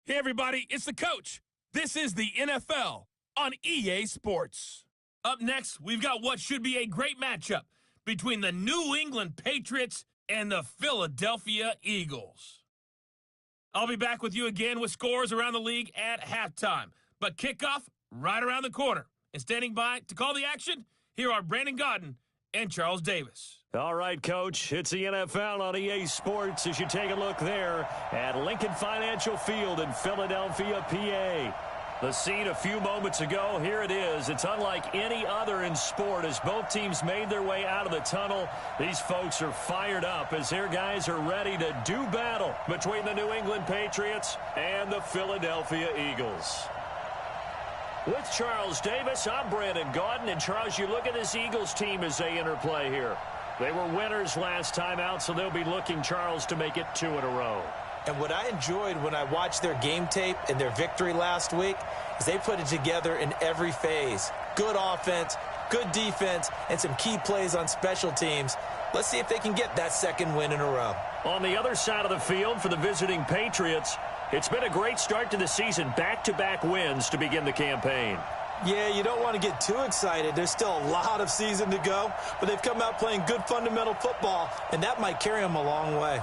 Hey, everybody, it's the coach. This is the NFL on EA Sports. Up next, we've got what should be a great matchup between the New England Patriots and the Philadelphia Eagles. I'll be back with you again with scores around the league at halftime, but kickoff right around the corner. And standing by to call the action, here are Brandon Godden and Charles Davis. All right, Coach, it's the NFL on EA Sports as you take a look there at Lincoln Financial Field in Philadelphia, PA. The scene a few moments ago, here it is. It's unlike any other in sport as both teams made their way out of the tunnel. These folks are fired up as their guys are ready to do battle between the New England Patriots and the Philadelphia Eagles. With Charles Davis, I'm Brandon Godden. And, Charles, you look at this Eagles team as they interplay here. They were winners last time out, so they'll be looking, Charles, to make it 2 in a row. And what I enjoyed when I watched their game tape and their victory last week is they put it together in every phase. Good offense, good defense, and some key plays on special teams. Let's see if they can get that second win in a row. On the other side of the field for the visiting Patriots, it's been a great start to the season. Back-to-back wins to begin the campaign. Yeah, you don't want to get too excited. There's still a lot of season to go, but they've come out playing good fundamental football, and that might carry them a long way.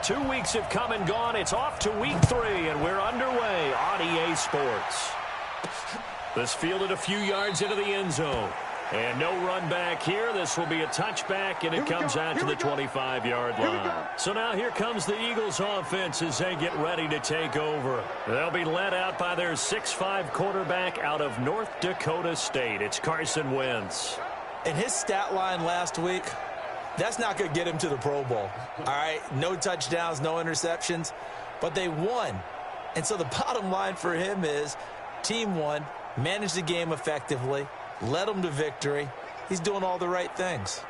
Two weeks have come and gone. It's off to week 3, and we're underway on EA Sports. This fielded a few yards into the end zone. And no run back here. This will be a touchback, and it comes out to the 25-yard line. So now here comes the Eagles offense as they get ready to take over. They'll be led out by their 6'5 quarterback out of North Dakota State. It's Carson Wentz. And his stat line last week, that's not going to get him to the Pro Bowl. All right, no touchdowns, no interceptions, but they won. And so the bottom line for him is team won, managed the game effectively, led them to victory. He's doing all the right things.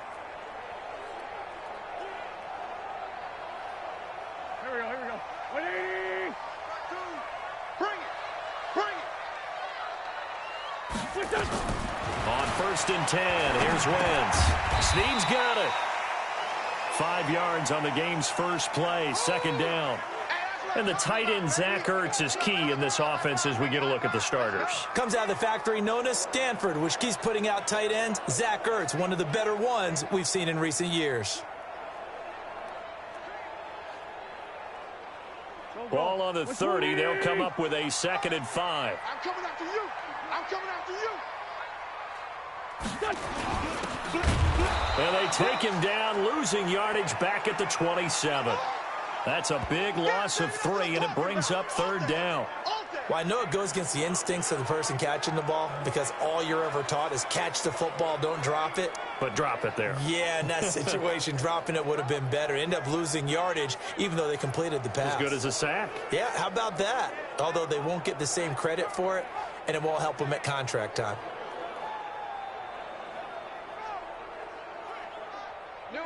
Here we go. 180. Bring it. On 1st and 10, here's Wentz. Snead's got it. 5 yards on the game's first play, 2nd down. And the tight end, Zach Ertz, is key in this offense as we get a look at the starters. Comes out of the factory known as Stanford, which keeps putting out tight ends. Zach Ertz, one of the better ones we've seen in recent years. Ball on the 30. They'll come up with a 2nd and 5. I'm coming after you. I'm coming after you. And they take him down, losing yardage back at the 27. That's a big loss of 3, and it brings up 3rd down. Well, I know it goes against the instincts of the person catching the ball because all you're ever taught is catch the football, don't drop it. But drop it there. Yeah, in that situation, dropping it would have been better. End up losing yardage, even though they completed the pass. As good as a sack. Yeah, how about that? Although they won't get the same credit for it, and it won't help them at contract time.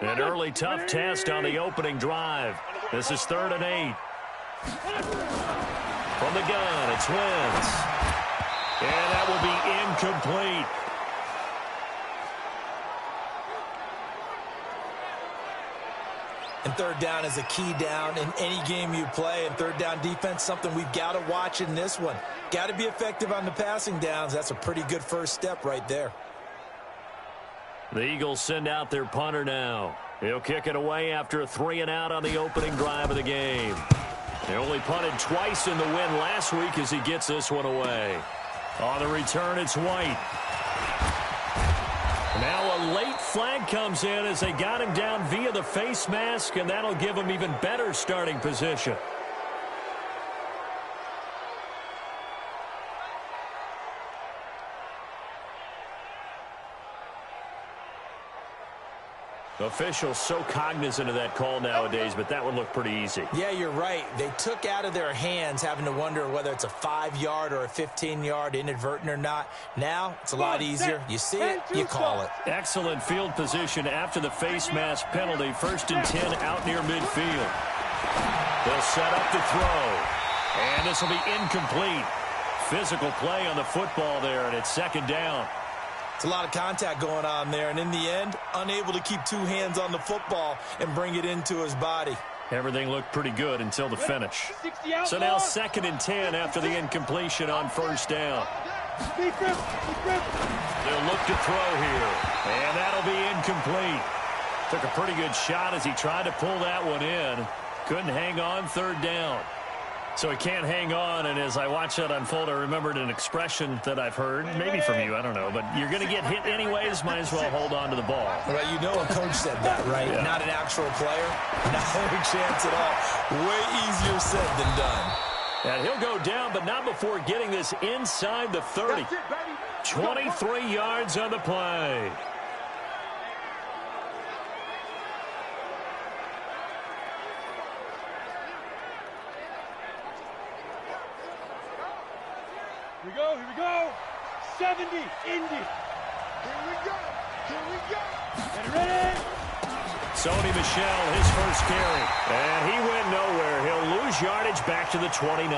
An early tough test on the opening drive. This is 3rd and 8. From the gun, it's Wentz. And that will be incomplete. And 3rd down is a key down in any game you play. And 3rd down defense, something we've got to watch in this one. Got to be effective on the passing downs. That's a pretty good first step right there. The Eagles send out their punter now. He'll kick it away after a 3 and out on the opening drive of the game. They only punted twice in the win last week as he gets this one away. On the return, it's White. Now a late flag comes in as they got him down via the face mask, and that'll give him even better starting position. Officials so cognizant of that call nowadays, but that would look pretty easy. Yeah, you're right. They took out of their hands having to wonder whether it's a 5-yard or a 15-yard, inadvertent or not. Now, it's a lot easier. You see it, you call it. Excellent field position after the face mask penalty. 1st and 10 out near midfield. They'll set up to throw. And this will be incomplete. Physical play on the football there, and it's second down. It's a lot of contact going on there, and in the end, unable to keep two hands on the football and bring it into his body. Everything looked pretty good until the finish. So now 2nd and 10 after the incompletion on first down. They'll look to throw here, and that'll be incomplete. Took a pretty good shot as he tried to pull that one in. Couldn't hang on, 3rd down. So he can't hang on, and as I watch that unfold, I remembered an expression that I've heard, maybe from you, I don't know, but you're going to get hit anyways, might as well hold on to the ball. Right, you know a coach said that, right? Yeah. Not an actual player. Not a chance at all. Way easier said than done. And he'll go down, but not before getting this inside the 30. 23 yards on the play. Here we go. 70, Indy. Here we go. Get ready. Sony Michel, his first carry. And he went nowhere. He'll lose yardage back to the 29.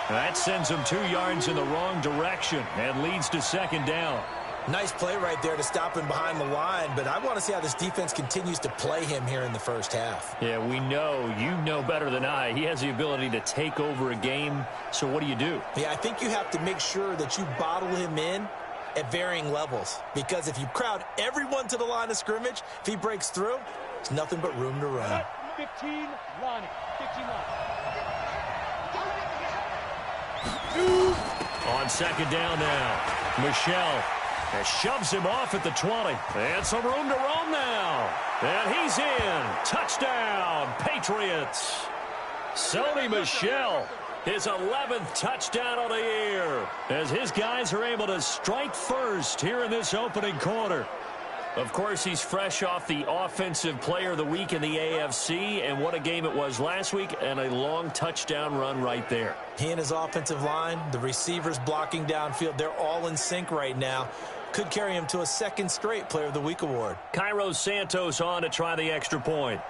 That sends him 2 yards in the wrong direction and leads to second down. Nice play right there to stop him behind the line, but I want to see how this defense continues to play him here in the first half. Yeah, we know. You know better than I. He has the ability to take over a game, so what do you do? Yeah, I think you have to make sure that you bottle him in at varying levels, because if you crowd everyone to the line of scrimmage, if he breaks through, there's nothing but room to run. 15, Lonnie. 15, Lonnie. On second down now, Michel shoves him off at the 20. And some room to roam now. And he's in. Touchdown, Patriots. Sony Michel, his 11th touchdown of the year, as his guys are able to strike first here in this opening quarter. Of course, he's fresh off the Offensive Player of the Week in the AFC, and what a game it was last week, and a long touchdown run right there. He and his offensive line, the receivers blocking downfield, they're all in sync right now. Could carry him to a 2nd straight Player of the Week award. Cairo Santos on to try the extra point.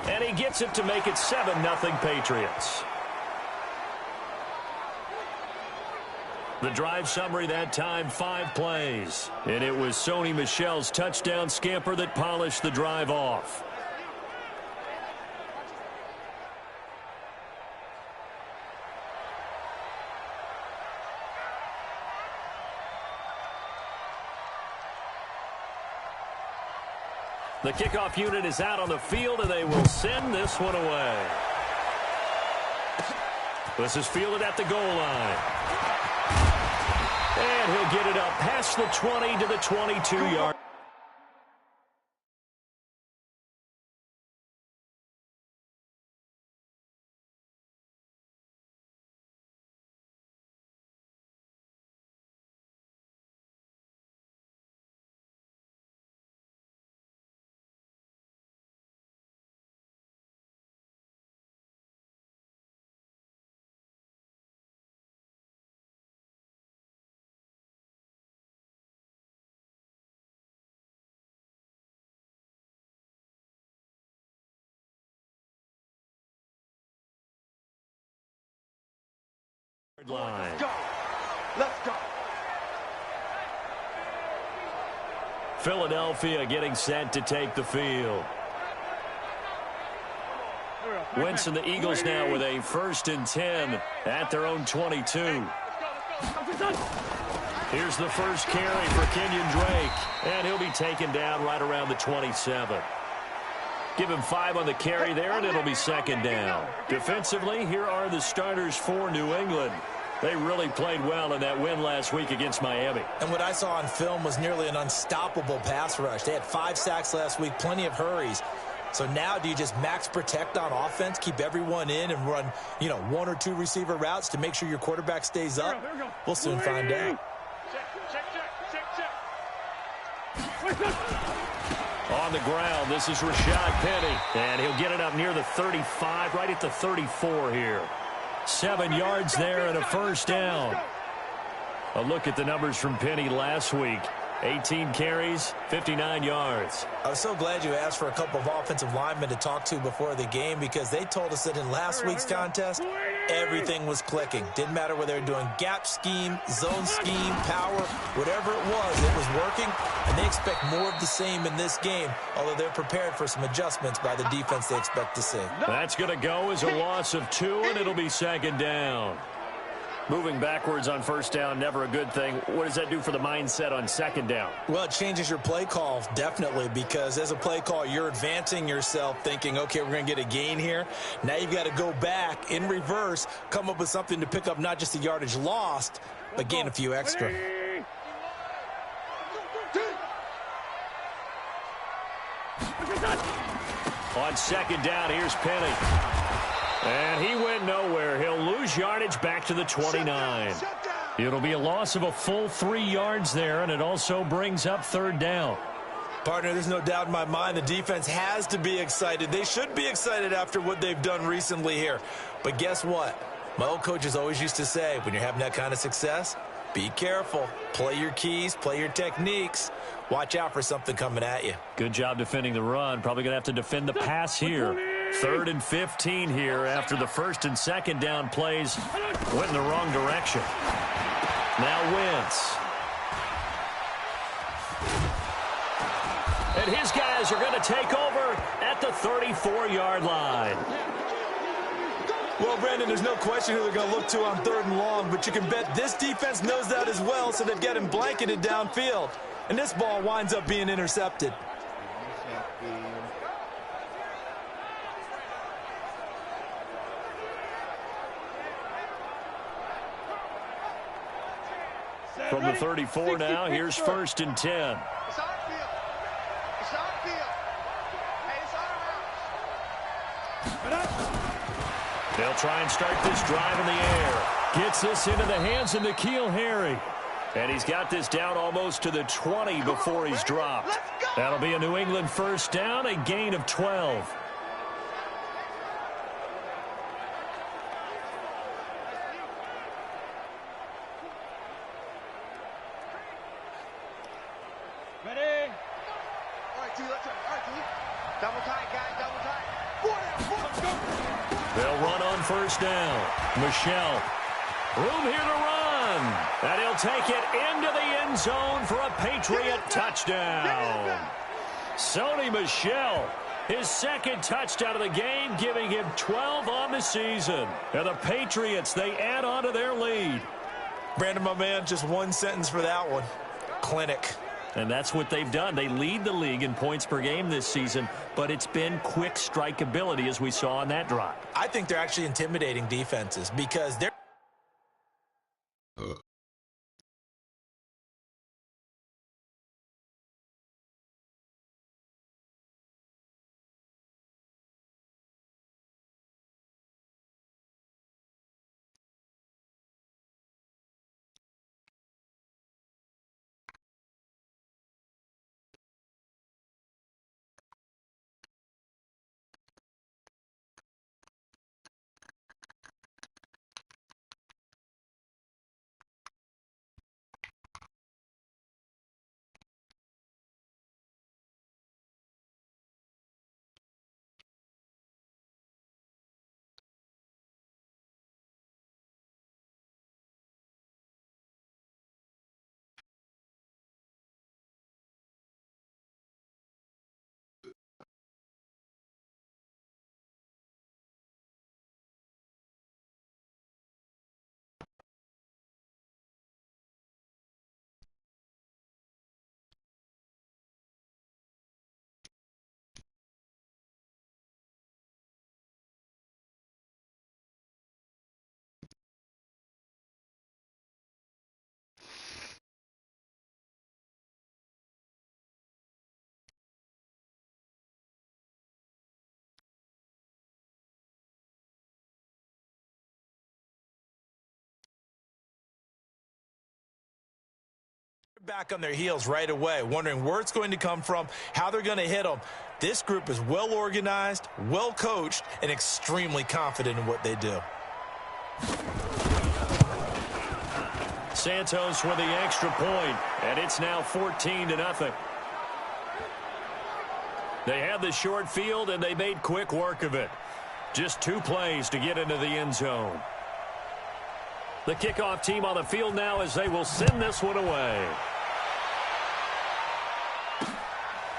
And he gets it to make it 7-0 Patriots. The drive summary that time, 5 plays. And it was Sony Michel's touchdown scamper that polished the drive off. The kickoff unit is out on the field, and they will send this one away. This is fielded at the goal line. And he'll get it up past the 20 to the 22-yard. Line. Let's go. Philadelphia getting set to take the field. Wentz and the Eagles now with a 1st and 10 at their own 22. Here's the first carry for Kenyon Drake, and he'll be taken down right around the 27. Give him 5 on the carry there, and it'll be second down. Defensively, here are the starters for New England. They really played well in that win last week against Miami. And what I saw on film was nearly an unstoppable pass rush. They had 5 sacks last week, plenty of hurries. So now do you just max protect on offense, keep everyone in, and run, 1 or 2 receiver routes to make sure your quarterback stays up? We'll soon find out. On the ground, this is Rashad Penny. And he'll get it up near the 35, right at the 34 here. 7 yards there and a first down. A look at the numbers from Penny last week. 18 carries, 59 yards. I was so glad you asked for a couple of offensive linemen to talk to before the game because they told us that in last week's contest, everything was clicking. Didn't matter whether they were doing gap scheme, zone scheme, power, whatever it was working, and they expect more of the same in this game, although they're prepared for some adjustments by the defense they expect to see. That's going to go as a loss of 2, and it'll be second down. Moving backwards on first down, never a good thing. What does that do for the mindset on second down? Well, it changes your play call, definitely, because as a play call, you're advancing yourself thinking, okay, we're going to get a gain here. Now you've got to go back in reverse, come up with something to pick up not just the yardage lost, but gain a few extra. On second down, here's Penny. And he went nowhere. He'll lose yardage back to the 29. It'll be a loss of a full 3 yards there, and it also brings up third down. Partner, there's no doubt in my mind the defense has to be excited. They should be excited after what they've done recently here. But guess what? My old coaches always used to say, when you're having that kind of success, be careful. Play your keys, play your techniques. Watch out for something coming at you. Good job defending the run. Probably going to have to defend the pass here. 3rd and 15 here after the first and second down plays went in the wrong direction. Now Wentz. And his guys are going to take over at the 34-yard line. Well, Brandon, there's no question who they're going to look to on 3rd and long, but you can bet this defense knows that as well, so they've got him blanketed downfield. And this ball winds up being intercepted. From the 34 now, here's 1st and 10. It's on field. It's on field. Hey, it's on route. They'll try and start this drive in the air. Gets this into the hands of N'Keal Harry. And he's got this down almost to the 20 before he's dropped. That'll be a New England first down, a gain of 12. Ready? All right, T, let's go. All right, T. Double tight, guys, double tight. Let's go. They'll run on first down. Michelle. Room here to run. And he'll take it into the end zone for a Patriot touchdown. Sony Michel, his 2nd touchdown of the game, giving him 12 on the season. And the Patriots, they add on to their lead. Brandon, my man, just one sentence for that one. Clinic. And that's what they've done. They lead the league in points per game this season, but it's been quick strike ability as we saw on that drive. I think they're actually intimidating defenses because they're back on their heels right away, wondering where it's going to come from, how they're going to hit them. This group is well organized, well coached, and extremely confident in what they do. Santos with the extra point, and it's now 14-0. They had the short field, and they made quick work of it. Just 2 plays to get into the end zone. The kickoff team on the field now as they will send this one away.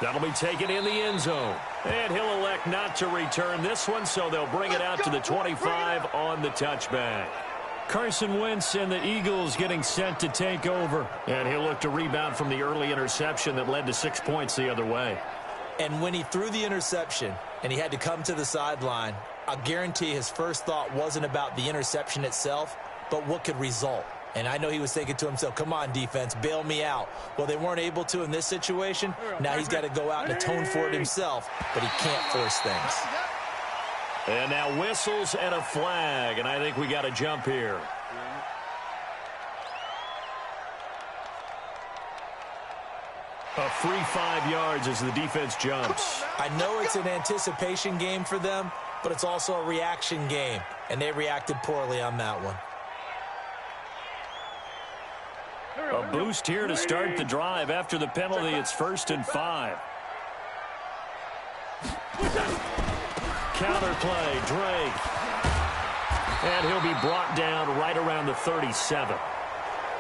That'll be taken in the end zone. And he'll elect not to return this one, so they'll bring it out to the 25 on the touchback. Carson Wentz and the Eagles getting set to take over. And he'll look to rebound from the early interception that led to 6 points the other way. And when he threw the interception and he had to come to the sideline, I guarantee his first thought wasn't about the interception itself, but what could result. And I know he was thinking to himself, come on, defense, bail me out. Well, they weren't able to in this situation. Now he's got to go out and atone for it himself, but he can't force things. And now whistles and a flag, and I think we got to jump here. A free 5 yards as the defense jumps. I know it's an anticipation game for them, but it's also a reaction game, and they reacted poorly on that one. A boost here to start the drive. After the penalty, it's 1st and 5. Counter play, Drake. And he'll be brought down right around the 37.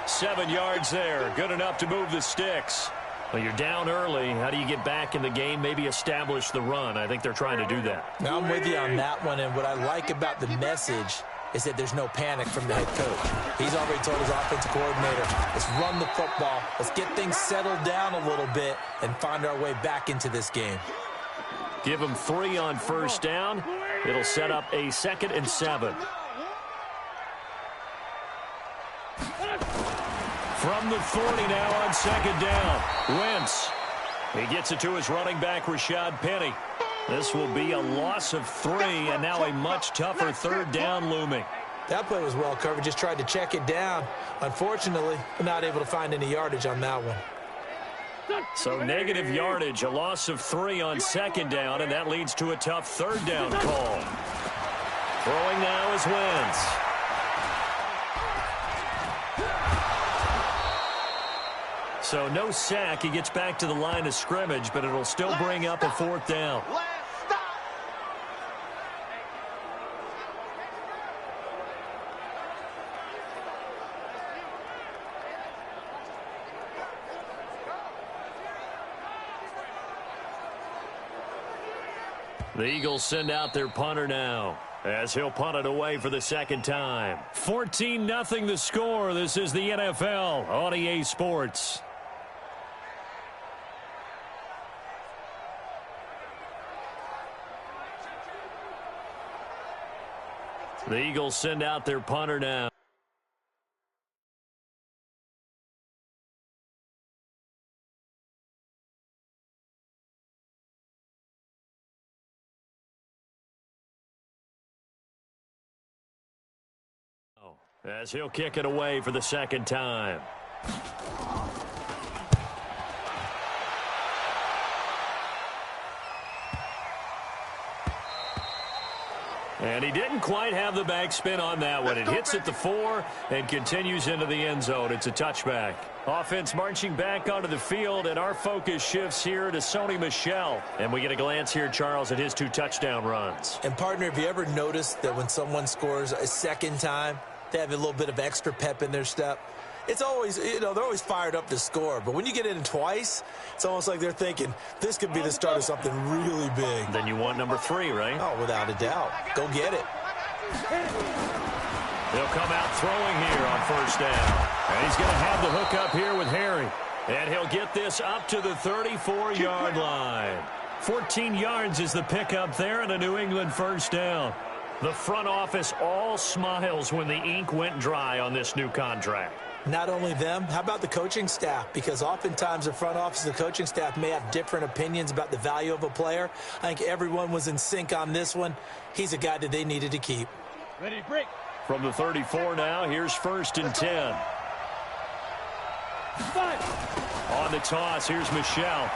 7 yards there. Good enough to move the sticks. Well, you're down early. How do you get back in the game? Maybe establish the run. I think they're trying to do that. Now, I'm with you on that one, and what I like about the message is that there's no panic from the head coach. He's already told his offensive coordinator, let's run the football, let's get things settled down a little bit and find our way back into this game. Give him 3 on 1st down. It'll set up a 2nd and 7. From the 40 now on 2nd down. Wentz. He gets it to his running back, Rashad Penny. This will be a loss of 3, and now a much tougher 3rd down looming. That play was well covered. Just tried to check it down. Unfortunately, not able to find any yardage on that one. So negative yardage, a loss of 3 on 2nd down, and that leads to a tough 3rd down call. Throwing now is Wentz. So no sack. He gets back to the line of scrimmage, but it'll still bring up a 4th down. The Eagles send out their punter now, as he'll punt it away for the 2nd time. 14-0 the score. This is the NFL on EA Sports. The Eagles send out their punter now. As he'll kick it away for the 2nd time. And he didn't quite have the backspin on that one. It hits at the 4 and continues into the end zone. It's a touchback. Offense marching back onto the field, and our focus shifts here to Sony Michel. And we get a glance here, Charles, at his 2 touchdown runs. And, partner, have you ever noticed that when someone scores a 2nd time, they have a little bit of extra pep in their step? It's always, they're always fired up to score. But when you get in twice, it's almost like they're thinking, this could be the start of something really big. Then you want number 3, right? Oh, without a doubt. Go get it. They'll come out throwing here on 1st down. And he's going to have the hook up here with Harry. And he'll get this up to the 34-yard line. 14 yards is the pickup there, and a New England 1st down. The front office all smiles when the ink went dry on this new contract. Not only them, how about the coaching staff? Because oftentimes the front office and the coaching staff may have different opinions about the value of a player. I think everyone was in sync on this one. He's a guy that they needed to keep. Ready to break. From the 34 now, here's 1st and 10. 5. On the toss, here's Michel.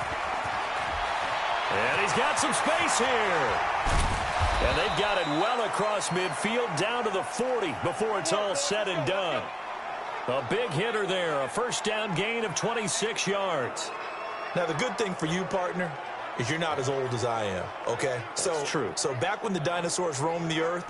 And he's got some space here. And they've got it well across midfield, down to the 40 before it's all said and done. A big hitter there, a first down gain of 26 yards. Now, the good thing for you, partner, is you're not as old as I am, okay? That's true. So back when the dinosaurs roamed the earth,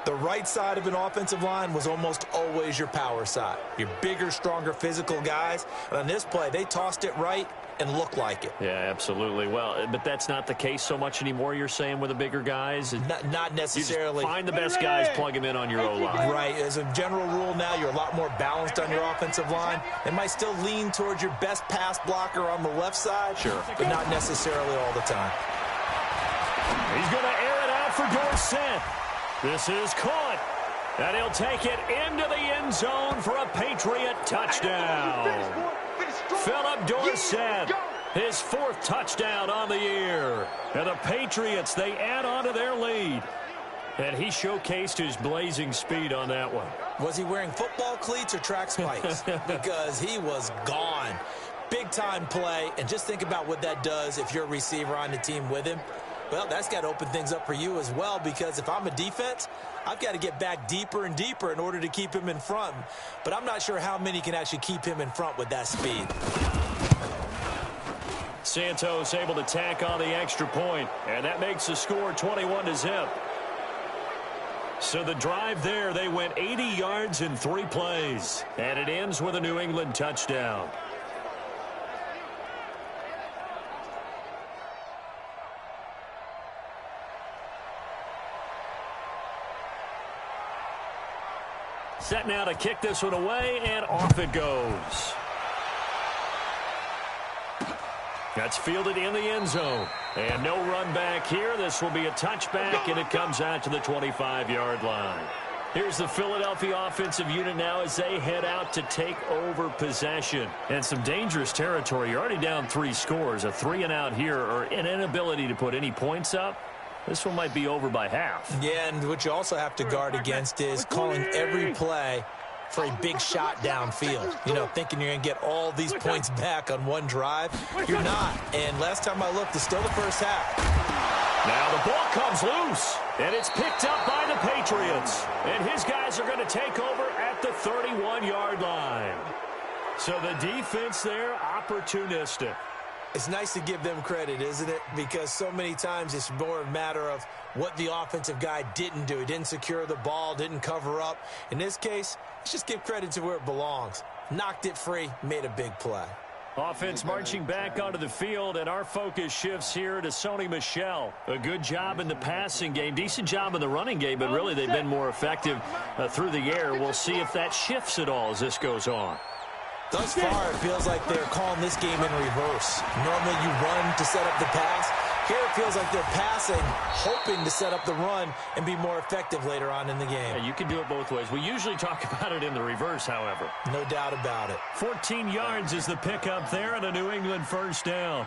the right side of an offensive line was almost always your power side. Your bigger, stronger, physical guys. And on this play, they tossed it right and looked like it. Yeah, absolutely. Well, but that's not the case so much anymore, you're saying, with the bigger guys? Not necessarily. You just find the best guys, plug them in on your O-line. Right. As a general rule now, you're a lot more balanced on your offensive line. It might still lean towards your best pass blocker on the left side. Sure. But not necessarily all the time. He's going to air it out for Dorsett. This is caught. And he'll take it into the end zone for a Patriot touchdown. Philip Dorsett, his 4th touchdown on the year. And the Patriots, they add on to their lead. And he showcased his blazing speed on that one. Was he wearing football cleats or track spikes? Because he was gone. Big-time play, and just think about what that does if you're a receiver on the team with him. Well, that's got to open things up for you as well, because if I'm a defense, I've got to get back deeper and deeper in order to keep him in front. But I'm not sure how many can actually keep him in front with that speed. Santos able to tack on the extra point, and that makes the score 21-0. So the drive there, they went 80 yards in 3 plays, and it ends with a New England touchdown. Set now to kick this one away, and off it goes. That's fielded in the end zone. And no run back here. This will be a touchback, and it comes out to the 25-yard line. Here's the Philadelphia offensive unit now as they head out to take over possession. And some dangerous territory. You're already down 3 scores. A 3-and-out here, or an inability to put any points up. This one might be over by half. Yeah, and what you also have to guard against is calling every play for a big shot downfield. You know, thinking you're going to get all these points back on one drive. You're not. And last time I looked, it's still the first half. Now the ball comes loose, and it's picked up by the Patriots. And his guys are going to take over at the 31-yard line. So the defense there, opportunistic. It's nice to give them credit, isn't it? Because so many times it's more a matter of what the offensive guy didn't do. He didn't secure the ball, didn't cover up. In this case, let's just give credit to where it belongs. Knocked it free, made a big play. Offense marching back onto the field, and our focus shifts here to Sony Michel. A good job in the passing game, decent job in the running game, but really they've been more effective through the air. We'll see if that shifts at all as this goes on. Thus far, it feels like they're calling this game in reverse. Normally you run to set up the pass. Here it feels like they're passing, hoping to set up the run and be more effective later on in the game. Yeah, you can do it both ways. We usually talk about it in the reverse, however. No doubt about it. 14 yards is the pickup there and a New England first down.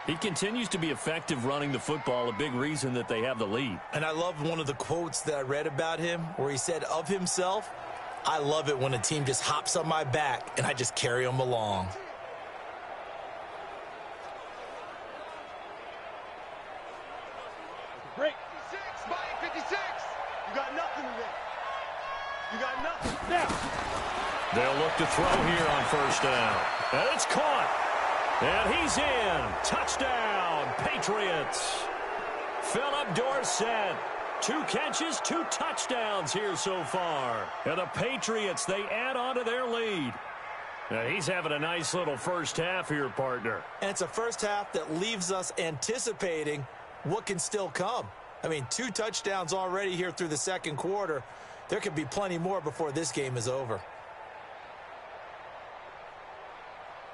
He continues to be effective running the football, a big reason that they have the lead. And I love one of the quotes that I read about him where he said of himself, "I love it when a team just hops on my back and I just carry them along." Break. 56, Mike, 56. You got nothing today. You got nothing. Now. They'll look to throw here on first down. And it's caught. And he's in. Touchdown, Patriots. Philip Dorsett. 2 catches, 2 touchdowns here so far. And the Patriots, they add on to their lead. Now he's having a nice little first half here, partner. And it's a first half that leaves us anticipating what can still come. I mean, 2 touchdowns already here through the second quarter. There could be plenty more before this game is over.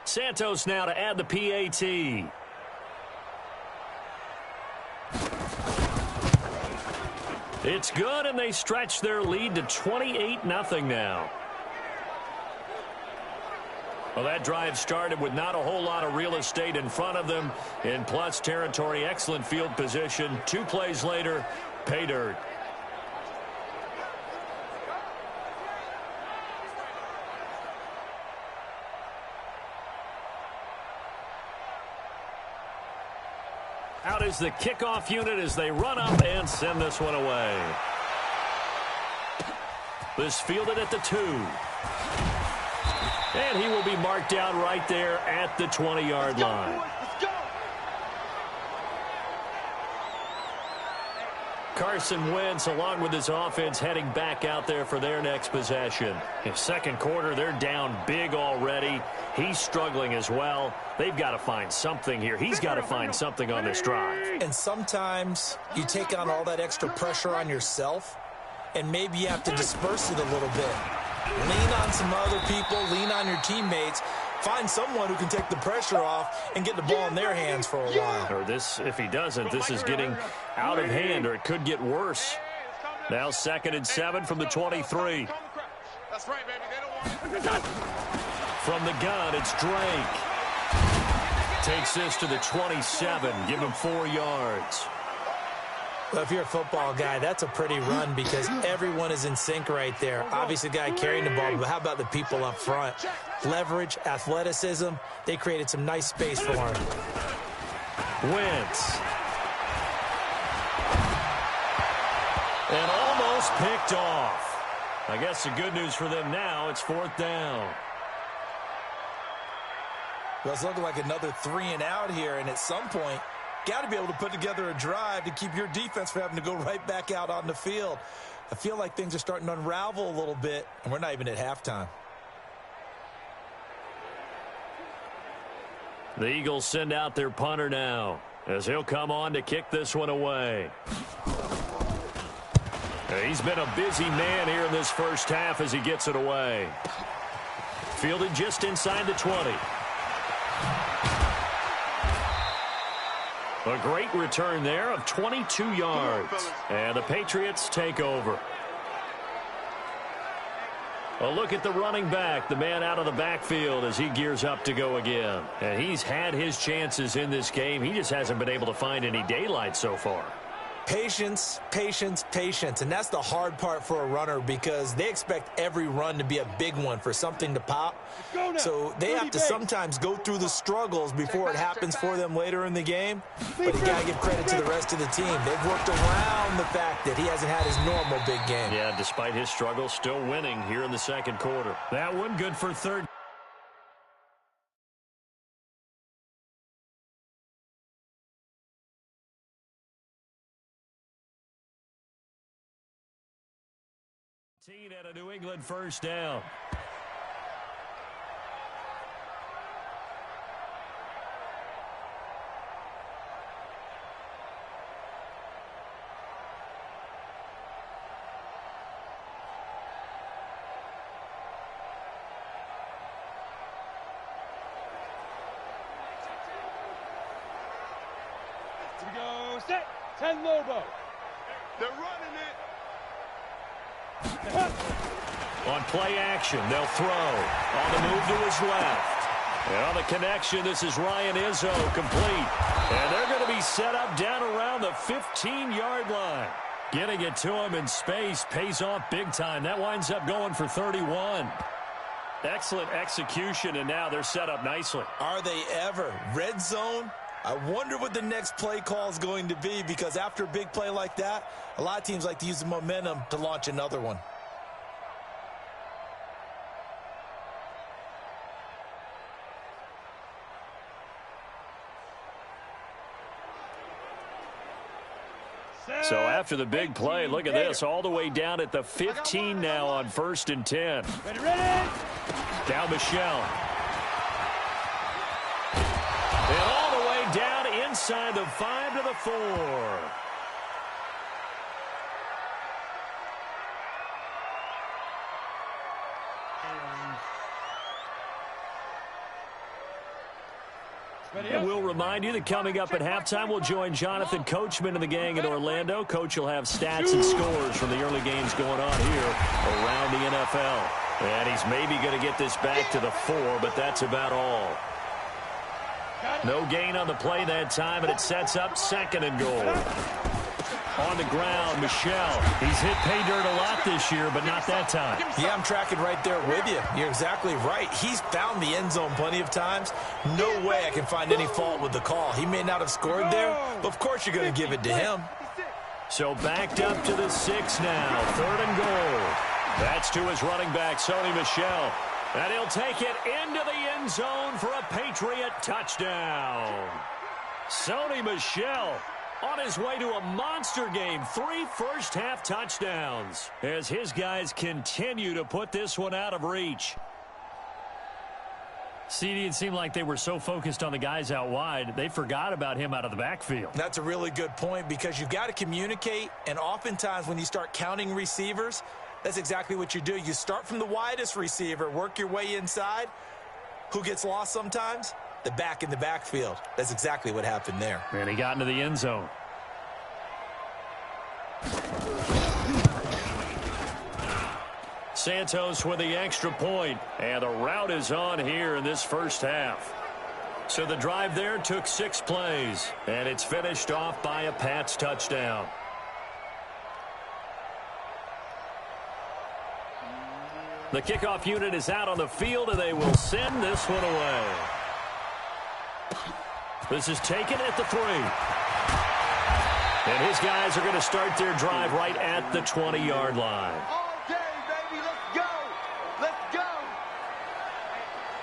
Santos now to add the PAT. It's good, and they stretch their lead to 28-0 now. Well, that drive started with not a whole lot of real estate in front of them. In plus territory, excellent field position. 2 plays later, pay dirt. Out is the kickoff unit as they run up and send this one away. This fielded at the 2. And he will be marked down right there at the 20-yard line. Let's go. Carson Wentz, along with his offense, heading back out there for their next possession. In second quarter, they're down big already. He's struggling as well. They've got to find something here. He's got to find something on this drive. And sometimes you take on all that extra pressure on yourself, and maybe you have to disperse it a little bit. Lean on some other people, lean on your teammates. Find someone who can take the pressure off and get the ball in their hands for a while. Or this, if he doesn't, this is getting out of hand, or it could get worse. Now 2nd and 7 from the 23. That's right, baby. They don't want it. From the gun, it's Drake. Takes this to the 27. Give him 4 yards. Well, if you're a football guy, that's a pretty run because everyone is in sync right there. Obviously, the guy carrying the ball, but how about the people up front? Leverage, athleticism, they created some nice space for him. Wentz. And almost picked off. I guess the good news for them now, it's 4th down. Well, it's looking like another 3 and out here, and at some point, got to be able to put together a drive to keep your defense from having to go right back out on the field. I feel like things are starting to unravel a little bit, and we're not even at halftime. The Eagles send out their punter now as he'll come on to kick this one away. He's been a busy man here in this first half as he gets it away. Fielded just inside the 20. A great return there of 22 yards. And the Patriots take over. A look at the running back, the man out of the backfield as he gears up to go again. And he's had his chances in this game. He just hasn't been able to find any daylight so far. Patience, patience, patience. And that's the hard part for a runner because they expect every run to be a big one for something to pop. So they have to sometimes go through the struggles before it happens for them later in the game. But you got to give credit to the rest of the team. They've worked around the fact that he hasn't had his normal big game. Yeah, despite his struggles, still winning here in the second quarter. That one good for 3rd. At a New England first down. Here we go. Set. 10 Lobo. They're running it. On play action, they'll throw. On the move to his left. And on the connection, this is Ryan Izzo, complete. And they're going to be set up down around the 15-yard line. Getting it to him in space pays off big time. That winds up going for 31. Excellent execution, and now they're set up nicely. Are they ever? Red zone? I wonder what the next play call is going to be because after a big play like that, a lot of teams like to use the momentum to launch another one. So after the big play, look at this, all the way down at the 15 now on 1st and 10. Ready. Down Michelle. And all the way down inside the 5 to the 4. And we'll remind you that coming up at halftime, we'll join Jonathan Coachman and the gang in Orlando. Coach will have stats and scores from the early games going on here around the NFL. And he's maybe going to get this back to the 4, but that's about all. No gain on the play that time, and it sets up 2nd and goal. On the ground, Michelle. He's hit pay dirt a lot this year, but not that time. Yeah, I'm tracking right there with you. You're exactly right. He's found the end zone plenty of times. No way I can find any fault with the call. He may not have scored there, but of course you're going to give it to him. So backed up to the 6 now. 3rd and goal. That's to his running back, Sony Michel. And he'll take it into the end zone for a Patriot touchdown. Sony Michel on his way to a monster game. 3 first-half touchdowns as his guys continue to put this one out of reach. CD, it seemed like they were so focused on the guys out wide, they forgot about him out of the backfield. That's a really good point because you've got to communicate, and oftentimes when you start counting receivers, that's exactly what you do. You start from the widest receiver, work your way inside. Who gets lost sometimes? The back in the backfield. That's exactly what happened there. And he got into the end zone. Santos with the extra point, and the route is on here in this first half. So the drive there took 6 plays, and it's finished off by a Pats touchdown. The kickoff unit is out on the field, and they will send this one away. This is taken at the 3. And his guys are going to start their drive right at the 20-yard line.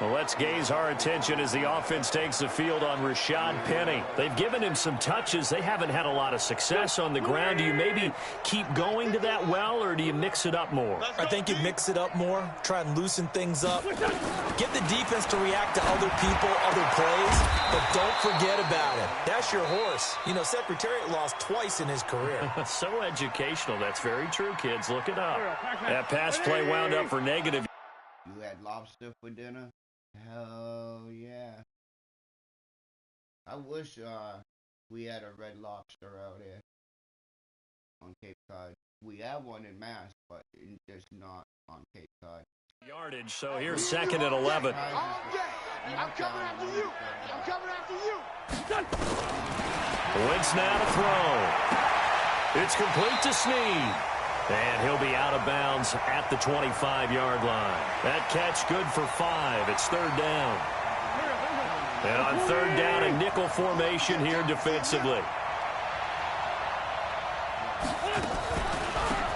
Well, let's gaze our attention as the offense takes the field on Rashad Penny. They've given him some touches. They haven't had a lot of success on the ground. Do you maybe keep going to that well, or do you mix it up more? I think you mix it up more, try and loosen things up. Get the defense to react to other people, other plays, but don't forget about it. That's your horse. You know, Secretariat lost twice in his career. So educational. That's very true, kids. Look it up. That pass play wound up for negative. You had lobster for dinner? Hell yeah. I wish we had a Red Lobster out here on Cape Cod. We have one in Mass, but it's just not on Cape Cod. Yardage, so here's 2nd and 11. I'm coming after you. I'm coming after you. Wentz now to throw. It's complete to Snead. And he'll be out of bounds at the 25-yard line. That catch good for 5. It's 3rd down. And on 3rd down, a nickel formation here defensively.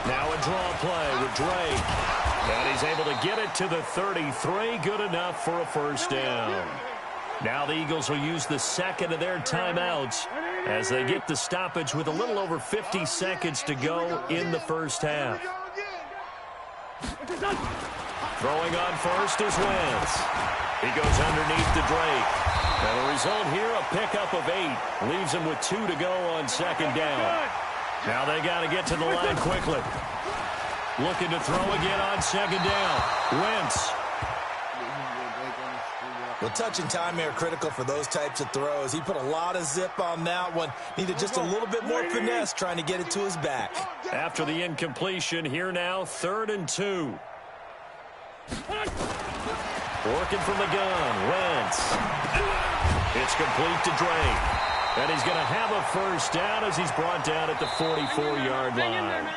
Now a draw play with Drake. And he's able to get it to the 33. Good enough for a first down. Now the Eagles will use the 2nd of their timeouts as they get the stoppage with a little over 50 seconds to go in the first half. Throwing on first is Wentz. He goes underneath to Drake. And the result here, a pickup of 8. Leaves him with 2 to go on 2nd down. Now they got to get to the line quickly. Looking to throw again on 2nd down. Wentz. Well, touch and time are critical for those types of throws. He put a lot of zip on that one. Needed just a little bit more finesse trying to get it to his back. After the incompletion, here now, 3rd and 2. Working from the gun, Wentz. It's complete to Drake. And he's going to have a first down as he's brought down at the 44-yard line.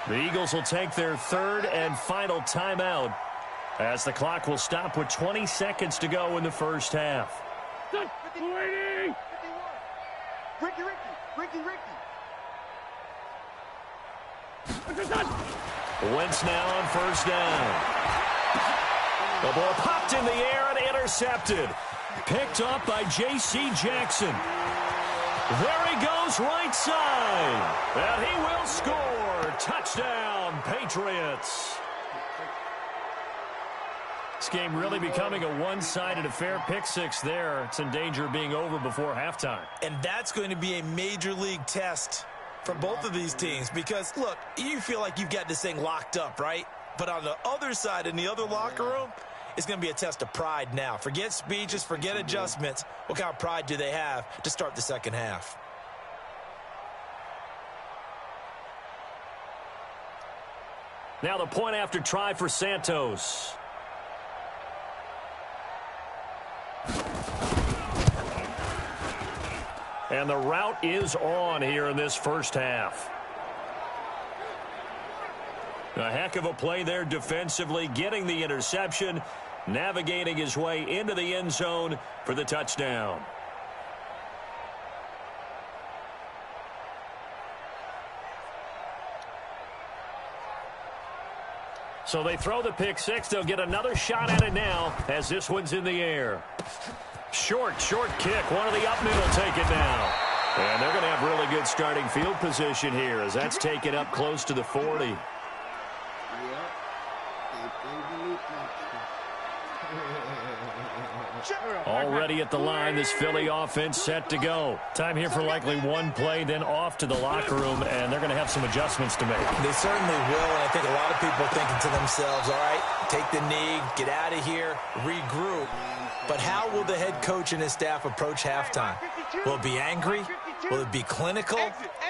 The Eagles will take their 3rd and final timeout as the clock will stop with 20 seconds to go in the first half. Wentz now on first down. The ball popped in the air and intercepted. Picked up by J.C. Jackson. There he goes right side. And he will score. Touchdown, Patriots. This game really becoming a one-sided affair. Pick 6 there. It's in danger of being over before halftime. And that's going to be a major league test for both of these teams because, look, you feel like you've got this thing locked up, right? But on the other side, in the other locker room, it's going to be a test of pride now. Forget speeches, forget adjustments. What kind of pride do they have to start the second half? Now the point after try for Santos. And the route is on here in this first half. A heck of a play there defensively, getting the interception, navigating his way into the end zone for the touchdown. So they throw the pick six. They'll get another shot at it now as this one's in the air. Short kick. One of the up middle take it now. And they're going to have really good starting field position here as that's taken up close to the 40. Already at the line, this Philly offense set to go. Time here for likely one play, then off to the locker room, and they're going to have some adjustments to make. They certainly will, and I think a lot of people are thinking to themselves, all right, take the knee, get out of here, regroup. But how will the head coach and his staff approach halftime? Will it be angry? Will it be clinical?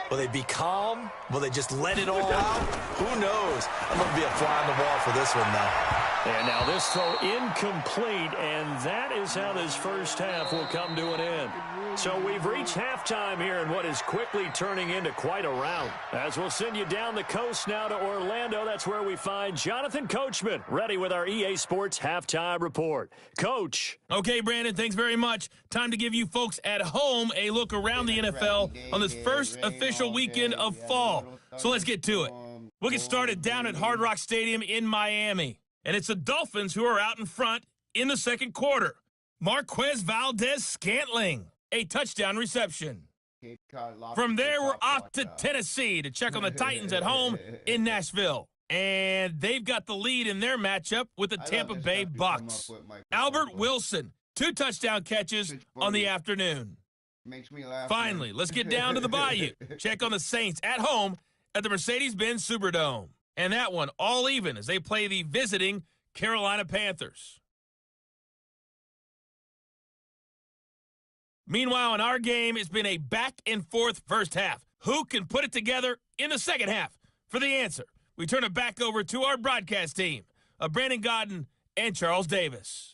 Will they be calm? Will they just let it all out? Who knows? I'm going to be a fly on the wall for this one, though. And now this throw incomplete, and that is how this first half will come to an end. So we've reached halftime here in what is quickly turning into quite a rout. As we'll send you down the coast now to Orlando, that's where we find Jonathan Coachman, ready with our EA Sports Halftime Report. Coach. Okay, Brandon, thanks very much. Time to give you folks at home a look around the NFL on this first official weekend of fall. So let's get to it. We'll get started down at Hard Rock Stadium in Miami. And it's the Dolphins who are out in front in the second quarter. Marquez Valdez-Scantling, a touchdown reception. From there, we're off to Tennessee to check on the Titans at home in Nashville. And they've got the lead in their matchup with the Tampa Bay Bucks. Albert Wilson, 2 touchdown catches on the afternoon. Finally, let's get down to the Bayou. Check on the Saints at home at the Mercedes-Benz Superdome. And that one all even as they play the visiting Carolina Panthers. Meanwhile, in our game, it's been a back-and-forth first half. Who can put it together in the second half? For the answer, we turn it back over to our broadcast team of Brandon Godden and Charles Davis.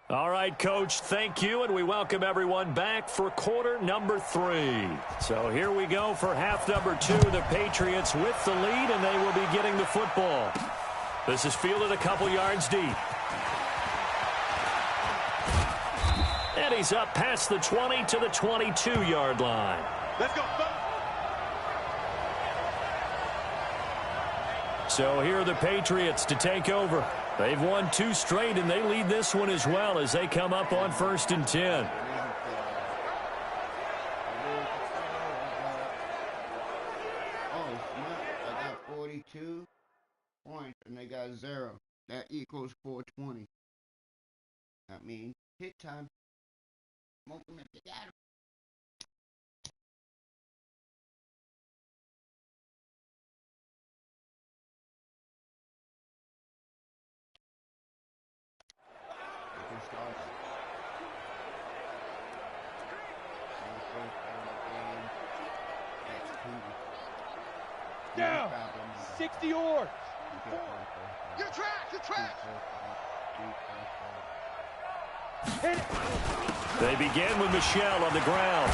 All right, Coach, thank you, and we welcome everyone back for quarter number 3. So here we go for half number 2. The Patriots with the lead, and they will be getting the football. This is fielded a couple yards deep. And he's up past the 20 to the 22-yard line. Let's go. So here are the Patriots to take over. They've won 2 straight, and they lead this one as well as they come up on 1st and 10. Oh, I got 42 points, and they got 0. That equals 420. That means hit time. Smoke them if you got 'em. Down. 60 yards. You're trash. Hit it. They begin with Michelle on the ground.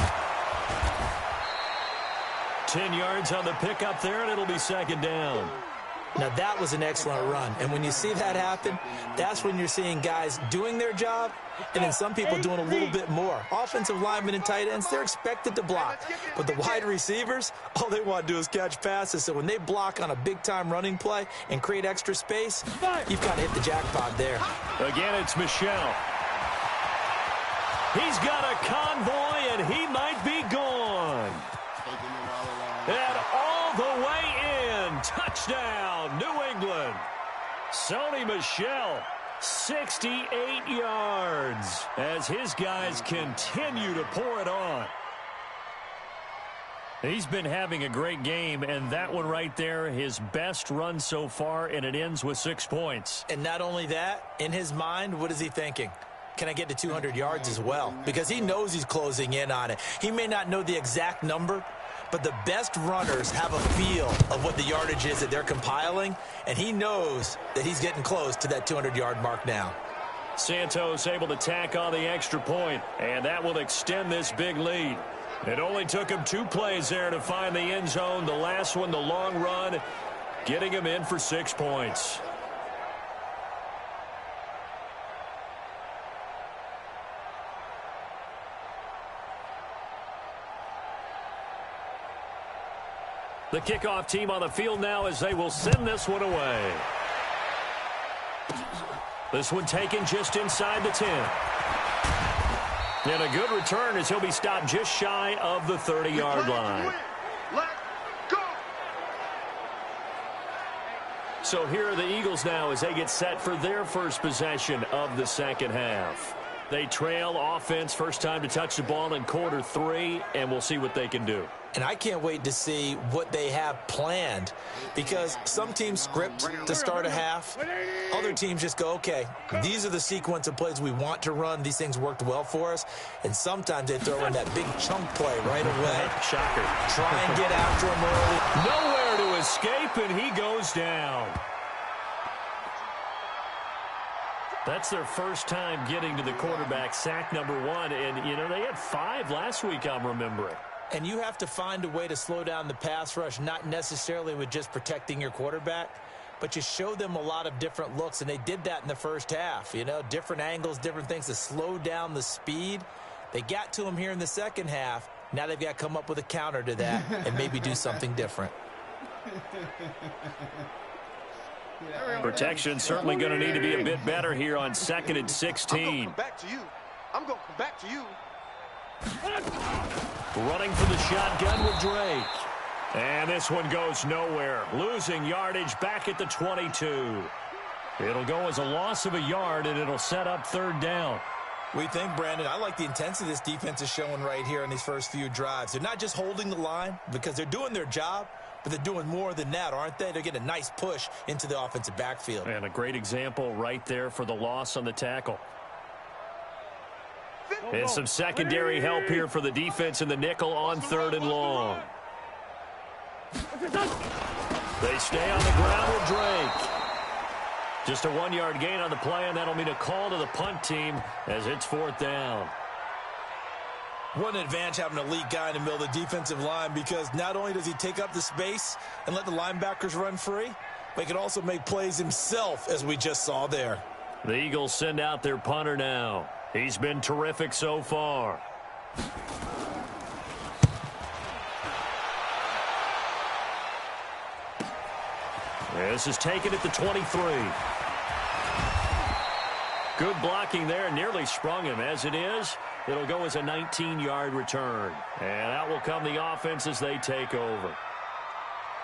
10 yards on the pickup there, and it'll be 2nd down. Now, that was an excellent run. And when you see that happen, that's when you're seeing guys doing their job and then some people doing a little bit more. Offensive linemen and tight ends, they're expected to block. But the wide receivers, all they want to do is catch passes. So when they block on a big-time running play and create extra space, you've got to hit the jackpot there. Again, it's Michelle. He's got a convoy, and he might be gone. And all the way in. Touchdown, New England. Sony Michel, 68 yards as his guys continue to pour it on. He's been having a great game, and that one right there, his best run so far, and it ends with 6 points. And not only that, in his mind, what is he thinking? Can I get to 200 yards as well? Because he knows he's closing in on it. He may not know the exact number, but the best runners have a feel of what the yardage is that they're compiling, and he knows that he's getting close to that 200-yard mark now. Santos able to tack on the extra point, and that will extend this big lead. It only took him 2 plays there to find the end zone. The last one, the long run, getting him in for 6 points. The kickoff team on the field now as they will send this one away. This one taken just inside the 10. And a good return as he'll be stopped just shy of the 30-yard line. So here are the Eagles now as they get set for their first possession of the second half. They trail offense, first time to touch the ball in quarter 3, and we'll see what they can do. And I can't wait to see what they have planned, because some teams script to start a half. Other teams just go, okay, these are the sequence of plays we want to run. These things worked well for us. And sometimes they throw in that big chunk play right away. Shocker. Try and get after him early. Nowhere to escape, and he goes down. That's their first time getting to the quarterback, sack number 1. And, you know, they had 5 last week, I'm remembering. And you have to find a way to slow down the pass rush, not necessarily with just protecting your quarterback, but you show them a lot of different looks, and they did that in the first half. You know, different angles, different things to slow down the speed. They got to him here in the second half. Now they've got to come up with a counter to that and maybe do something different. Protection certainly going to need to be a bit better here on 2nd and 16. I'm going to come back to you. Running for the shotgun with Drake. And this one goes nowhere. Losing yardage back at the 22. It'll go as a loss of a yard, and it'll set up 3rd down. We think, Brandon, I like the intensity this defense is showing right here in these first few drives. They're not just holding the line because they're doing their job, but they're doing more than that, aren't they? They're getting a nice push into the offensive backfield. And a great example right there for the loss on the tackle. And some secondary help here for the defense in the nickel on 3rd and long. They stay on the ground with Drake. Just a 1-yard gain on the play, and that'll mean a call to the punt team as it's 4th down. What an advantage having an elite guy in the middle of the defensive line, because not only does he take up the space and let the linebackers run free, but he can also make plays himself, as we just saw there. The Eagles send out their punter now. He's been terrific so far. This is taken at the 23. Good blocking there. Nearly sprung him. As it is, it'll go as a 19-yard return. And out will come the offense as they take over.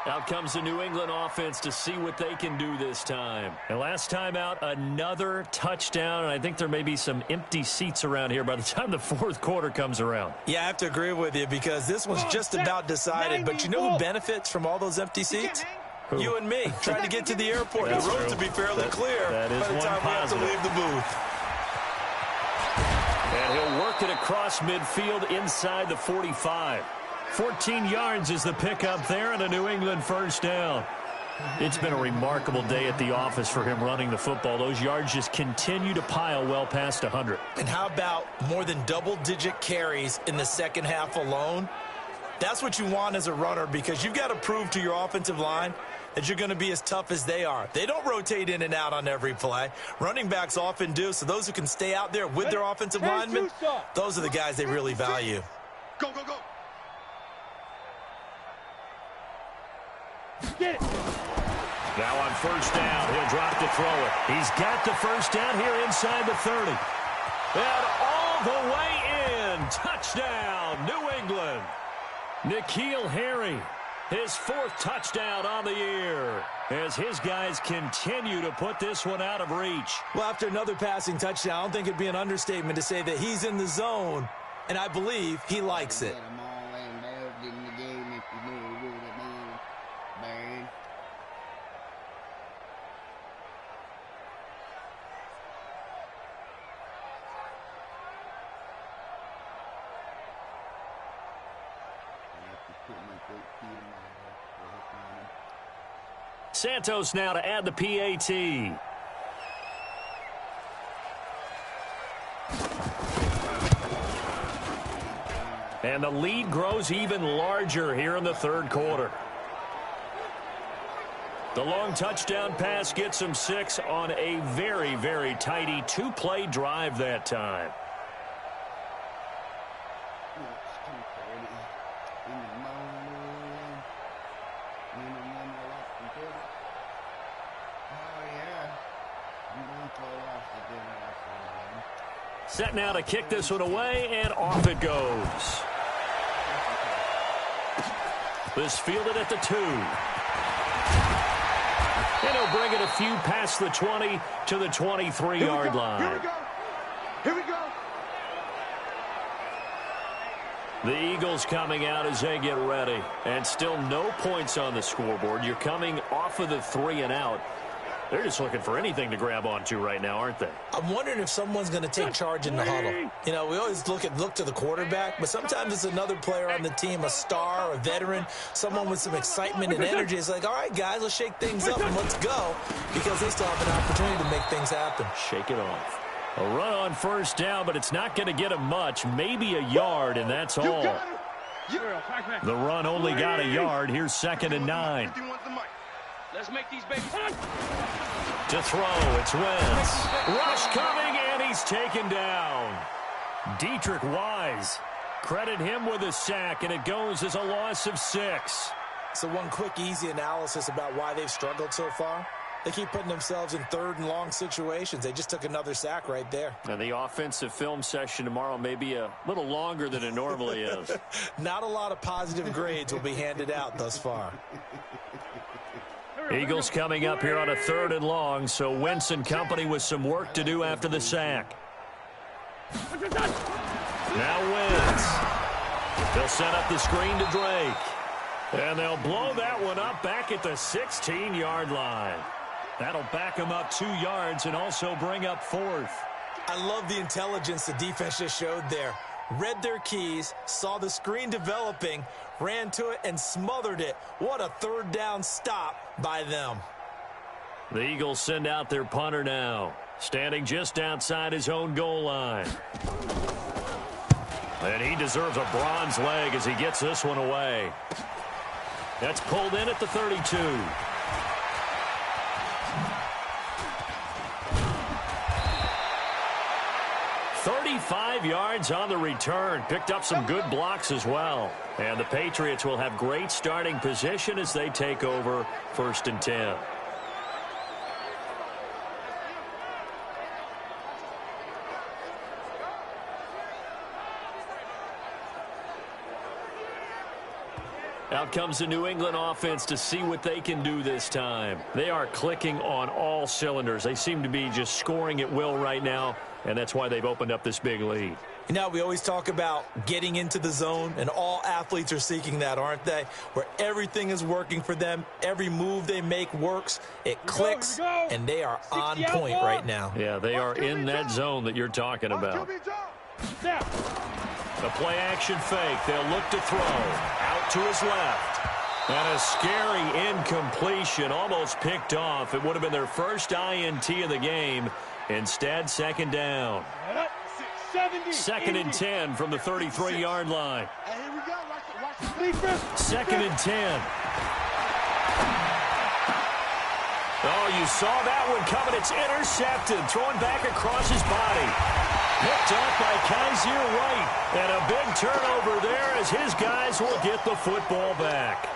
Out comes the New England offense to see what they can do this time. And last time out, another touchdown. And I think there may be some empty seats around here by the time the 4th quarter comes around. Yeah, I have to agree with you, because this one's just about decided. But you know who benefits from all those empty seats? Who? You and me, trying to get to the airport. The roads will be fairly clear that is by the time we have to leave the booth. And he'll work it across midfield inside the 45. 14 yards is the pickup there, and a New England 1st down. It's been a remarkable day at the office for him running the football. Those yards just continue to pile well past 100. And how about more than double-digit carries in the second half alone? That's what you want as a runner, because you've got to prove to your offensive line that you're going to be as tough as they are. They don't rotate in and out on every play. Running backs often do, so those who can stay out there with their offensive linemen, those are the guys they really value. Go, go, go. Get it. Now on 1st down, he'll drop to throw it. He's got the 1st down here inside the 30. And all the way in. Touchdown, New England. N'Keal Harry, his 4th touchdown on the year, as his guys continue to put this one out of reach. Well, after another passing touchdown, I don't think it'd be an understatement to say that he's in the zone, and I believe he likes it. Santos now to add the PAT. And the lead grows even larger here in the 3rd quarter. The long touchdown pass gets him 6 on a very, very tidy 2-play drive that time. Set now to kick this one away, and off it goes. This fielded at the 2. And he'll bring it a few past the 20 to the 23-yard line. Here we go. Here we go. The Eagles coming out as they get ready. And still no points on the scoreboard. You're coming off of the 3 and out. They're just looking for anything to grab onto right now, aren't they? I'm wondering if someone's going to take charge in the huddle. You know, we always look to the quarterback, but sometimes it's another player on the team, a star, a veteran, someone with some excitement and energy. It's like, all right, guys, let's shake things up and let's go, because they still have an opportunity to make things happen. Shake it off. A run on first down, but it's not going to get him much, maybe a yard, and that's all. The run only got a yard. Here's 2nd and 9. Let's make these babies. To throw, it's Wentz. Rush coming, and he's taken down. Dietrich Wise. Credit him with a sack, and it goes as a loss of 6. So one quick, easy analysis about why they've struggled so far. They keep putting themselves in 3rd and long situations. They just took another sack right there. And the offensive film session tomorrow may be a little longer than it normally is. Not a lot of positive grades will be handed out thus far. Eagles coming up here on a 3rd and long, so Wentz and company with some work to do after the sack. Now Wentz. They'll set up the screen to Drake. And they'll blow that one up back at the 16-yard line. That'll back them up 2 yards and also bring up 4th. I love the intelligence the defense just showed there. Read their keys, saw the screen developing, ran to it, and smothered it. What a 3rd down stop by them. The Eagles send out their punter now, standing just outside his own goal line. And he deserves a bronze leg as he gets this one away. That's pulled in at the 32. 35 yards on the return. Picked up some good blocks as well. And the Patriots will have great starting position as they take over 1st and 10. Out comes the New England offense to see what they can do this time. They are clicking on all cylinders. They seem to be just scoring at will right now, and that's why they've opened up this big lead. You know, we always talk about getting into the zone, and all athletes are seeking that, aren't they? Where everything is working for them, every move they make works, it clicks, and they are on point right now. Yeah, they are in that zone that you're talking about. The play-action fake. They'll look to throw. Out to his left. And a scary incompletion, almost picked off. It would have been their first INT of the game. Instead, 2nd down. 2nd and 10 from the 33-yard line. 2nd and 10. Oh, you saw that one coming. It's intercepted. Thrown back across his body. Picked up by Kaiser White. And a big turnover there as his guys will get the football back.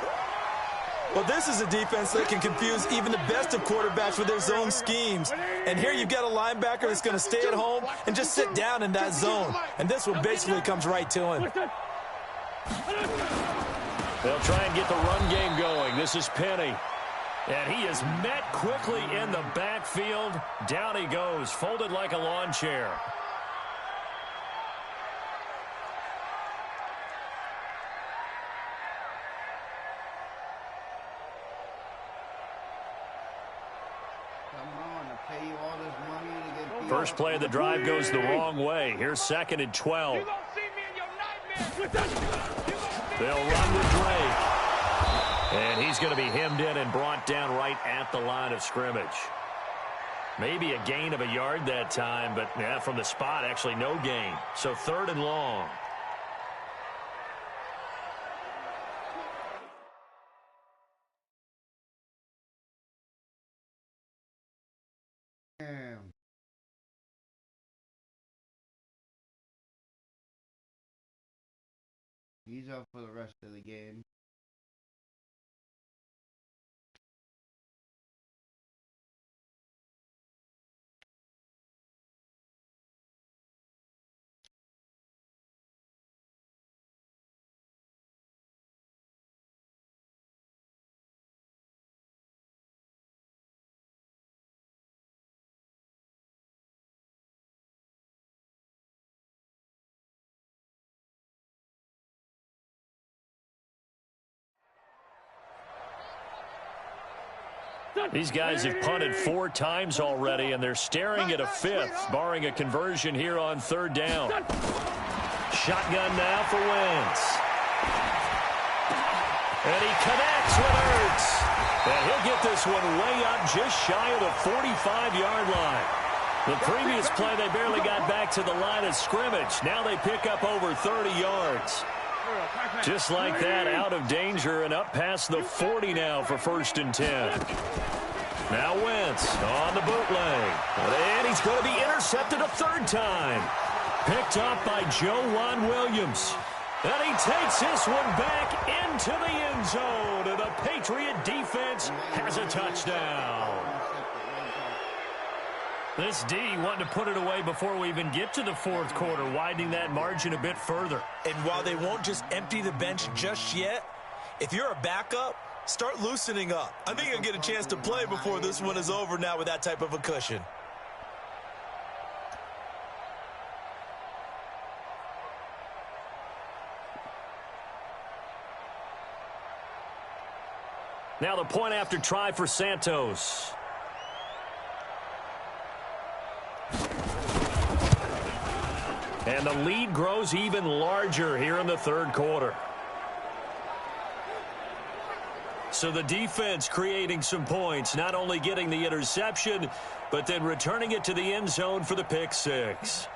Well, this is a defense that can confuse even the best of quarterbacks with their zone schemes. And here you've got a linebacker that's going to stay at home and just sit down in that zone. And this one basically comes right to him. They'll try and get the run game going. This is Penny. And he is met quickly in the backfield. Down he goes, folded like a lawn chair. First play of the drive goes the wrong way. Here's 2nd and 12. They'll run with Drake. And he's going to be hemmed in and brought down right at the line of scrimmage. Maybe a gain of a yard that time, but yeah, from the spot, actually no gain. So 3rd and long. He's up for the rest of the game. These guys have punted 4 times already, and they're staring at a 5th, barring a conversion here on 3rd down. Shotgun now for Wentz. And he connects with Ertz. And he'll get this one way up just shy of the 45-yard line. The previous play, they barely got back to the line of scrimmage. Now they pick up over 30 yards. Just like that, out of danger and up past the 40 now for 1st and 10. Now Wentz on the bootleg. And he's going to be intercepted a 3rd time. Picked up by Joejuan Williams. And he takes this one back into the end zone. And the Patriot defense has a touchdown. This D wanting to put it away before we even get to the 4th quarter, widening that margin a bit further. And while they won't just empty the bench just yet, if you're a backup, start loosening up. I think you'll get a chance to play before this one is over now with that type of a cushion. Now the point after try for Santos. And the lead grows even larger here in the 3rd quarter. So the defense creating some points, not only getting the interception, but then returning it to the end zone for the pick 6.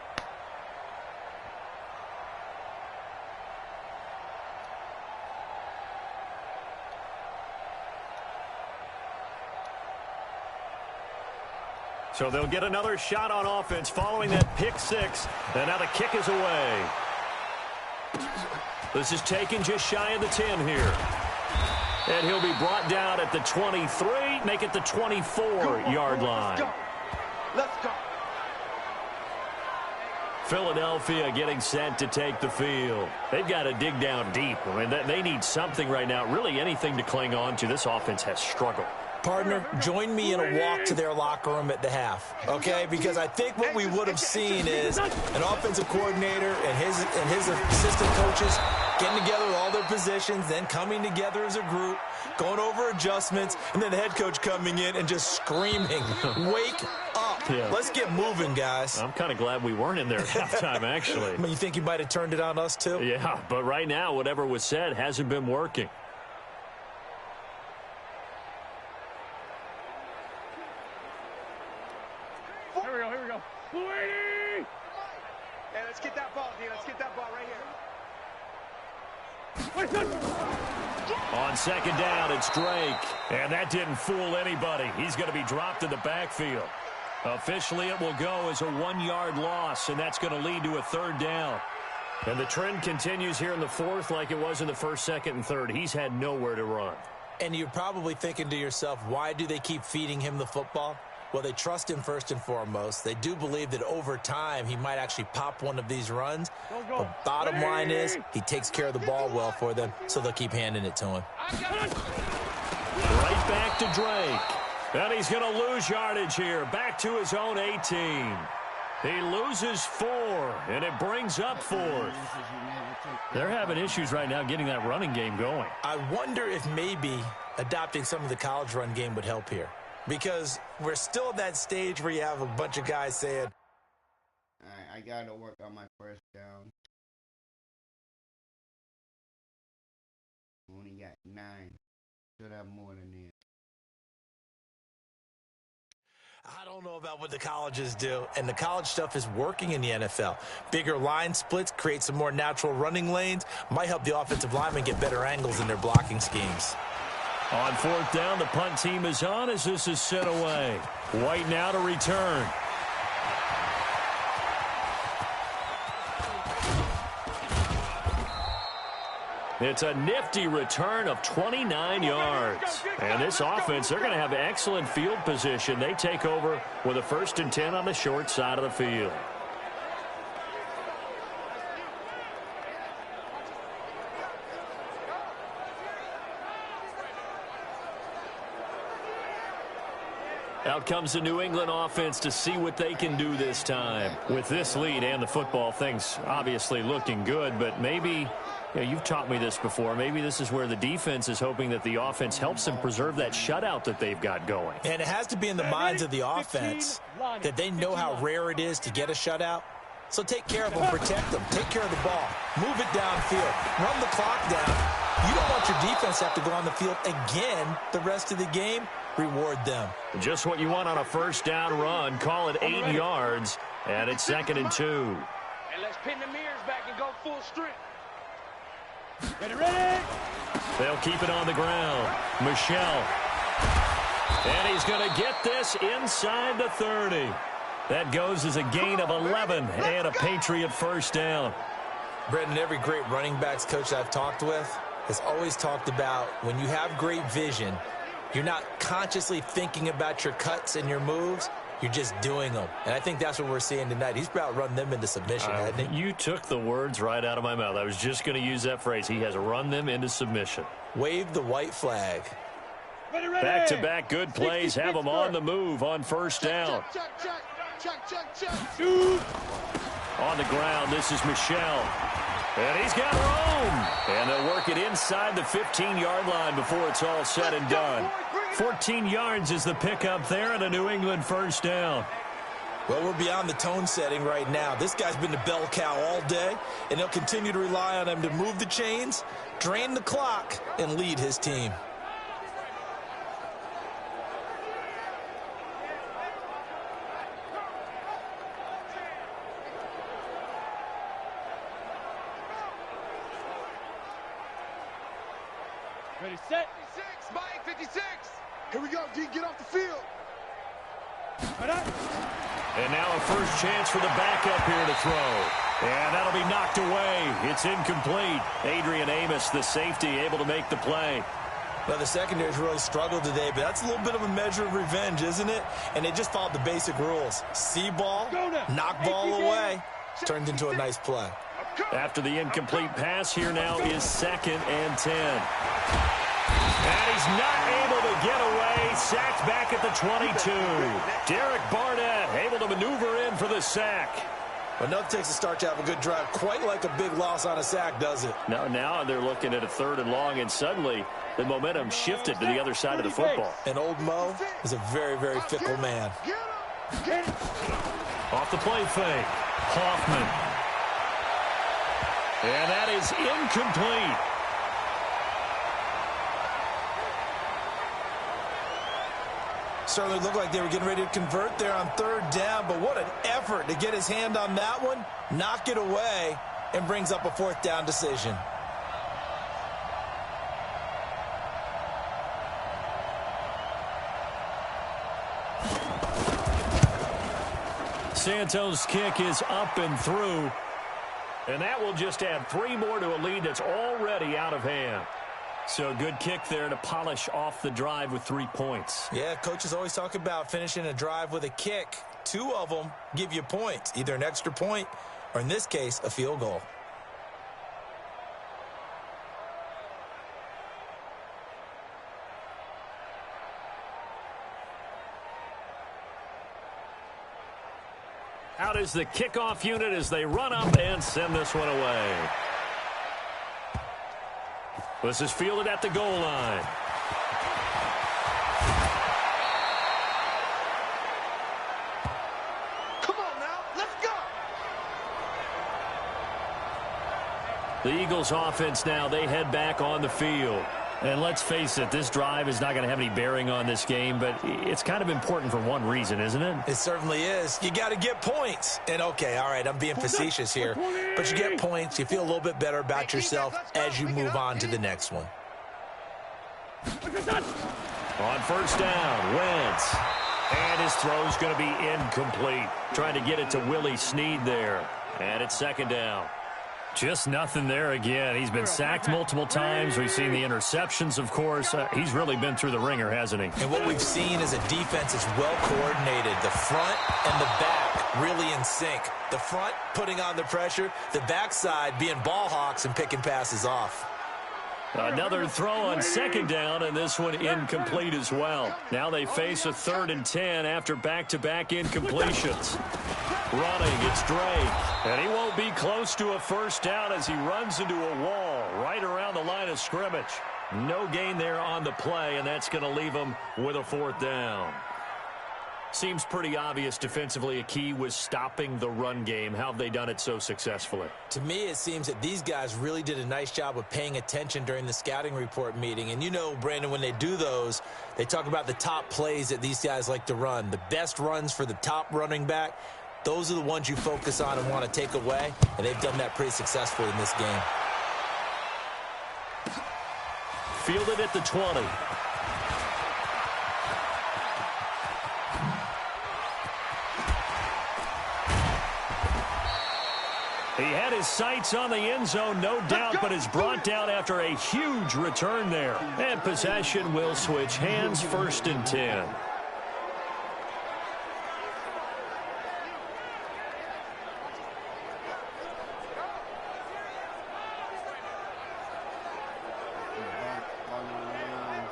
So they'll get another shot on offense following that pick 6. And now the kick is away. This is taken just shy of the 10 here. And he'll be brought down at the 23, make it the 24-yard line. Let's go. Philadelphia getting set to take the field. They've got to dig down deep. I mean, they need something right now, really anything to cling on to. This offense has struggled. Partner, join me in a walk to their locker room at the half, okay? Because I think what we would have seen is an offensive coordinator and his assistant coaches getting together with all their positions, then coming together as a group, going over adjustments, and then the head coach coming in and just screaming, wake up. Yeah. Let's get moving, guys. I'm kind of glad we weren't in there at halftime, actually. I mean, you think you might have turned it on us, too? Yeah, but right now, whatever was said hasn't been working. Hey, let's get that ball, D. Let's get that ball right here. On 2nd down, it's Drake. And that didn't fool anybody. He's going to be dropped in the backfield. Officially, it will go as a 1-yard loss, and that's going to lead to a 3rd down. And the trend continues here in the 4th like it was in the 1st, 2nd, and 3rd. He's had nowhere to run. And you're probably thinking to yourself, why do they keep feeding him the football? Well, they trust him first and foremost. They do believe that over time he might actually pop one of these runs. But bottom line is he takes care of the ball well for them, so they'll keep handing it to him. Right back to Drake. And he's going to lose yardage here. Back to his own 18. He loses 4, and it brings up 4th. They're having issues right now getting that running game going. I wonder if maybe adopting some of the college run game would help here. Because we're still at that stage where you have a bunch of guys saying, all right, I got to work on my 1st down. Only got 9. Should have more than that. I don't know about what the colleges do, and the college stuff is working in the NFL. Bigger line splits, create some more natural running lanes, might help the offensive linemen get better angles in their blocking schemes. On 4th down, the punt team is on as this is sent away. White now to return. It's a nifty return of 29 yards. And this offense, they're going to have excellent field position. They take over with a 1st and 10 on the short side of the field. Out comes the New England offense to see what they can do this time. With this lead and the football, things obviously looking good, but maybe You know, you've taught me this before. Maybe this is where the defense is hoping that the offense helps them preserve that shutout that they've got going. And it has to be in the minds of the offense that they know how rare it is to get a shutout. So take care of them, protect them, take care of the ball, move it downfield, run the clock down. You don't want your defense to have to go on the field again the rest of the game. Reward them. Just what you want on a first down run. Call it 8 yards, and it's 2nd and 2. And let's pin the mirrors back and go full strength. Ready? They'll keep it on the ground. Michelle. And he's going to get this inside the 30. That goes as a gain of 11 and a Patriot first down. Brendan, every great running backs coach I've talked with has always talked about when you have great vision, you're not consciously thinking about your cuts and your moves. You're just doing them. And I think that's what we're seeing tonight. He's about run them into submission, hasn't he? You took the words right out of my mouth. I was just going to use that phrase. He has run them into submission. Wave the white flag. Ready. Back-to-back good plays have them on the move on first down. Shoot. On the ground, this is Michelle. And he's got room. And they'll work it inside the 15-yard line before it's all said and done. 14 yards is the pickup there and a New England first down. Well, we're beyond the tone setting right now. This guy's been the bell cow all day, and he'll continue to rely on him to move the chains, drain the clock, and lead his team. Ready, set. 56, Mike, 56. Here we go, D, get off the field. And now a first chance for the backup here to throw. And that'll be knocked away. It's incomplete. Adrian Amos, the safety, able to make the play. Well, the secondary's really struggled today, but that's a little bit of a measure of revenge, isn't it? And they just followed the basic rules. See ball, knock ball away. Turned into a nice play. After the incomplete pass, here now is 2nd and 10. And he's not able to get away. Sacked back at the 22. Derek Barnett able to maneuver in for the sack. But nothing takes a start to have a good drive. Quite like a big loss on a sack, does it? Now they're looking at a 3rd and long, and suddenly the momentum shifted to the other side of the football. And old Mo is a very, very fickle man. Off the play fake. Hoffman. And that is incomplete. Certainly looked like they were getting ready to convert there on 3rd down, but what an effort to get his hand on that one, knock it away, and brings up a 4th down decision. Santos' kick is up and through. And that will just add 3 more to a lead that's already out of hand. So a good kick there to polish off the drive with 3 points. Yeah, coaches always talk about finishing a drive with a kick. 2 of them give you points, either an extra point or, in this case, a field goal. Out is the kickoff unit as they run up and send this one away. This is fielded at the goal line. Come on now, let's go. The Eagles offense now, they head back on the field. And let's face it, this drive is not going to have any bearing on this game, but it's kind of important for one reason, isn't it? It certainly is. You got to get points. And, okay, all right, I'm being facetious here. But you get points, you feel a little bit better about yourself as you move on to the next one. On first down, Wentz. And his throw's going to be incomplete. Trying to get it to Willie Snead there. And it's 2nd down. Just nothing there again. He's been sacked multiple times. We've seen the interceptions, of course. He's really been through the ringer, hasn't he? And what we've seen is a defense is well coordinated. The front and the back really in sync. The front putting on the pressure. The backside being ball hawks and picking passes off. Another throw on 2nd down, and this one incomplete as well. Now they face a 3rd and 10 after back-to-back incompletions. Running, it's Drake. And he won't be close to a first down as he runs into a wall. right around the line of scrimmage. No gain there on the play, and that's going to leave them with a 4th down. Seems pretty obvious defensively a key was stopping the run game. How have they done it so successfully? To me, it seems that these guys really did a nice job of paying attention during the scouting report meeting. And you know, Brandon, when they do those, they talk about the top plays that these guys like to run. The best runs for the top running back, those are the ones you focus on and want to take away. And they've done that pretty successfully in this game. Fielded at the 20. He had his sights on the end zone, no doubt, but is brought down after a huge return there. And possession will switch hands, 1st and 10.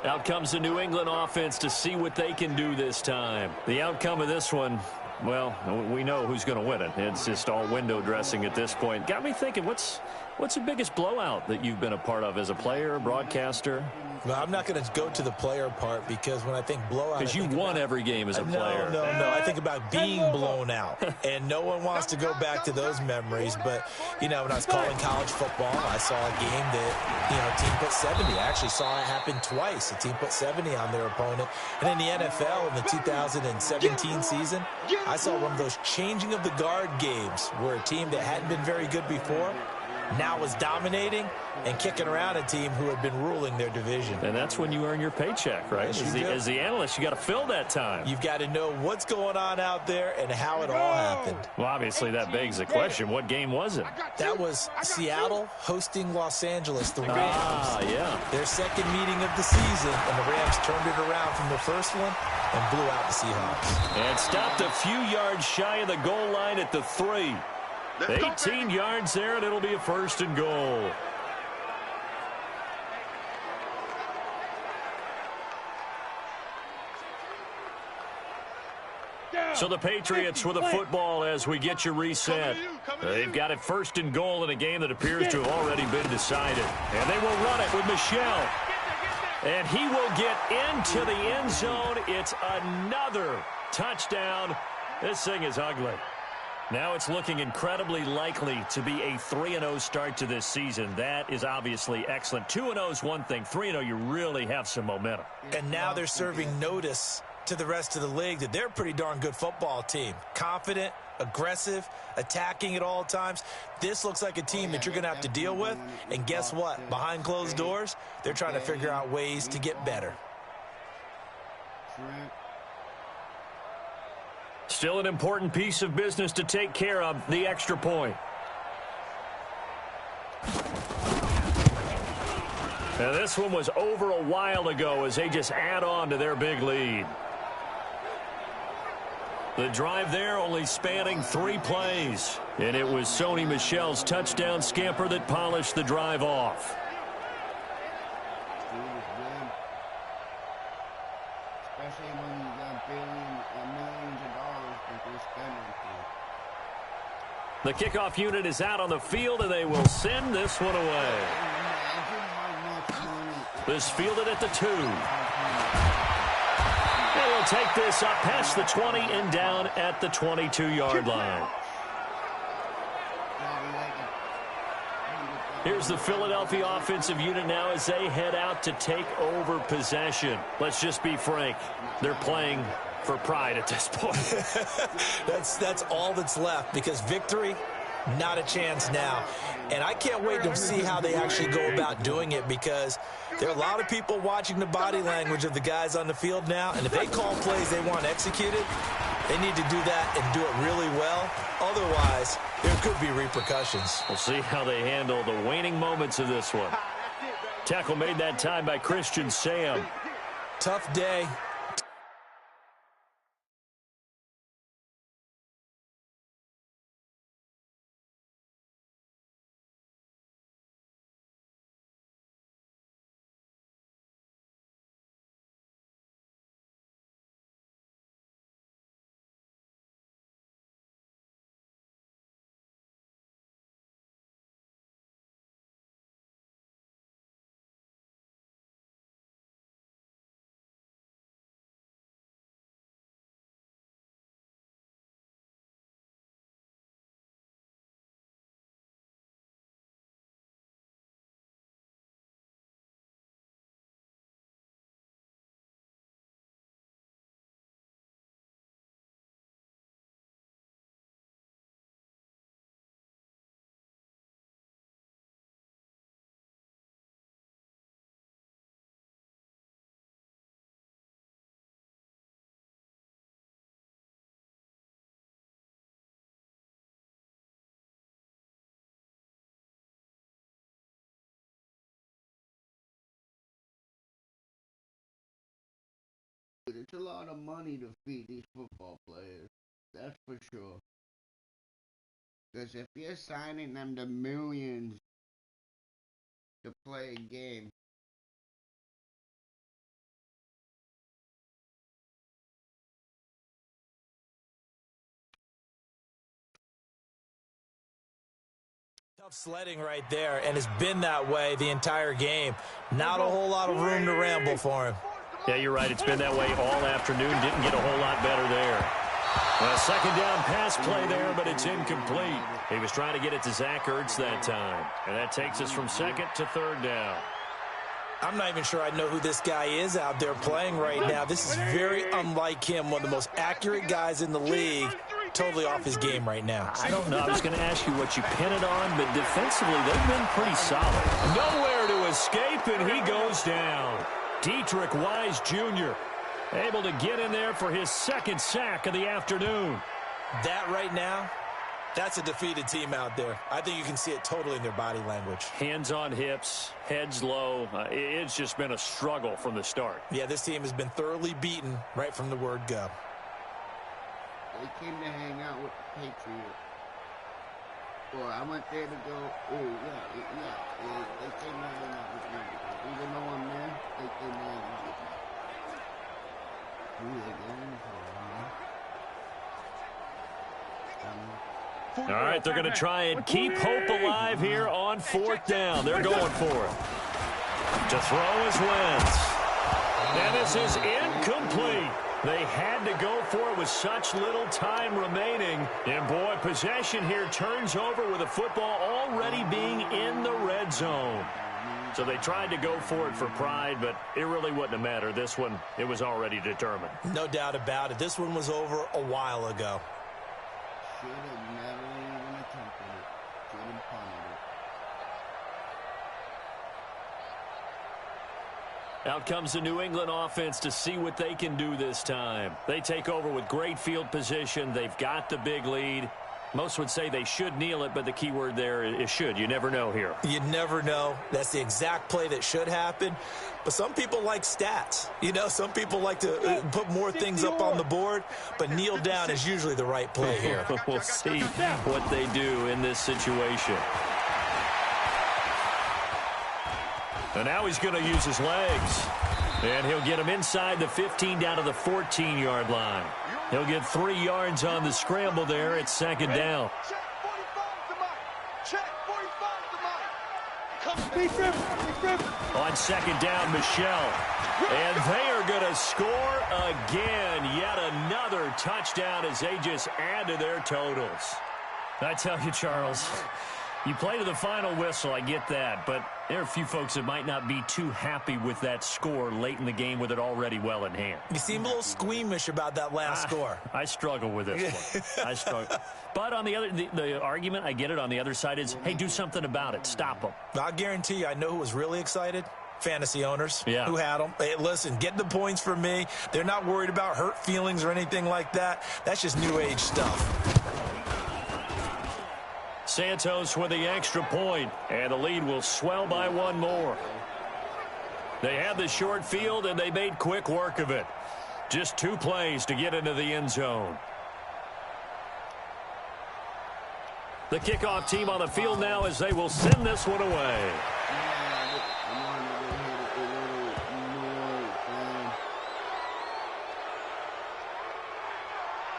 Out comes the New England offense to see what they can do this time. The outcome of this one, well, we know who's going to win it. It's just all window dressing at this point. Got me thinking, what's the biggest blowout that you've been a part of as a player, broadcaster? Well, I'm not going to go to the player part because when I think blowout... Because you won every game as a player. No. I think about being blown out. And no one wants to go back to those memories. But, you know, when I was calling college football, I saw a game that, you know, a team put 70. I actually saw it happen twice. A team put 70 on their opponent. And in the NFL in the 2017 season, I saw one of those changing of the guard games where a team that hadn't been very good before now was dominating and kicking around a team who had been ruling their division. And that's when you earn your paycheck, right? Yes, as the analyst, you got to fill that time. You've got to know what's going on out there and how it all happened. Well, obviously, that begs the question, what game was it? That was Seattle hosting Los Angeles, the Rams. Yeah. Their second meeting of the season, and the Rams turned it around from the first one and blew out the Seahawks. And stopped a few yards shy of the goal line at the 3. 18 yards there, and it'll be a 1st and goal. So the Patriots with a football as we get you reset. They've got it 1st and goal in a game that appears to have already been decided. And they will run it with Michel. And he will get into the end zone. It's another touchdown. This thing is ugly. Now it's looking incredibly likely to be a 3-0 start to this season. That is obviously excellent. 2-0 is one thing. 3-0, you really have some momentum. And now they're serving notice to the rest of the league that they're a pretty darn good football team. Confident, aggressive, attacking at all times. This looks like a team that you're going to have to deal with. And guess what? Behind closed doors, they're trying to figure out ways to get better. Still an important piece of business to take care of, the extra point. Now this one was over a while ago as they just add on to their big lead. The drive there only spanning 3 plays. And it was Sony Michel's touchdown scamper that polished the drive off. Especially when you got millions of dollars that they're spending for. The kickoff unit is out on the field, and they will send this one away. This fielded at the 2. They will take this up past the 20 and down at the 22-yard line. Here's the Philadelphia offensive unit now as they head out to take over possession. Let's just be frank. They're playing for pride at this point. That's all that's left because victory, not a chance now. And I can't wait to see how they actually go about doing it because there are a lot of people watching the body language of the guys on the field now. And if they call plays they want executed, they need to do that and do it really well. Otherwise, there could be repercussions. We'll see how they handle the waning moments of this one. Tackle made that time by Christian Sam. Tough day. takes a lot of money to feed these football players. That's for sure. Because if you're signing them to millions to play a game, tough sledding right there, and it's been that way the entire game. Not a whole lot of room to ramble for him. Yeah, you're right. It's been that way all afternoon. Didn't get a whole lot better there. Well, second down pass play there, but it's incomplete. He was trying to get it to Zach Ertz that time. And that takes us from second to third down. I'm not even sure I know who this guy is out there playing right now. This is very unlike him, one of the most accurate guys in the league. Totally off his game right now. I don't know. I was going to ask you what you pin it on, but defensively, they've been pretty solid. Nowhere to escape, and he goes down. Dietrich Wise Jr. able to get in there for his second sack of the afternoon. That right now, that's a defeated team out there. I think you can see it totally in their body language. Hands on hips, heads low. It's just been a struggle from the start. Yeah, this team has been thoroughly beaten right from the word go. they came to hang out with the Patriots. Or I went there to go, they came to hang out with me. Even though I'm there, they came to hang out with me. Who they going for, All right, they're going to try and keep hope alive here on fourth down. They're going for it. To throw is Wentz. And this is incomplete. They had to go for it with such little time remaining. And, boy, possession here turns over with the football already being in the red zone. So they tried to go for it for pride, but it really wouldn't have mattered. This one, it was already determined. No doubt about it. This one was over a while ago. should have never even attempted it. Should have punted it. Out comes the New England offense to see what they can do this time. They take over with great field position. They've got the big lead. Most would say they should kneel it, but the key word there is should. You never know here. You never know. That's the exact play that should happen. But some people like stats. You know, some people like to put more things up on the board, but kneel down is usually the right play here. We'll see what they do in this situation. And now he's going to use his legs. And he'll get him inside the 15 down to the 14-yard line. He'll get 3 yards on the scramble there at second down. On second down, Michelle. And they are going to score again. Yet another touchdown as they just add to their totals. I tell you, Charles, you play to the final whistle, I get that, but there are a few folks that might not be too happy with that score late in the game with it already well in hand. You seem a little squeamish about that last score. I struggle with this one. I struggle. But on the other, the argument, I get it, on the other side is, hey, do something about it. Stop them. I'll guarantee you, I know who was really excited. Fantasy owners who had them. Hey, listen, get the points for me. They're not worried about hurt feelings or anything like that. That's just new age stuff. Santos with the extra point, and the lead will swell by one more. They had the short field, and they made quick work of it. Just 2 plays to get into the end zone. The kickoff team on the field now as they will send this one away.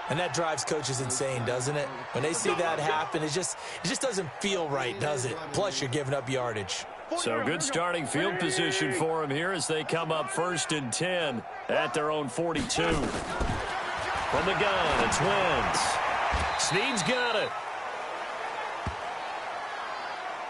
And that drives coaches insane, doesn't it? When they see that happen, it just doesn't feel right, does it? Plus, you're giving up yardage. So good starting field position for them here as they come up 1st and 10 at their own 42. From the gun, it's Wentz. Snead's got it.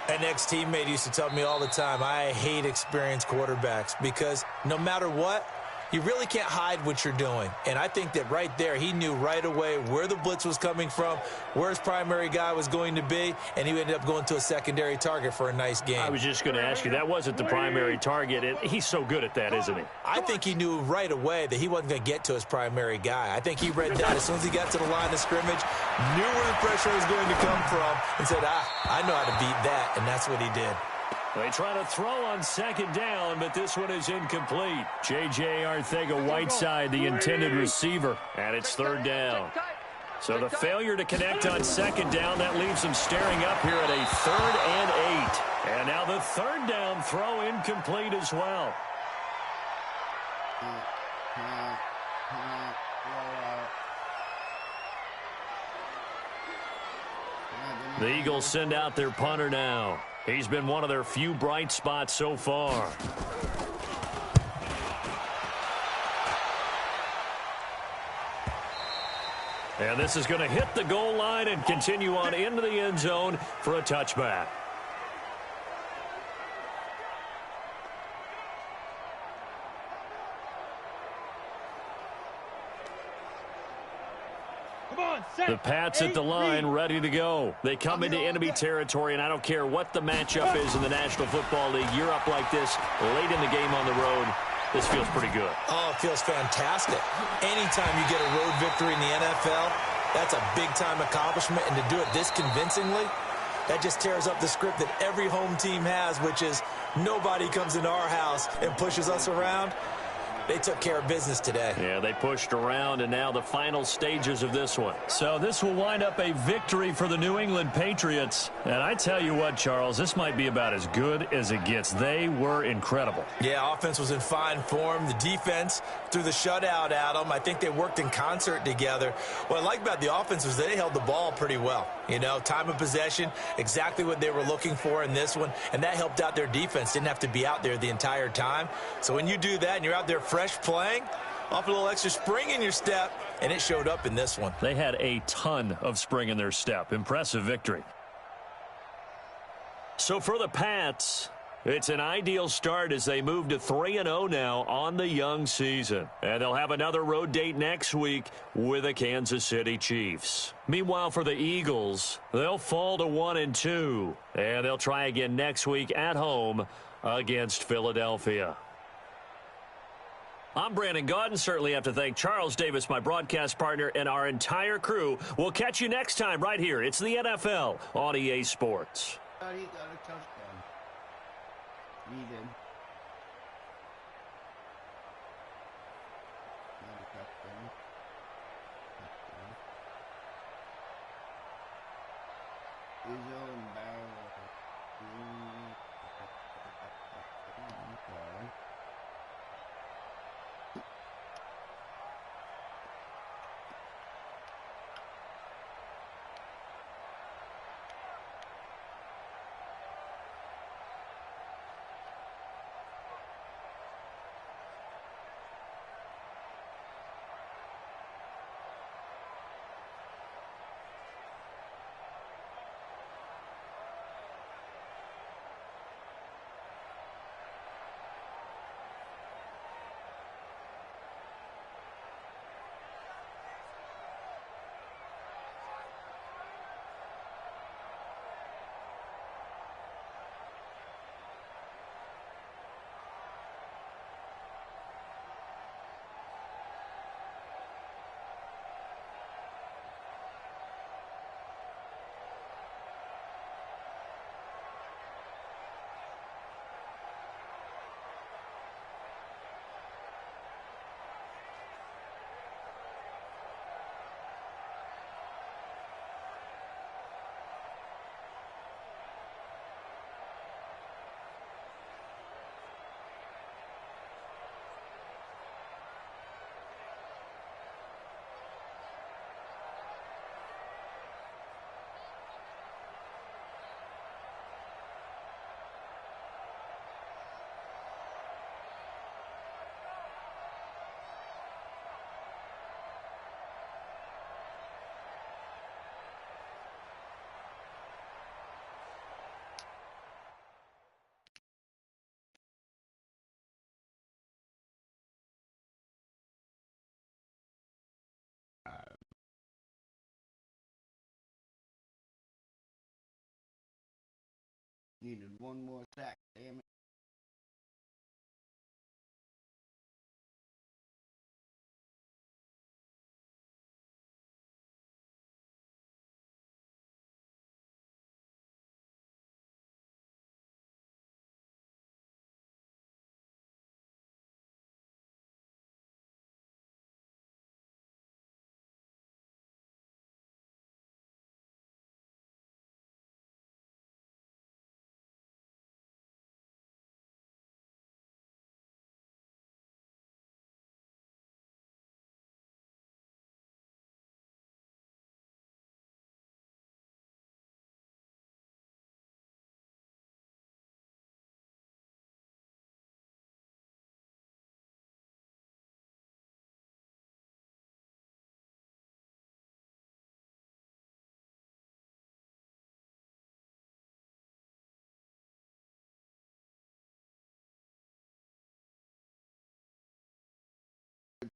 An ex-teammate used to tell me all the time, I hate experienced quarterbacks because no matter what, you really can't hide what you're doing. And I think that right there, he knew right away where the blitz was coming from, where his primary guy was going to be, and he ended up going to a secondary target for a nice game. I was just going to ask you, that wasn't the primary target. He's so good at that, isn't he? I think he knew right away that he wasn't going to get to his primary guy. I think he read that as soon as he got to the line of scrimmage, knew where the pressure was going to come from, and said, I know how to beat that, and that's what he did. They try to throw on second down, but this one is incomplete. J.J. Arcega-Whiteside, the intended receiver, and it's third down. So the failure to connect on second down, that leaves them staring up here at a 3rd and 8. And now the third down throw incomplete as well. The Eagles send out their punter now. He's been one of their few bright spots so far. And this is going to hit the goal line and continue on into the end zone for a touchback. The Pats at the line, ready to go. They come into enemy territory, and I don't care what the matchup is in the National Football League. You're up like this late in the game on the road. This feels pretty good. Oh, it feels fantastic. Anytime you get a road victory in the NFL, that's a big-time accomplishment, and to do it this convincingly, that just tears up the script that every home team has, which is nobody comes into our house and pushes us around. They took care of business today. Yeah, they pushed around, and now the final stages of this one. So this will wind up a victory for the New England Patriots. And I tell you what, Charles, this might be about as good as it gets. They were incredible. Yeah, offense was in fine form. The defense threw the shutout at them. I think they worked in concert together. What I like about the offense was they held the ball pretty well. You know, time of possession, exactly what they were looking for in this one, and that helped out their defense. Didn't have to be out there the entire time. So when you do that and you're out there fresh playing, off a little extra spring in your step, and it showed up in this one. They had a ton of spring in their step. Impressive victory. So for the Pats, it's an ideal start as they move to 3-0 now on the young season. And they'll have another road date next week with the Kansas City Chiefs. Meanwhile, for the Eagles, they'll fall to 1-2. And they'll try again next week at home against Philadelphia. I'm Brandon Gaudin. Certainly have to thank Charles Davis, my broadcast partner, and our entire crew. We'll catch you next time right here. It's the NFL on EA Sports. He got a touchdown. He did. Not a touchdown. His own barrel. Needed one more sack, damn it.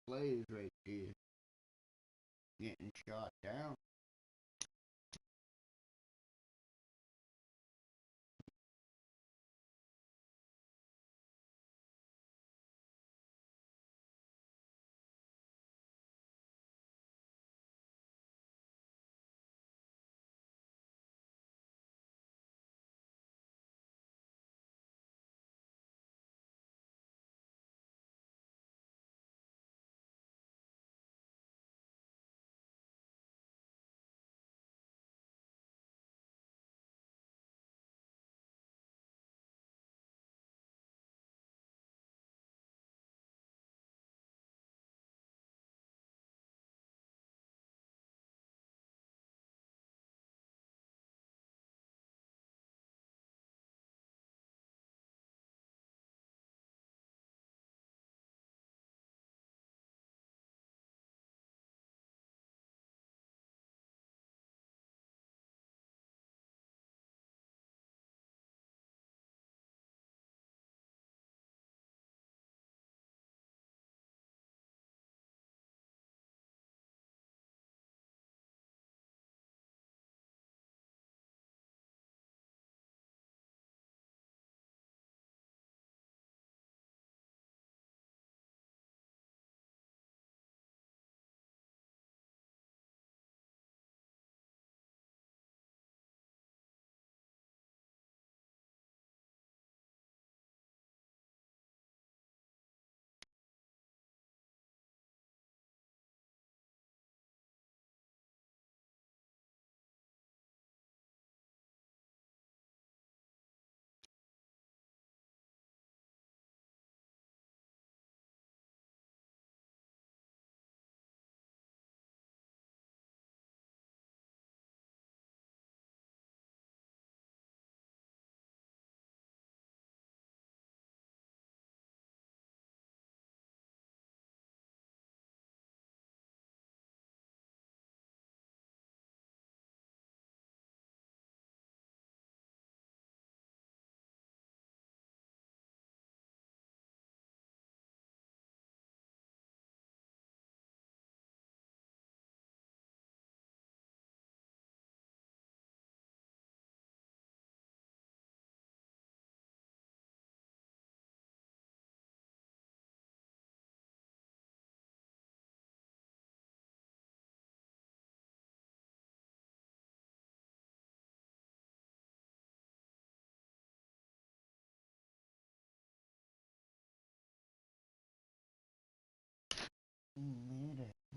plays right there. Getting shot down.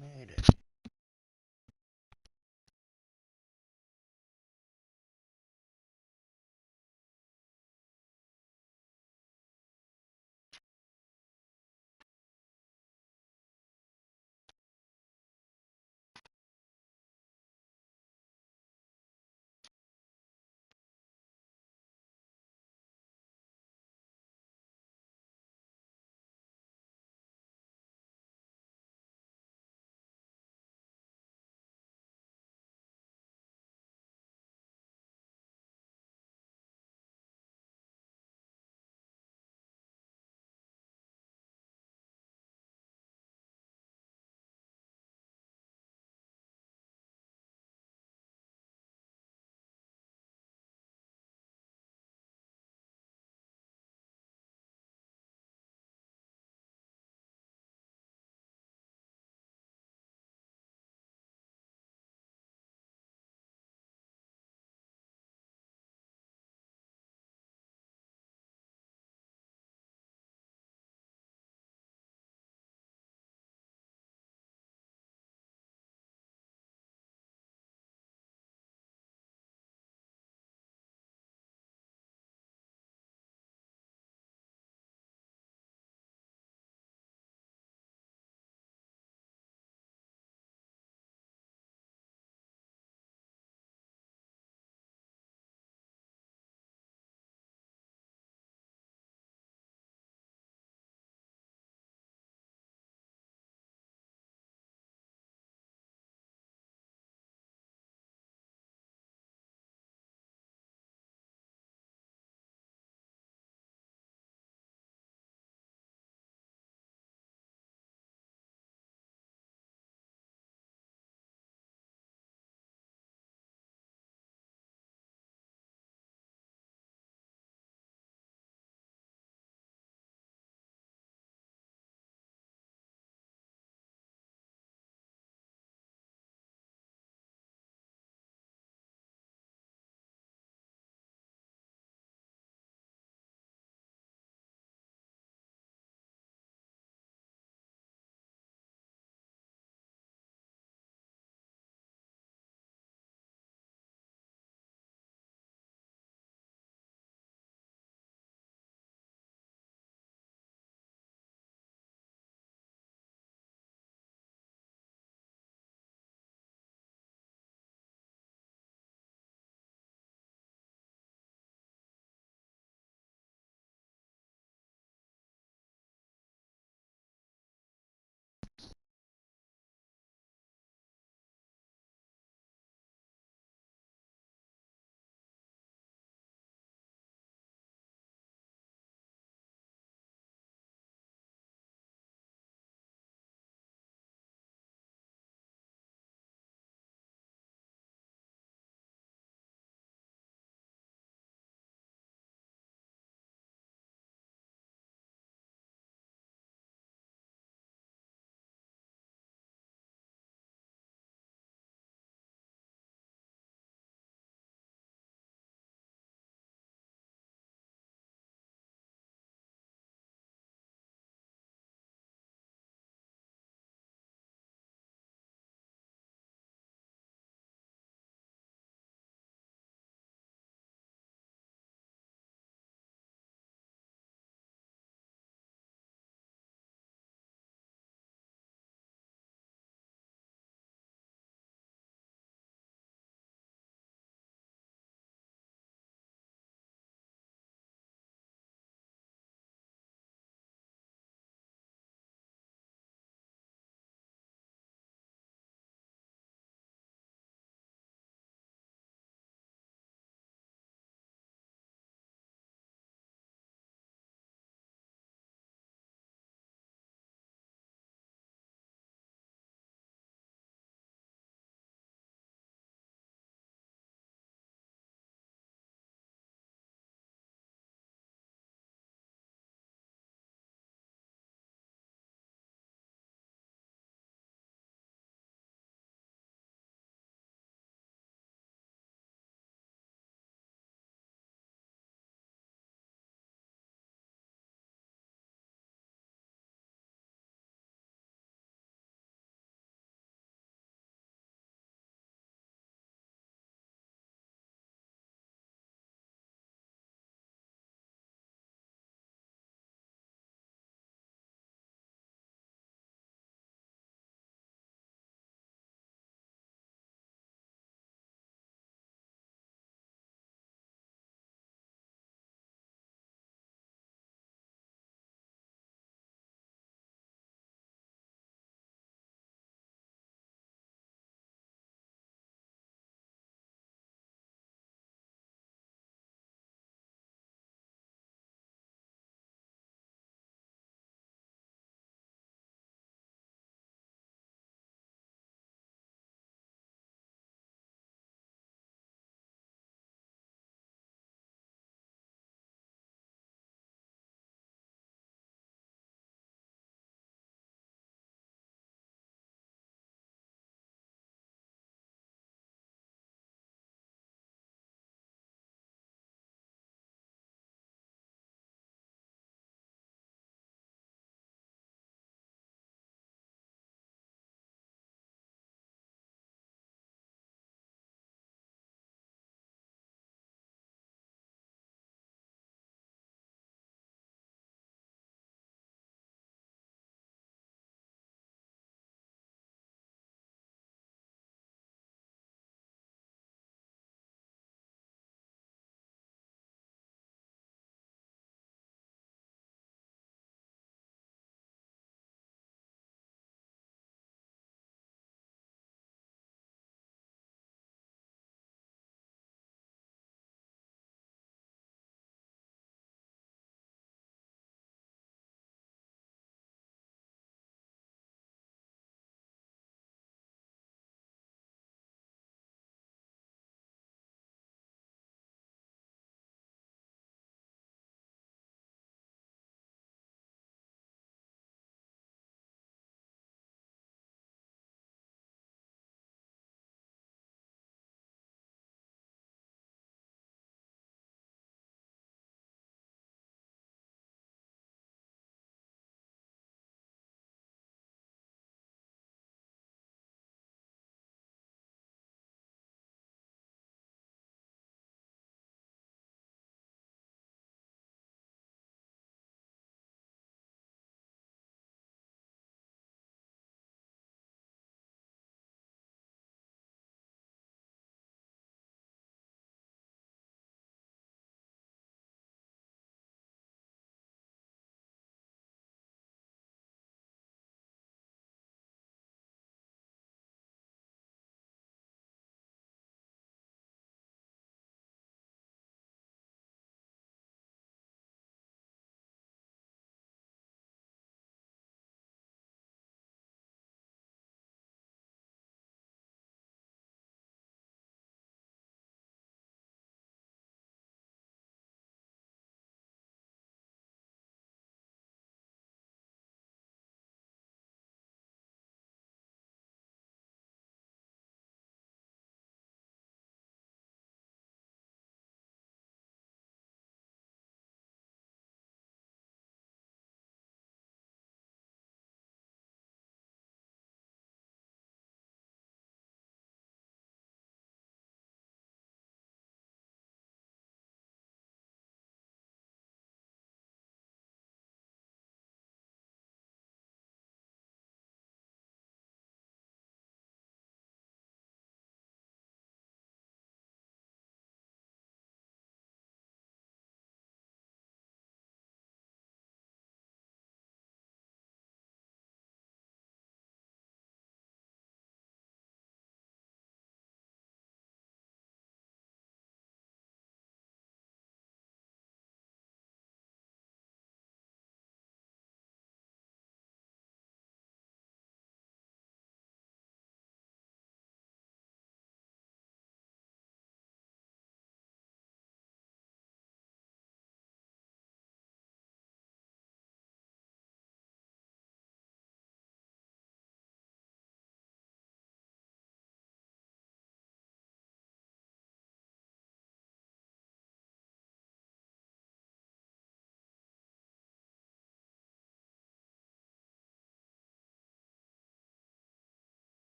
Made it.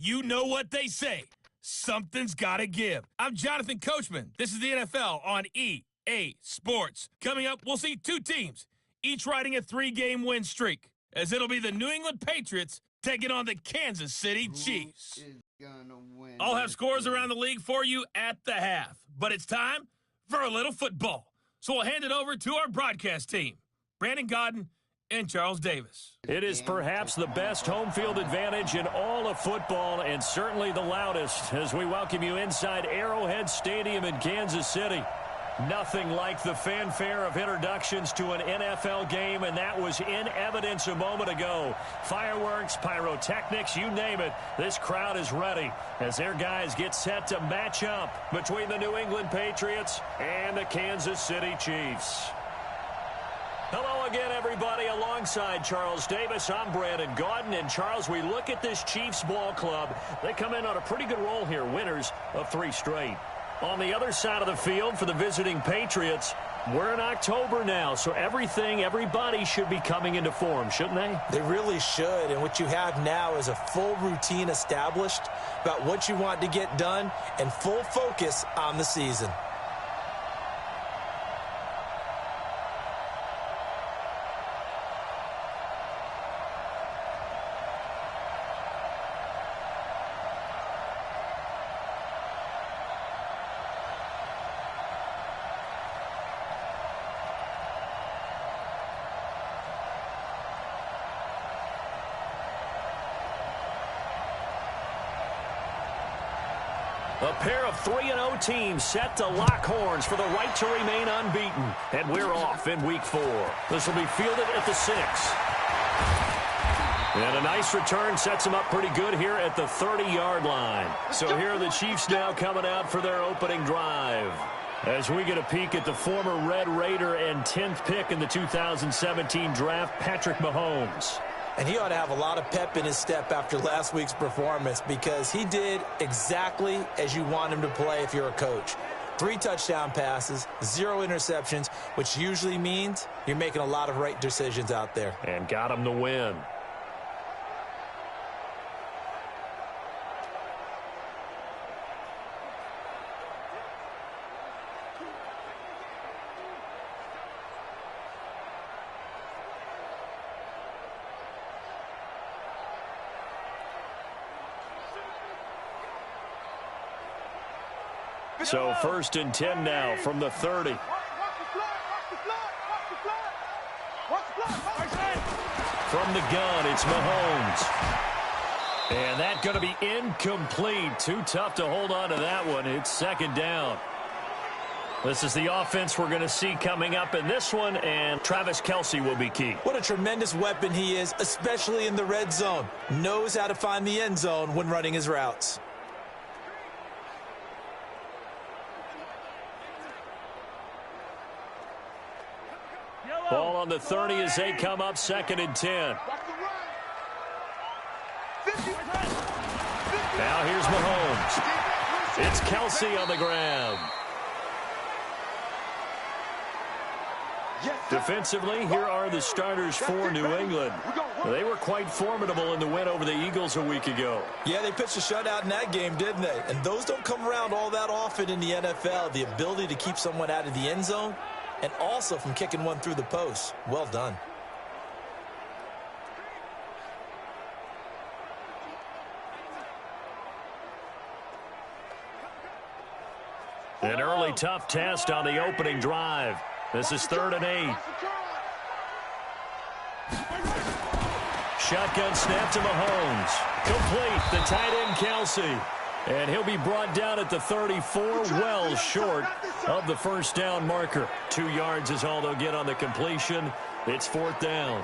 You know what they say. Something's got to give. I'm Jonathan Coachman. This is the NFL on EA Sports. Coming up, we'll see two teams, each riding a 3-game win streak, as it'll be the New England Patriots taking on the Kansas City Chiefs. I'll have scores around the league for you at the half, but it's time for a little football. So we'll hand it over to our broadcast team, Brandon Godden and Charles Davis. It is perhaps the best home field advantage in all of football, and certainly the loudest, as we welcome you inside Arrowhead Stadium in Kansas City. Nothing like the fanfare of introductions to an NFL game, and that was in evidence a moment ago. Fireworks, pyrotechnics, you name it. This crowd is ready as their guys get set to match up between the New England Patriots and the Kansas City Chiefs. Hello again, everybody. Alongside Charles Davis, I'm Brandon Gaudin. And Charles, we look at this Chiefs ball club. They come in on a pretty good roll here, winners of 3 straight. On the other side of the field for the visiting Patriots, we're in October now, so everybody should be coming into form, shouldn't they? They really should, and what you have now is a full routine established about what you want to get done and full focus on the season. A pair of 3-0 teams set to lock horns for the right to remain unbeaten. And we're off in week 4. This will be fielded at the 6. And a nice return sets them up pretty good here at the 30-yard line. So here are the Chiefs now coming out for their opening drive. As we get a peek at the former Red Raider and 10th pick in the 2017 draft, Patrick Mahomes. And he ought to have a lot of pep in his step after last week's performance because he did exactly as you want him to play if you're a coach. 3 touchdown passes, 0 interceptions, which usually means you're making a lot of right decisions out there. And got him the win. So 1st and 10 now from the 30. From the gun, it's Mahomes. And that's going to be incomplete. Too tough to hold on to that one. It's 2nd down. This is the offense we're going to see coming up in this one, and Travis Kelce will be key. What a tremendous weapon he is, especially in the red zone. Knows how to find the end zone when running his routes. Ball on the 30 as they come up 2nd and 10. Now here's Mahomes. It's Kelce on the ground. Defensively, here are the starters for New England. They were quite formidable in the win over the Eagles a week ago. Yeah, they pitched a shutout in that game, didn't they? And those don't come around all that often in the NFL. The ability to keep someone out of the end zone and also from kicking one through the post. Well done. An early tough test on the opening drive. This is 3rd and 8. Shotgun snap to Mahomes. Complete, the tight end Kelce. And he'll be brought down at the 34, well short of the 1st down marker. 2 yards is all they'll get on the completion. It's 4th down.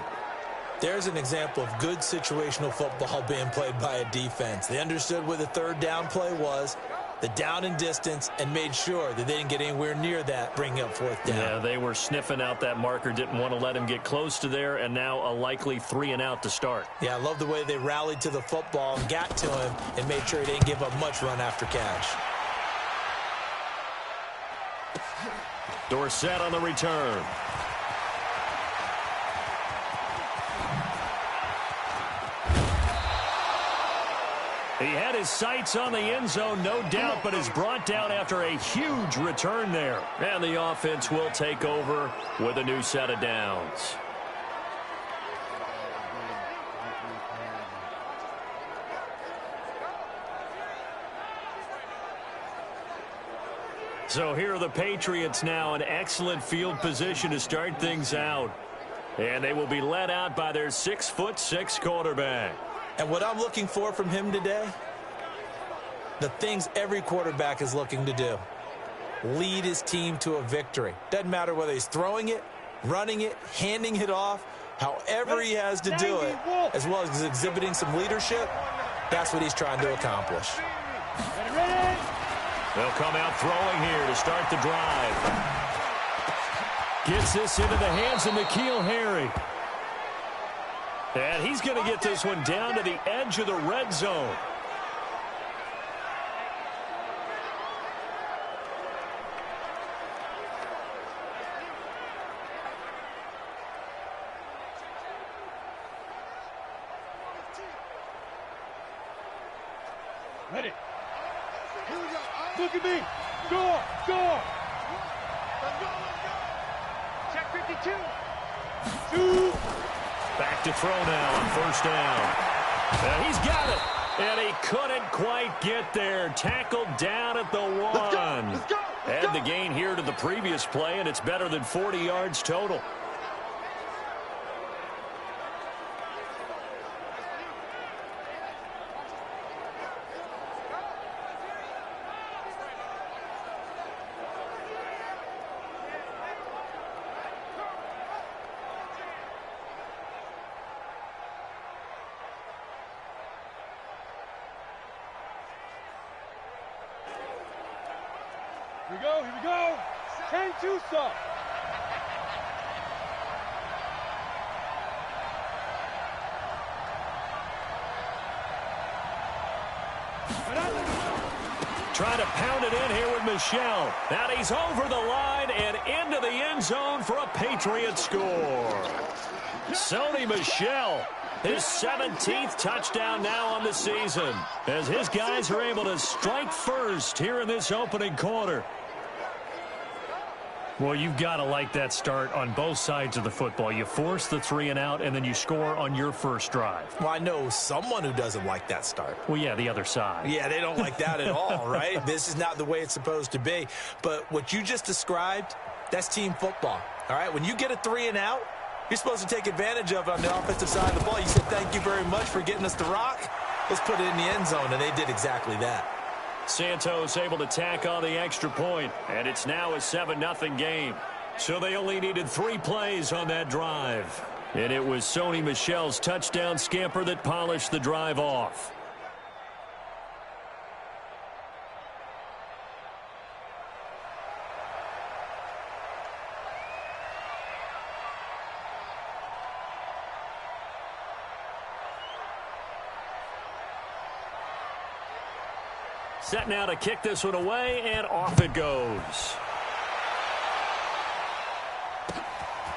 There's an example of good situational football being played by a defense. They understood where the 3rd down play was, the down and distance, and made sure that they didn't get anywhere near that, bringing up 4th down. Yeah, they were sniffing out that marker, didn't want to let him get close to there, and now a likely 3 and out to start. Yeah, I love the way they rallied to the football and got to him and made sure he didn't give up much run after catch. Dorsett on the return. He had his sights on the end zone, no doubt, but is brought down after a huge return there. And the offense will take over with a new set of downs. So here are the Patriots now in excellent field position to start things out. And they will be led out by their 6'6" quarterback. And what I'm looking for from him today, the things every quarterback is looking to do. Lead his team to a victory. Doesn't matter whether he's throwing it, running it, handing it off, however he has to do it, as well as exhibiting some leadership, that's what he's trying to accomplish. They'll come out throwing here to start the drive. Gets this into the hands of N'Keal Harry. And he's going to get this one down to the edge of the red zone. Ready. Look at me. Score. Score. Check 52. Shoot. Back to throw now on first down. And he's got it. And he couldn't quite get there. Tackled down at the 1. Let's go. Add the gain here to the previous play, and it's better than 40 yards total. Here we go. Here we go. 10-2 stop. Trying to pound it in here with Michel. And he's over the line and into the end zone for a Patriot score. Sony Michel, his 17th touchdown now on the season, as his guys are able to strike first here in this opening quarter. Well, you've got to like that start on both sides of the football. You force the 3 and out, and then you score on your first drive. Well, I know someone who doesn't like that start. Well, yeah, the other side. Yeah, they don't like that at all, right? This is not the way it's supposed to be. But what you just described, that's team football, all right? When you get a 3 and out, you're supposed to take advantage of it on the offensive side of the ball. You said, thank you very much for getting us the rock. Let's put it in the end zone, and they did exactly that. Santos able to tack on the extra point, and it's now a 7-0 game. So they only needed 3 plays on that drive. And it was Sony Michel's touchdown scamper that polished the drive off. Set now to kick this one away, and off it goes.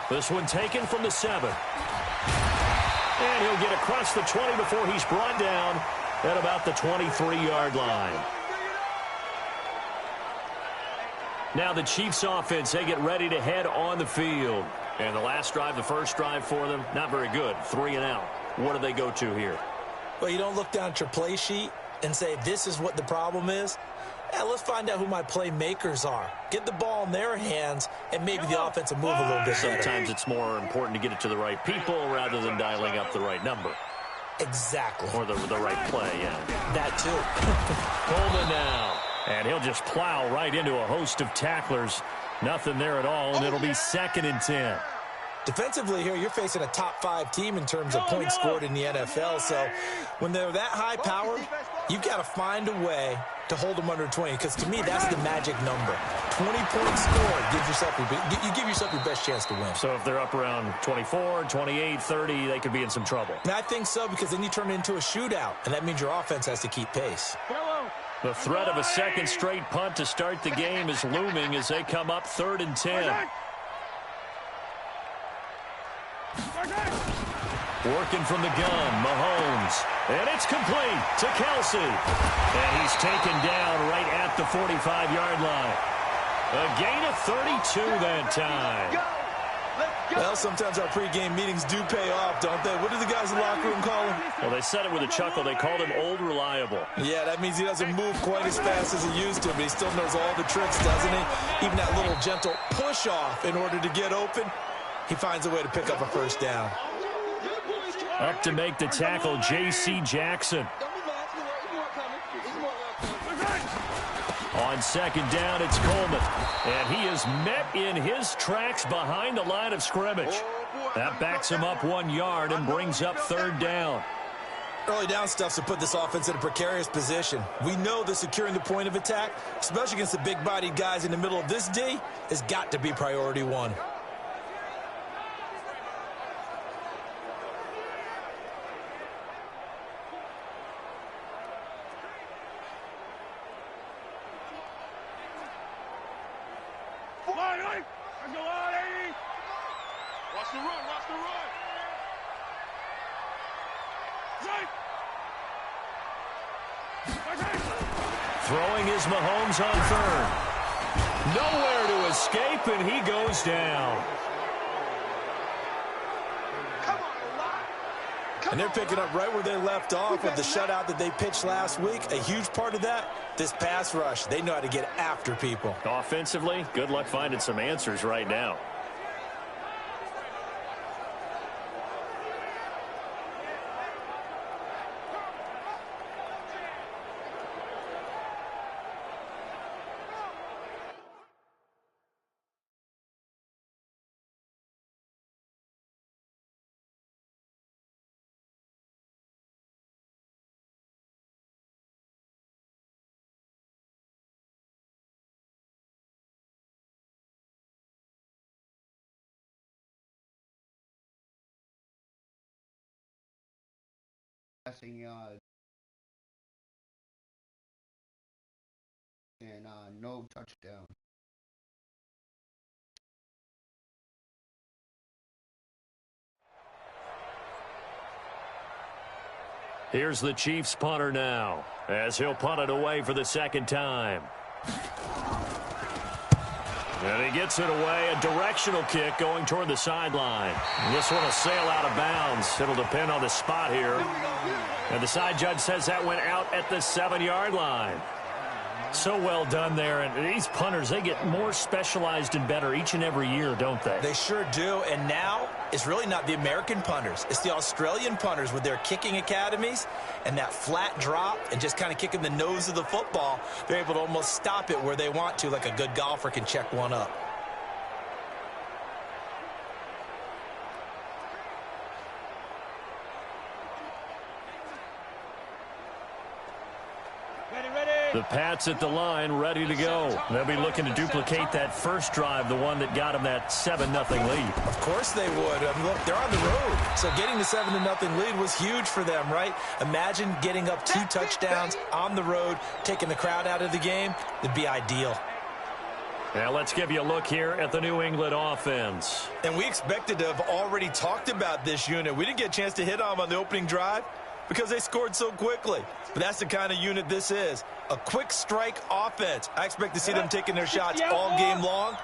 This one taken from the 7. And he'll get across the 20 before he's brought down at about the 23-yard line. Now the Chiefs offense, they get ready to head on the field. And the last drive, the first drive for them, not very good. 3 and out. What do they go to here? Well, you don't look down at your play sheet and say, this is what the problem is. Yeah, let's find out who my playmakers are. Get the ball in their hands, and maybe the offense will move a little bit better. Sometimes it's more important to get it to the right people rather than dialing up the right number. Exactly. Or the right play, yeah. That too. Coleman now. And he'll just plow right into a host of tacklers. Nothing there at all, and it'll be 2nd and 10. Defensively here, you're facing a top 5 team in terms of points scored in the NFL. So when they're that high-powered, you've got to find a way to hold them under 20, because to me, that's the magic number. 20 points scored, you give yourself your best chance to win. So if they're up around 24, 28, 30, they could be in some trouble. And I think so, because then you turn it into a shootout, and that means your offense has to keep pace. The threat of a second straight punt to start the game is looming as they come up 3rd and 10. Working from the gun, Mahomes. And it's complete to Kelsey. And he's taken down right at the 45-yard line. A gain of 32 that time. Well, sometimes our pregame meetings do pay off, don't they? What do the guys in the locker room call him? Well, they said it with a chuckle. They called him Old Reliable. Yeah, that means he doesn't move quite as fast as he used to, but he still knows all the tricks, doesn't he? Even that little gentle push-off in order to get open, he finds a way to pick up a first down. Up to make the tackle, J.C. Jackson. On second down, it's Coleman. And he is met in his tracks behind the line of scrimmage. That backs him up 1 yard and brings up third down. Early down stuff's to put this offense in a precarious position. We know that securing the point of attack, especially against the big-bodied guys in the middle of this D, has got to be priority one. Watch the run, watch the run. Throwing is Mahomes on third. Nowhere to escape, and he goes down. And they're picking up right where they left off with the shutout that they pitched last week. A huge part of that, this pass rush. They know how to get after people. Offensively, good luck finding some answers right now. Passing yards and no touchdown. Here's the Chiefs punter now, as he'll punt it away for the second time. And he gets it away, a directional kick going toward the sideline. This one will sail out of bounds. It'll depend on the spot here. And the side judge says that went out at the 7-yard line. So well done there. And these punters, they get more specialized and better each and every year, don't they? They sure do. And now it's really not the American punters. It's the Australian punters with their kicking academies and that flat drop and just kind of kicking the nose of the football. They're able to almost stop it where they want to, like a good golfer can check one up. The Pats at the line, ready to go. They'll be looking to duplicate that first drive, the one that got them that 7-0 lead. Of course they would. I mean, look, they're on the road. So getting the 7-0 lead was huge for them, right? Imagine getting up 2 touchdowns on the road, taking the crowd out of the game. It'd be ideal. Now let's give you a look here at the New England offense. And we expected to have already talked about this unit. We didn't get a chance to hit on the opening drive because they scored so quickly. But that's the kind of unit this is. A quick strike offense. I expect to see them taking their shots all game long.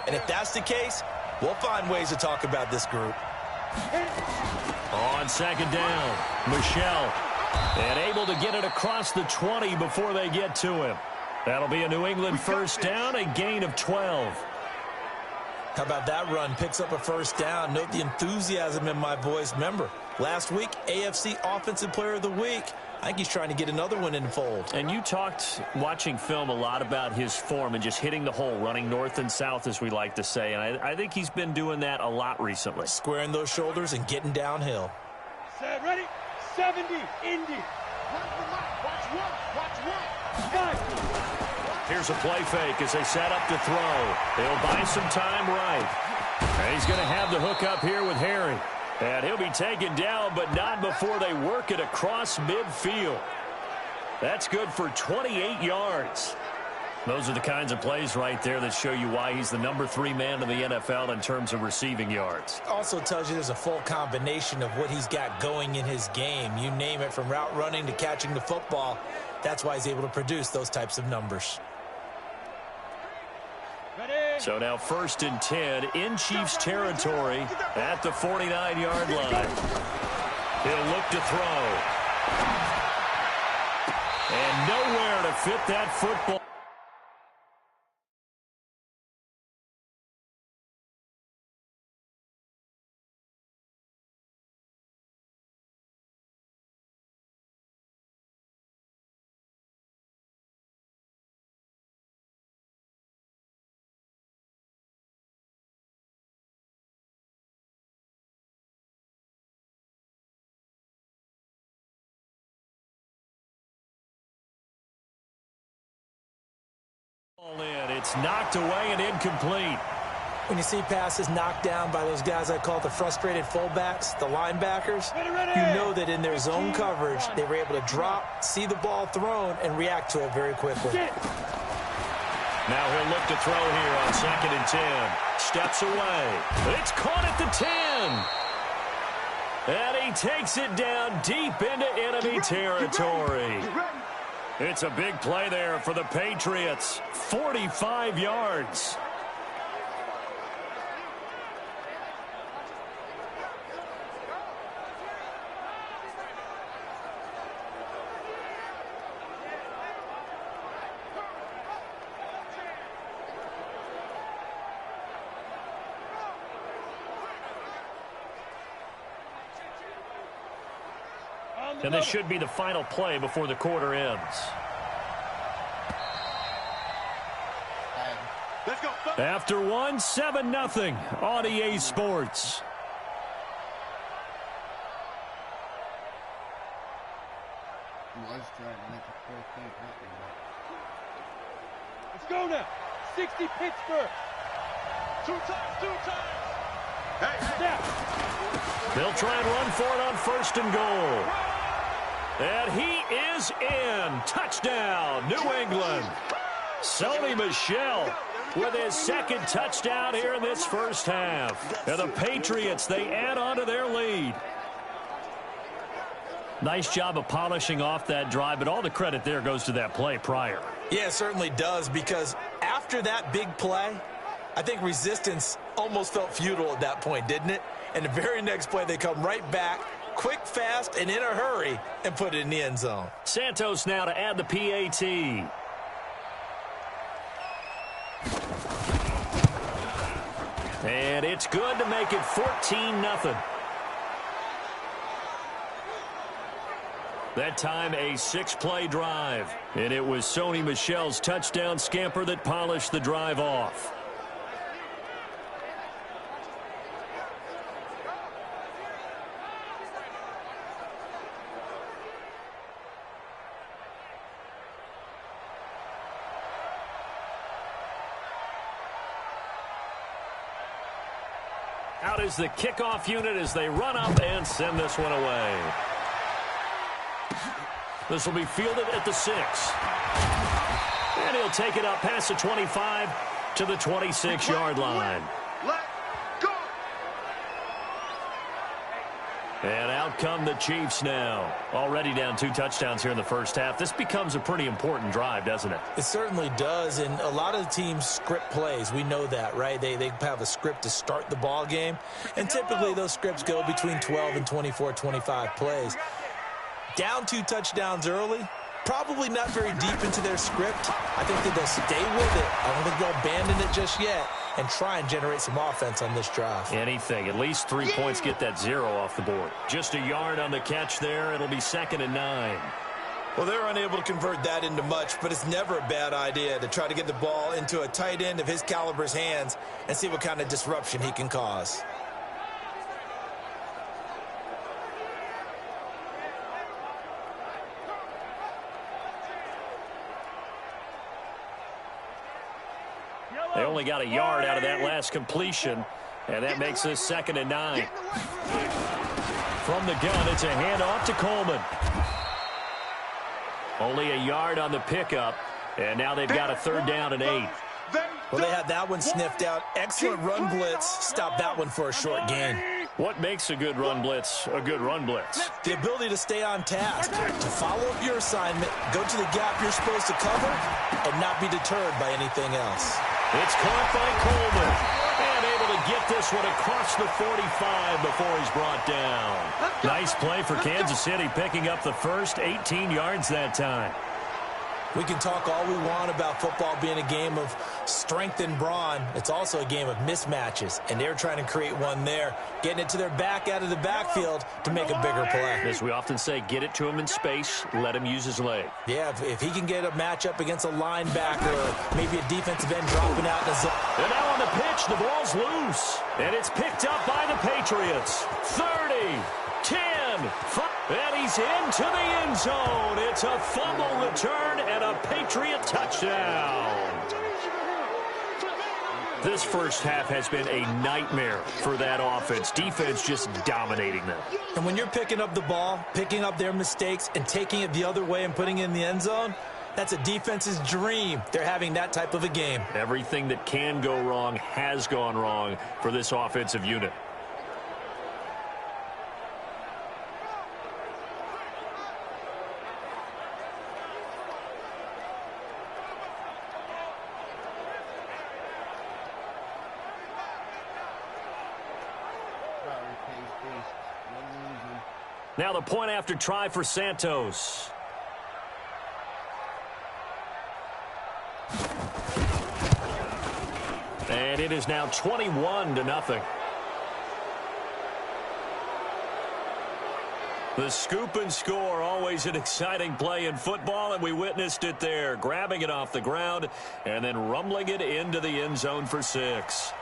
And if that's the case, we'll find ways to talk about this group. On second down, Michelle. And able to get it across the 20 before they get to him. That'll be a New England first down, a gain of 12. How about that run? Picks up a first down. Note the enthusiasm in my voice. Remember, last week, AFC Offensive Player of the Week. I think he's trying to get another one in the fold. And you talked, watching film, a lot about his form and just hitting the hole, running north and south, as we like to say. And I think he's been doing that a lot recently. Squaring those shoulders and getting downhill. Set, ready? 70, Indy. Watch one. Here's a play fake as they set up to throw. They'll buy some time right. And he's going to have the hook up here with Harry. And he'll be taken down, but not before they work it across midfield. That's good for 28 yards. Those are the kinds of plays right there that show you why he's the #3 man in the NFL in terms of receiving yards. Also tells you there's a full combination of what he's got going in his game. You name it, from route running to catching the football. That's why he's able to produce those types of numbers. So now 1st and 10 in Chiefs territory at the 49-yard line. He'll look to throw. And nowhere to fit that football. It's knocked away and incomplete. When you see passes knocked down by those guys I call the frustrated fullbacks, the linebackers, you know that in their zone coverage, they were able to drop, see the ball thrown, and react to it very quickly. Now he'll look to throw here on 2nd and 10. Steps away. It's caught at the 10. And he takes it down deep into enemy territory. It's a big play there for the Patriots. 45 yards. And this should be the final play before the quarter ends. Let's go. After one, 7-0 on EA Sports. Was trying to make a 4-point happen. Let's go now. 60 Pittsburgh. Two times. Hey. Snap. They'll try and run for it on 1st and goal. And he is in. Touchdown, New England. Sony Michel with his 2nd touchdown here in this first half. And the Patriots, they add on to their lead. Nice job of polishing off that drive, but all the credit there goes to that play prior. Yeah, it certainly does, because after that big play, I think resistance almost felt futile at that point, didn't it? And the very next play, they come right back, quick, fast, and in a hurry, and put it in the end zone. Santos now to add the PAT. And it's good to make it 14-0. That time a 6-play drive. And it was Sony Michel's touchdown scamper that polished the drive off. Out is the kickoff unit as they run up and send this one away. This will be fielded at the 6. And he'll take it up past the 25 to the 26-yard line. Let go. And out come the Chiefs now. Already down 2 touchdowns here in the first half. This becomes a pretty important drive, doesn't it? It certainly does, and a lot of the teams script plays. We know that, right? They have a script to start the ball game, and typically those scripts go between 12 and 24, 25 plays. Down 2 touchdowns early, probably not very deep into their script. I think that they'll stay with it. I don't think they'll abandon it just yet and try and generate some offense on this drive. Anything. At least 3 points, get that 0 off the board. Just a yard on the catch there. It'll be 2nd and 9. Well, they're unable to convert that into much, but it's never a bad idea to try to get the ball into a tight end of his caliber's hands and see what kind of disruption he can cause. They only got a yard out of that last completion, and that makes this 2nd and 9. From the gun, it's a handoff to Coleman. Only a yard on the pickup, And now they've got a 3rd down and 8. Well, they had that one sniffed out. Excellent run blitz. Stop that one for a short gain. What makes a good run blitz a good run blitz? The ability to stay on task, to follow up your assignment, go to the gap you're supposed to cover, and not be deterred by anything else. It's caught by Coleman. And able to get this one across the 45 before he's brought down. Nice play for Kansas City, picking up the first 18 yards that time. We can talk all we want about football being a game of strength and brawn. It's also a game of mismatches, and they're trying to create one there, getting it to their back out of the backfield to make a bigger play. As we often say, get it to him in space, let him use his leg. Yeah, if he can get a matchup against a linebacker or maybe a defensive end dropping out in a zone. And now on the pitch, the ball's loose, and it's picked up by the Patriots. 30, 10, 5. And he's into the end zone. It's a fumble return and a Patriot touchdown. This first half has been a nightmare for that offense. Defense just dominating them. And when you're picking up the ball, picking up their mistakes, and taking it the other way and putting it in the end zone, that's a defense's dream. They're having that type of a game. Everything that can go wrong has gone wrong for this offensive unit. Now the point after try for Santos. And it is now 21-0. The scoop and score, always an exciting play in football, and we witnessed it there, grabbing it off the ground and then rumbling it into the end zone for 6.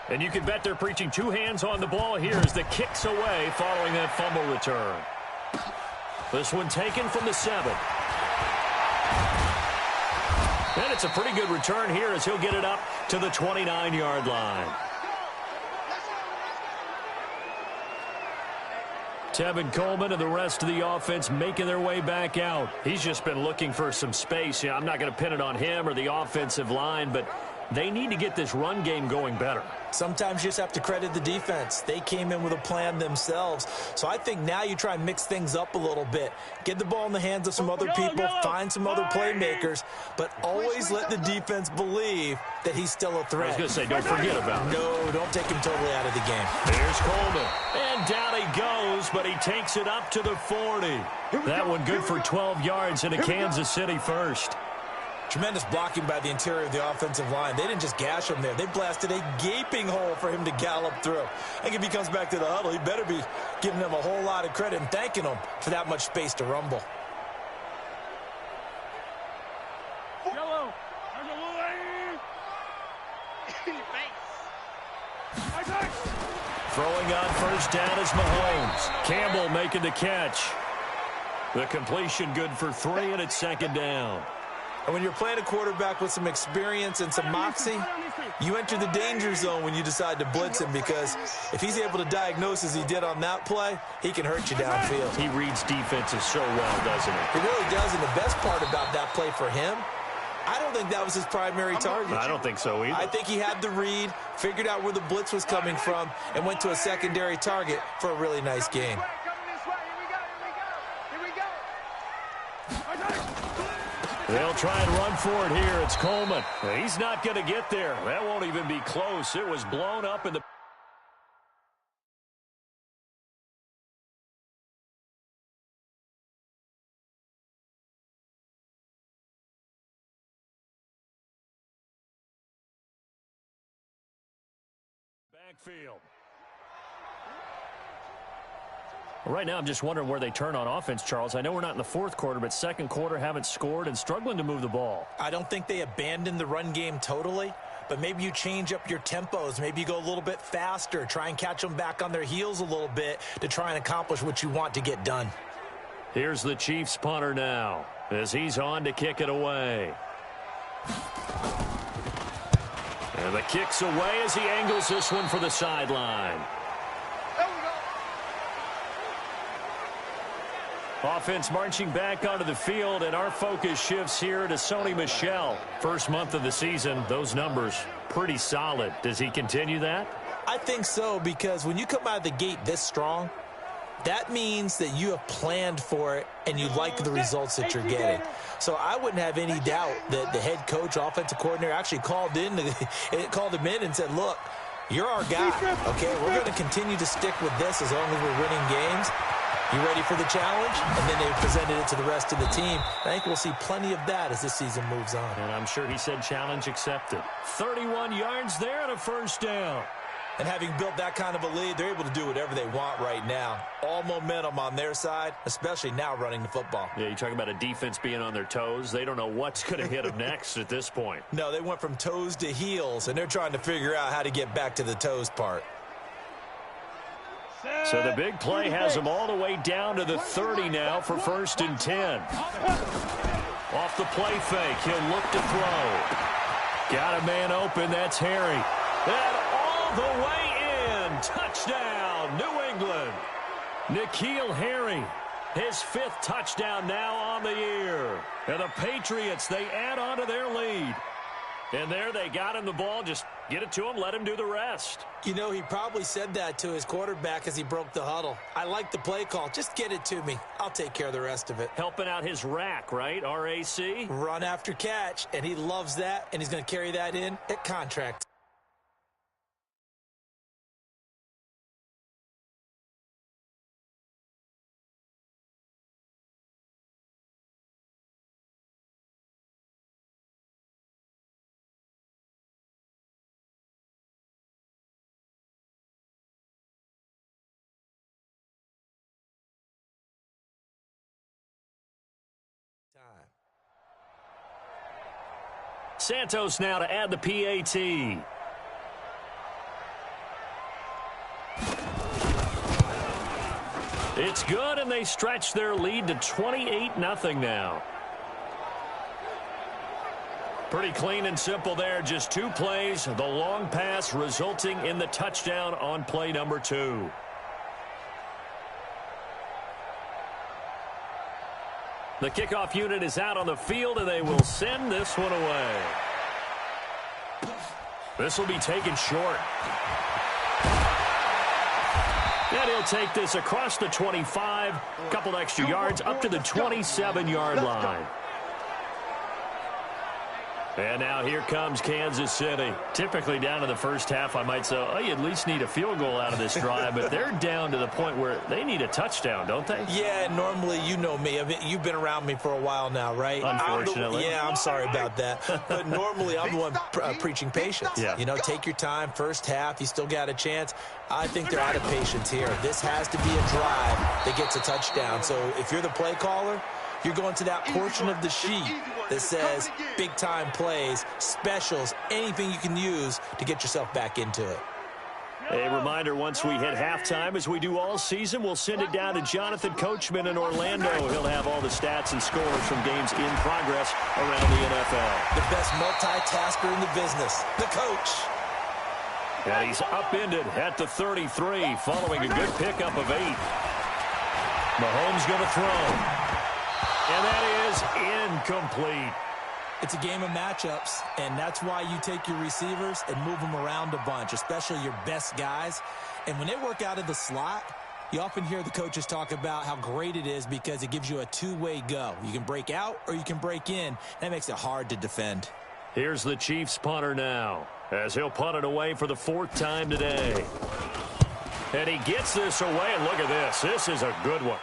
And you can bet they're preaching 2 hands on the ball here as the kick's away following that fumble return. This one taken from the 7. And it's a pretty good return here as he'll get it up to the 29-yard line. Tevin Coleman and the rest of the offense making their way back out. He's just been looking for some space. I'm not going to pin it on him or the offensive line, but they need to get this run game going better. Sometimes you just have to credit the defense. They came in with a plan themselves. So I think now you try and mix things up a little bit. Get the ball in the hands of some other people, find some other playmakers, but always let the defense believe that he's still a threat. I was going to say, don't forget about him. No, don't take him totally out of the game. Here's Coleman. And down he goes, but he takes it up to the 40. That one good for 12 yards and a Kansas City first. Tremendous blocking by the interior of the offensive line. They didn't just gash him there. They blasted a gaping hole for him to gallop through. I think if he comes back to the huddle, he better be giving them a whole lot of credit and thanking them for that much space to rumble. Yellow. Throwing on first down is Mahomes. Campbell making the catch. The completion good for 3, and it's 2nd down. And when you're playing a quarterback with some experience and some moxie, you enter the danger zone when you decide to blitz him, because if he's able to diagnose as he did on that play, he can hurt you downfield. He reads defenses so well, doesn't he? He really does, and the best part about that play for him, I don't think that was his primary target. I don't think so either. I think he had the read, figured out where the blitz was coming from, and went to a secondary target for a really nice gain. They'll try and run for it here. It's Coleman. He's not going to get there. That won't even be close. It was blown up in the backfield. Right now, I'm just wondering where they turn on offense, Charles. I know we're not in the 4th quarter, but 2nd quarter haven't scored and struggling to move the ball. I don't think they abandoned the run game totally, but maybe you change up your tempos. Maybe you go a little bit faster, try and catch them back on their heels a little bit to try and accomplish what you want to get done. Here's the Chiefs punter now as he's on to kick it away. And the kick's away as he angles this one for the sideline. Offense marching back onto the field, and our focus shifts here to Sony Michel. First month of the season, those numbers pretty solid. Does he continue that? I think so, because when you come out of the gate this strong, that means that you have planned for it and you like the results that you're getting. So I wouldn't have any doubt that the head coach, offensive coordinator, actually called him in and said, look, you're our guy, okay? We're going to continue to stick with this as long as we're winning games. You ready for the challenge? And then they presented it to the rest of the team. I think we'll see plenty of that as this season moves on. And I'm sure he said challenge accepted. 31 yards there and a first down. And having built that kind of a lead, they're able to do whatever they want right now. All momentum on their side, especially now running the football. Yeah, you talk about a defense being on their toes. They don't know what's going to hit them next at this point. No, they went from toes to heels, and they're trying to figure out how to get back to the toes part. So the big play has them all the way down to the 30 now for 1st and 10. Off the play fake, he'll look to throw. Got a man open, that's Harry. And all the way in, touchdown, New England. N'Keal Harry, his 5th touchdown now on the year. And the Patriots, they add on to their lead. And there they got him the ball. Just get it to him, let him do the rest. You know, he probably said that to his quarterback as he broke the huddle. I like the play call. Just get it to me. I'll take care of the rest of it. Helping out his rack, right? RAC? Run after catch, and he loves that, and he's going to carry that in at contract. Santos now to add the PAT. It's good, and they stretch their lead to 28-0 now. Pretty clean and simple there. Just 2 plays. The long pass resulting in the touchdown on play number 2. The kickoff unit is out on the field, and they will send this one away. This will be taken short. And he'll take this across the 25, a couple extra yards, up to the 27-yard line. And now here comes Kansas City. Typically down to the first half, I might say, oh, you at least need a field goal out of this drive, but they're down to the point where they need a touchdown, don't they? Yeah, normally, you know me. I mean, you've been around me for a while now, right? Unfortunately. I'm sorry about that. But normally, I'm the one preaching patience. Yeah. You know, take your time. First half, you still got a chance. I think they're out of patience here. This has to be a drive that gets a touchdown. So if you're the play caller, you're going to that portion of the sheet that says big-time plays, specials, anything you can use to get yourself back into it. A reminder, once we hit halftime, as we do all season, we'll send it down to Jonathan Coachman in Orlando. He'll have all the stats and scores from games in progress around the NFL. The best multitasker in the business, the coach. And he's upended at the 33 following a good pickup of 8. Mahomes going to throw. And that is incomplete. It's a game of matchups, and that's why you take your receivers and move them around a bunch, especially your best guys. And when they work out of the slot, you often hear the coaches talk about how great it is because it gives you a two-way go. You can break out or you can break in. That makes it hard to defend. Here's the Chiefs punter now, as he'll punt it away for the 4th time today. And he gets this away, and look at this. This is a good one.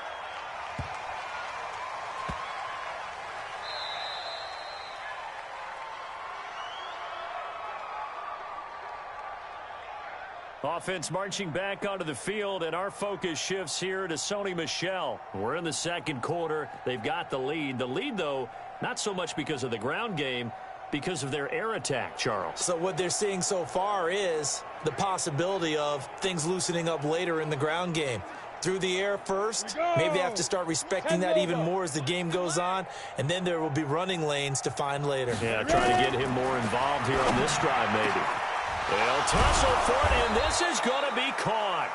Offense marching back onto the field, and our focus shifts here to Sony Michel. We're in the 2nd quarter. They've got the lead. The lead, though, not so much because of the ground game, because of their air attack, Charles. So what they're seeing so far is the possibility of things loosening up later in the ground game. Through the air first, maybe they have to start respecting that even more as the game goes on, and then there will be running lanes to find later. Yeah, try to get him more involved here on this drive, maybe. They'll tussle for it, and this is going to be caught.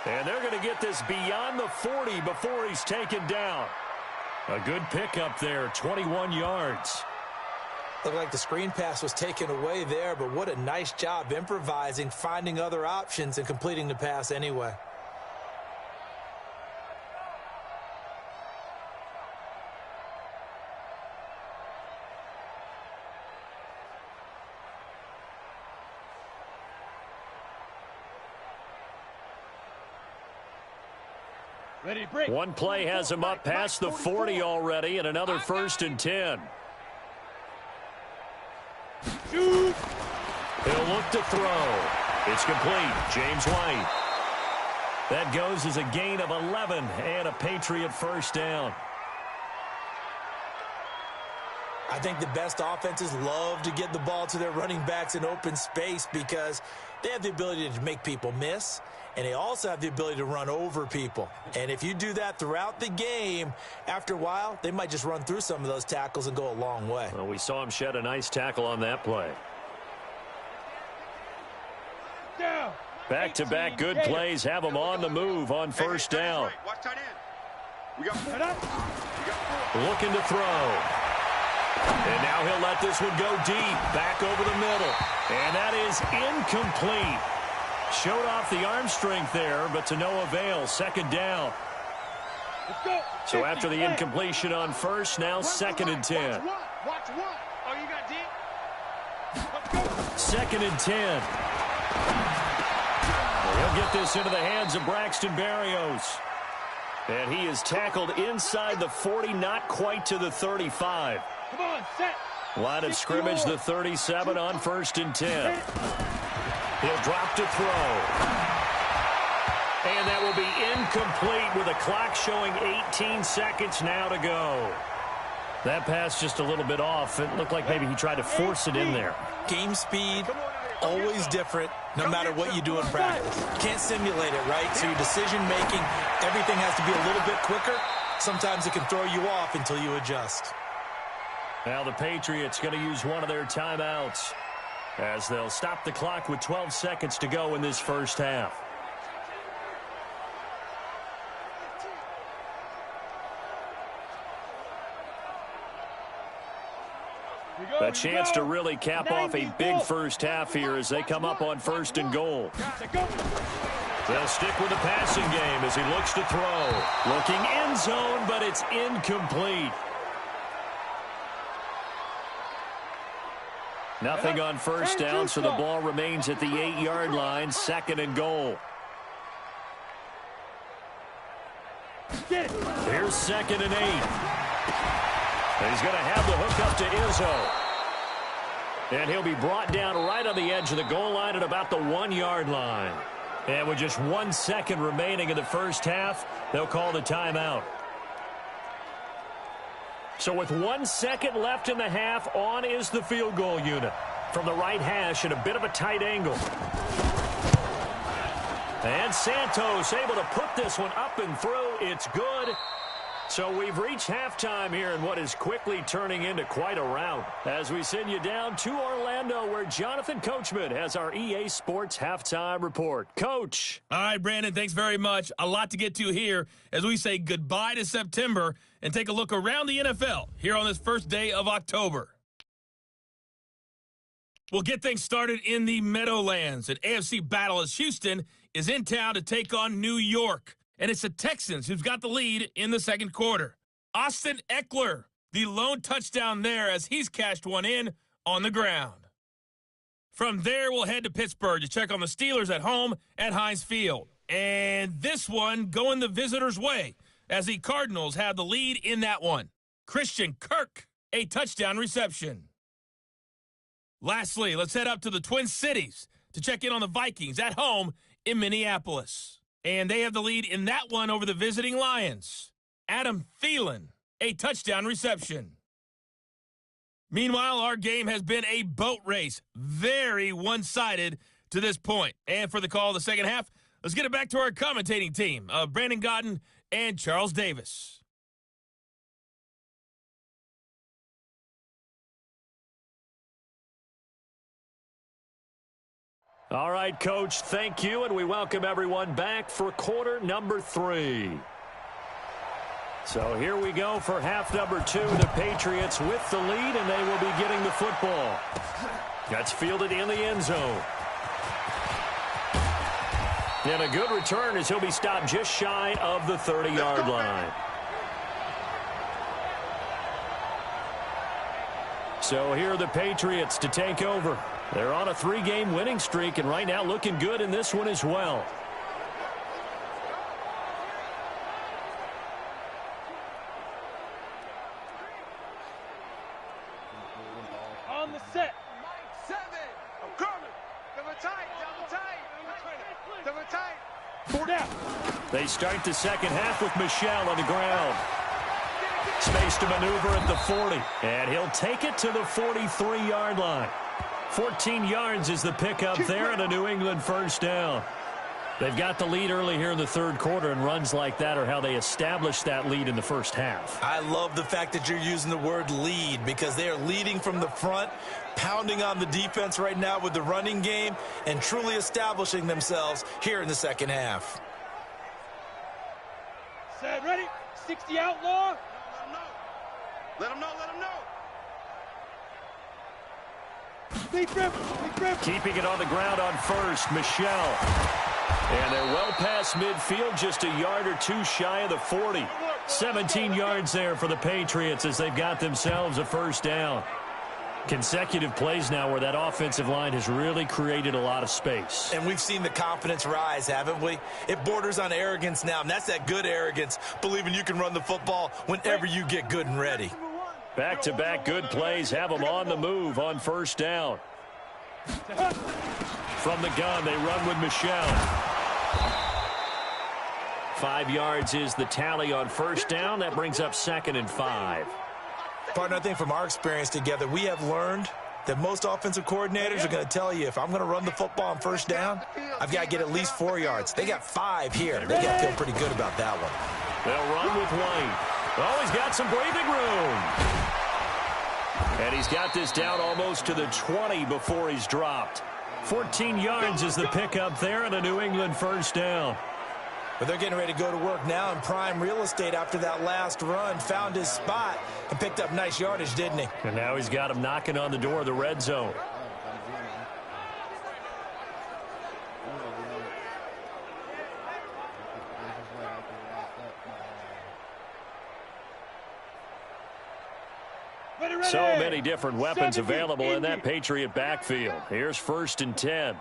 And they're going to get this beyond the 40 before he's taken down. A good pickup there, 21 yards. Looked like the screen pass was taken away there, but what a nice job improvising, finding other options, and completing the pass anyway. Ready, break. One play has him up past the 40 already, and another 1st and 10. Shoot. He'll look to throw. It's complete. James White. That goes as a gain of 11 and a Patriot first down. I think the best offenses love to get the ball to their running backs in open space because they have the ability to make people miss, and they also have the ability to run over people. And if you do that throughout the game, after a while, they might just run through some of those tackles and go a long way. Well, we saw him shed a nice tackle on that play. Down. Back-to-back good plays have him on the move on first down. Watch tight end. We got four. Looking to throw. And now he'll let this one go deep, back over the middle. And that is incomplete. Showed off the arm strength there, but to no avail. Second down. Let's go. So after the incompletion on first, now 2nd and 10. Watch one. Oh, you got deep. Let's go. 2nd and 10. He'll get this into the hands of Braxton Berrios. And he is tackled inside the 40, not quite to the 35. Come on, set. Line of scrimmage, the 37 on 1st and 10. He'll drop to throw. And that will be incomplete with a clock showing 18 seconds now to go. That pass just a little bit off. It looked like maybe he tried to force it in there. Game speed, always different, no matter what you do in practice. You can't simulate it, right? So your decision-making, everything has to be a little bit quicker. Sometimes it can throw you off until you adjust. Now the Patriots going to use one of their timeouts as they'll stop the clock with 12 seconds to go in this first half. A chance to really cap off a big first half here as they come up on 1st and goal. They'll stick with the passing game as he looks to throw. Looking end zone, but it's incomplete. Nothing on first down, so the ball remains at the 8-yard line, 2nd and goal. Here's 2nd and 8. He's going to have the hook up to Izzo. And he'll be brought down right on the edge of the goal line at about the 1-yard line. And with just 1 second remaining in the first half, they'll call the timeout. So with 1 second left in the half, on is the field goal unit. From the right hash at a bit of a tight angle. And Santos able to put this one up and through. It's good. So we've reached halftime here in what is quickly turning into quite a round. As we send you down to Orlando, where Jonathan Coachman has our EA Sports Halftime Report. Coach. All right, Brandon, thanks very much. A lot to get to here as we say goodbye to September and take a look around the NFL here on this first day of October. We'll get things started in the Meadowlands. An AFC battle as Houston is in town to take on New York. And it's the Texans who've got the lead in the second quarter. Austin Eckler, the lone touchdown there as he's cashed one in on the ground. From there, we'll head to Pittsburgh to check on the Steelers at home at Heinz Field. And this one going the visitors' way as the Cardinals have the lead in that one. Christian Kirk, a touchdown reception. Lastly, let's head up to the Twin Cities to check in on the Vikings at home in Minneapolis. And they have the lead in that one over the visiting Lions. Adam Thielen, a touchdown reception. Meanwhile, our game has been a boat race. Very one-sided to this point. And for the call of the second half, let's get it back to our commentating team of Brandon Godden and Charles Davis. All right, Coach, thank you, and we welcome everyone back for quarter number 3. So here we go for half number 2. The Patriots with the lead, and they will be getting the football. That's fielded in the end zone. And a good return as he'll be stopped just shy of the 30-yard line. So here are the Patriots to take over. They're on a 3-game winning streak, and right now looking good in this one as well. On the set. 7. I'm coming. Double tight. Double tight. 4 down. They start the second half with Michel on the ground. Space to maneuver at the 40, and he'll take it to the 43-yard line. 14 yards is the pickup there, and a New England first down. They've got the lead early here in the third quarter, and runs like that are how they established that lead in the first half. I love the fact that you're using the word lead because they are leading from the front, pounding on the defense right now with the running game, and truly establishing themselves here in the second half. Set, ready? 60 outlaw. Let them know. Deep rip. Keeping it on the ground on first, Michel. And they're well past midfield, just a yard or two shy of the 40. 17 yards there for the Patriots as they've got themselves a first down. Consecutive plays now where that offensive line has really created a lot of space. And we've seen the confidence rise, haven't we? It borders on arrogance now, and that's that good arrogance, believing you can run the football whenever you get good and ready. Back-to-back good plays have them on the move on first down. From the gun, they run with Michel. 5 yards is the tally on first down. That brings up 2nd and 5. Partner, I think from our experience together, we have learned that most offensive coordinators are going to tell you, if I'm going to run the football on first down, I've got to get at least 4 yards. They got 5 here. They got to feel pretty good about that one. They'll run with White. Oh, he's got some breathing room. And he's got this down almost to the 20 before he's dropped. 14 yards is the pickup there, and a New England first down. But they're getting ready to go to work now in prime real estate after that last run. Found his spot and picked up nice yardage, didn't he? And now he's got him knocking on the door of the red zone. So many different weapons available in that Patriot backfield. Here's 1st and 10.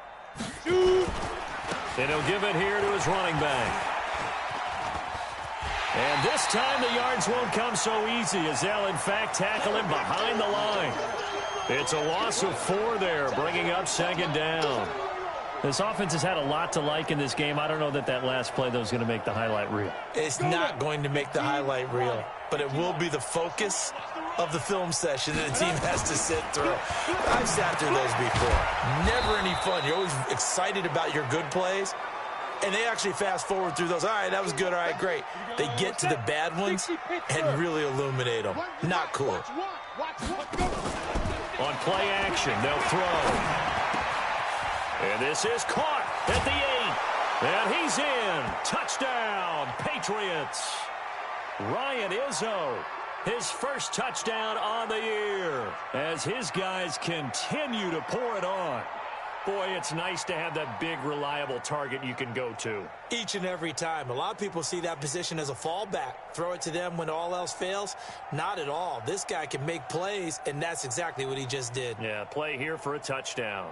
And he'll give it here to his running back. And this time the yards won't come so easy as they'll, in fact, tackle him behind the line. It's a loss of 4 there, bringing up 2nd down. This offense has had a lot to like in this game. I don't know that last play, though, is going to make the highlight reel. It's not going to make the highlight reel, but it will be the focus of the film session that the team has to sit through. I've sat through those before. Never any fun. You're always excited about your good plays, and they actually fast forward through those. All right, that was good. All right, great. They get to the bad ones and really illuminate them. Not cool. On play action, they'll throw. And this is caught at the 8. And he's in. Touchdown, Patriots. Ryan Izzo, his first touchdown on the year as his guys continue to pour it on. Boy, it's nice to have that big, reliable target you can go to. Each and every time. A lot of people see that position as a fallback. Throw it to them when all else fails. Not at all. This guy can make plays, and that's exactly what he just did. Yeah, play here for a touchdown.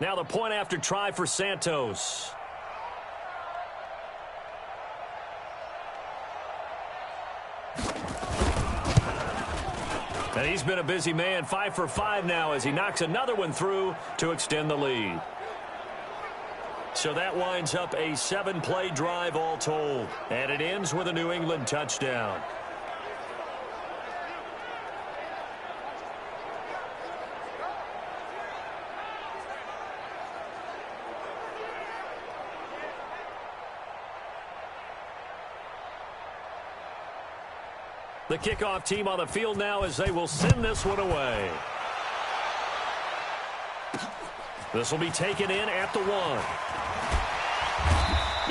Now the point after try for Santos. And he's been a busy man, 5 for 5 now as he knocks another one through to extend the lead. So that winds up a 7-play drive all told. And it ends with a New England touchdown. The kickoff team on the field now as they will send this one away. This will be taken in at the 1.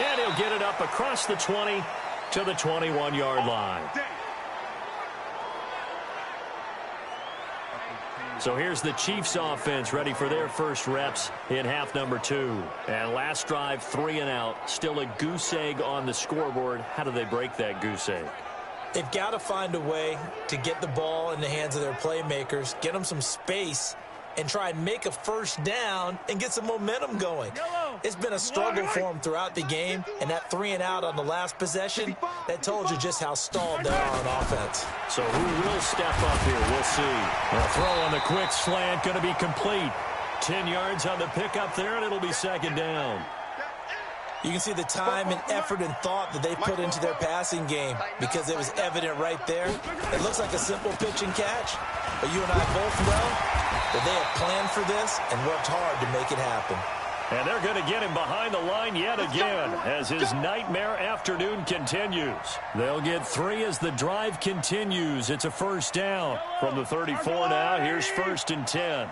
And he'll get it up across the 20 to the 21-yard line. So here's the Chiefs offense ready for their first reps in half number 2. And last drive, 3 and out. Still a goose egg on the scoreboard. How do they break that goose egg? They've got to find a way to get the ball in the hands of their playmakers, get them some space, and try and make a first down and get some momentum going. It's been a struggle for them throughout the game, and that 3 and out on the last possession, that told you just how stalled they are on offense. So who will step up here? We'll see. A throw on the quick slant going to be complete. 10 yards on the pickup there, and it'll be second down. You can see the time and effort and thought that they put into their passing game because it was evident right there. It looks like a simple pitch and catch, but you and I both know that they have planned for this and worked hard to make it happen. And they're going to get him behind the line yet again as his nightmare afternoon continues. They'll get 3 as the drive continues. It's a first down from the 34 now. Here's 1st and 10.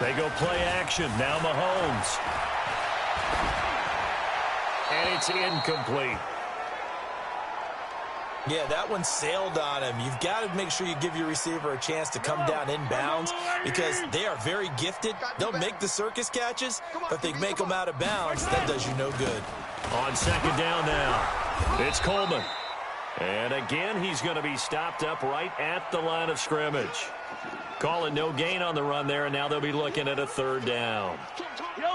They go play action. Now Mahomes. And it's incomplete. Yeah, that one sailed on him. You've got to make sure you give your receiver a chance to come down inbounds because they are very gifted. They'll make the circus catches, but if they make them out of bounds, that does you no good. On second down now, it's Coleman. And again, he's going to be stopped up right at the line of scrimmage. Call it no gain on the run there, and now they'll be looking at a 3rd down.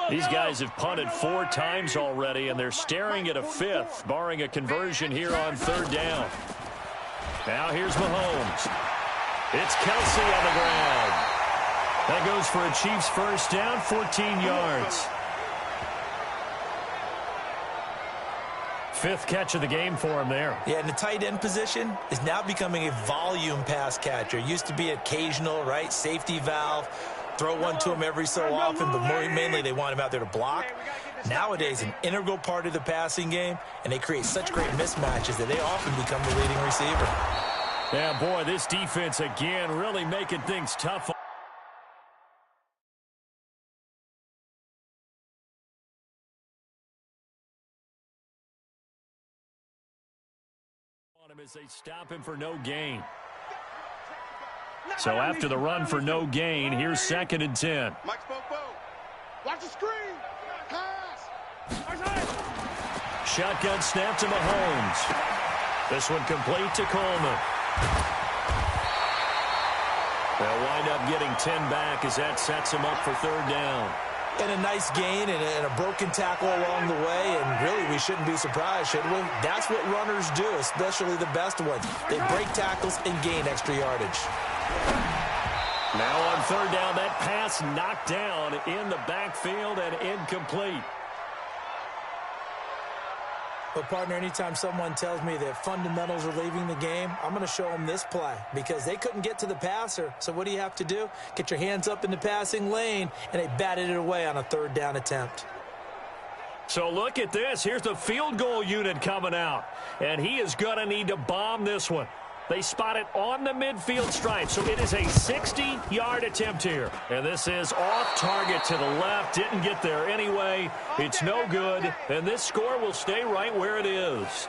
These guys have punted 4 times already, and they're staring at a 5th, barring a conversion here on 3rd down. Now here's Mahomes. It's Kelsey on the ground. That goes for a Chiefs first down, 14 yards. 5th catch of the game for him there. Yeah, and the tight end position is now becoming a volume pass catcher. It used to be occasional, right? Safety valve. Throw one to him every so often, but mainly they want him out there to block. Nowadays, an integral part of the passing game, and they create such great mismatches that they often become the leading receiver. Yeah, boy, this defense again really making things tough. As they stop him for no gain. So after the run for no gain, here's 2nd and 10. Watch the screen. Pass. Shotgun snap to Mahomes. This one complete to Coleman. They'll wind up getting 10 back as that sets him up for 3rd down. And a nice gain and a broken tackle along the way, and really we shouldn't be surprised, should we? That's what runners do, especially the best ones. They break tackles and gain extra yardage. Now on 3rd down, that pass knocked down in the backfield and incomplete. But, partner, anytime someone tells me that fundamentals are leaving the game, I'm going to show them this play because they couldn't get to the passer. So what do you have to do? Get your hands up in the passing lane, and they batted it away on a 3rd down attempt. So look at this. Here's the field goal unit coming out, and he is going to need to bomb this one. They spot it on the midfield stripe, so it is a 60-yard attempt here. And this is off target to the left. Didn't get there anyway. It's no good, and this score will stay right where it is.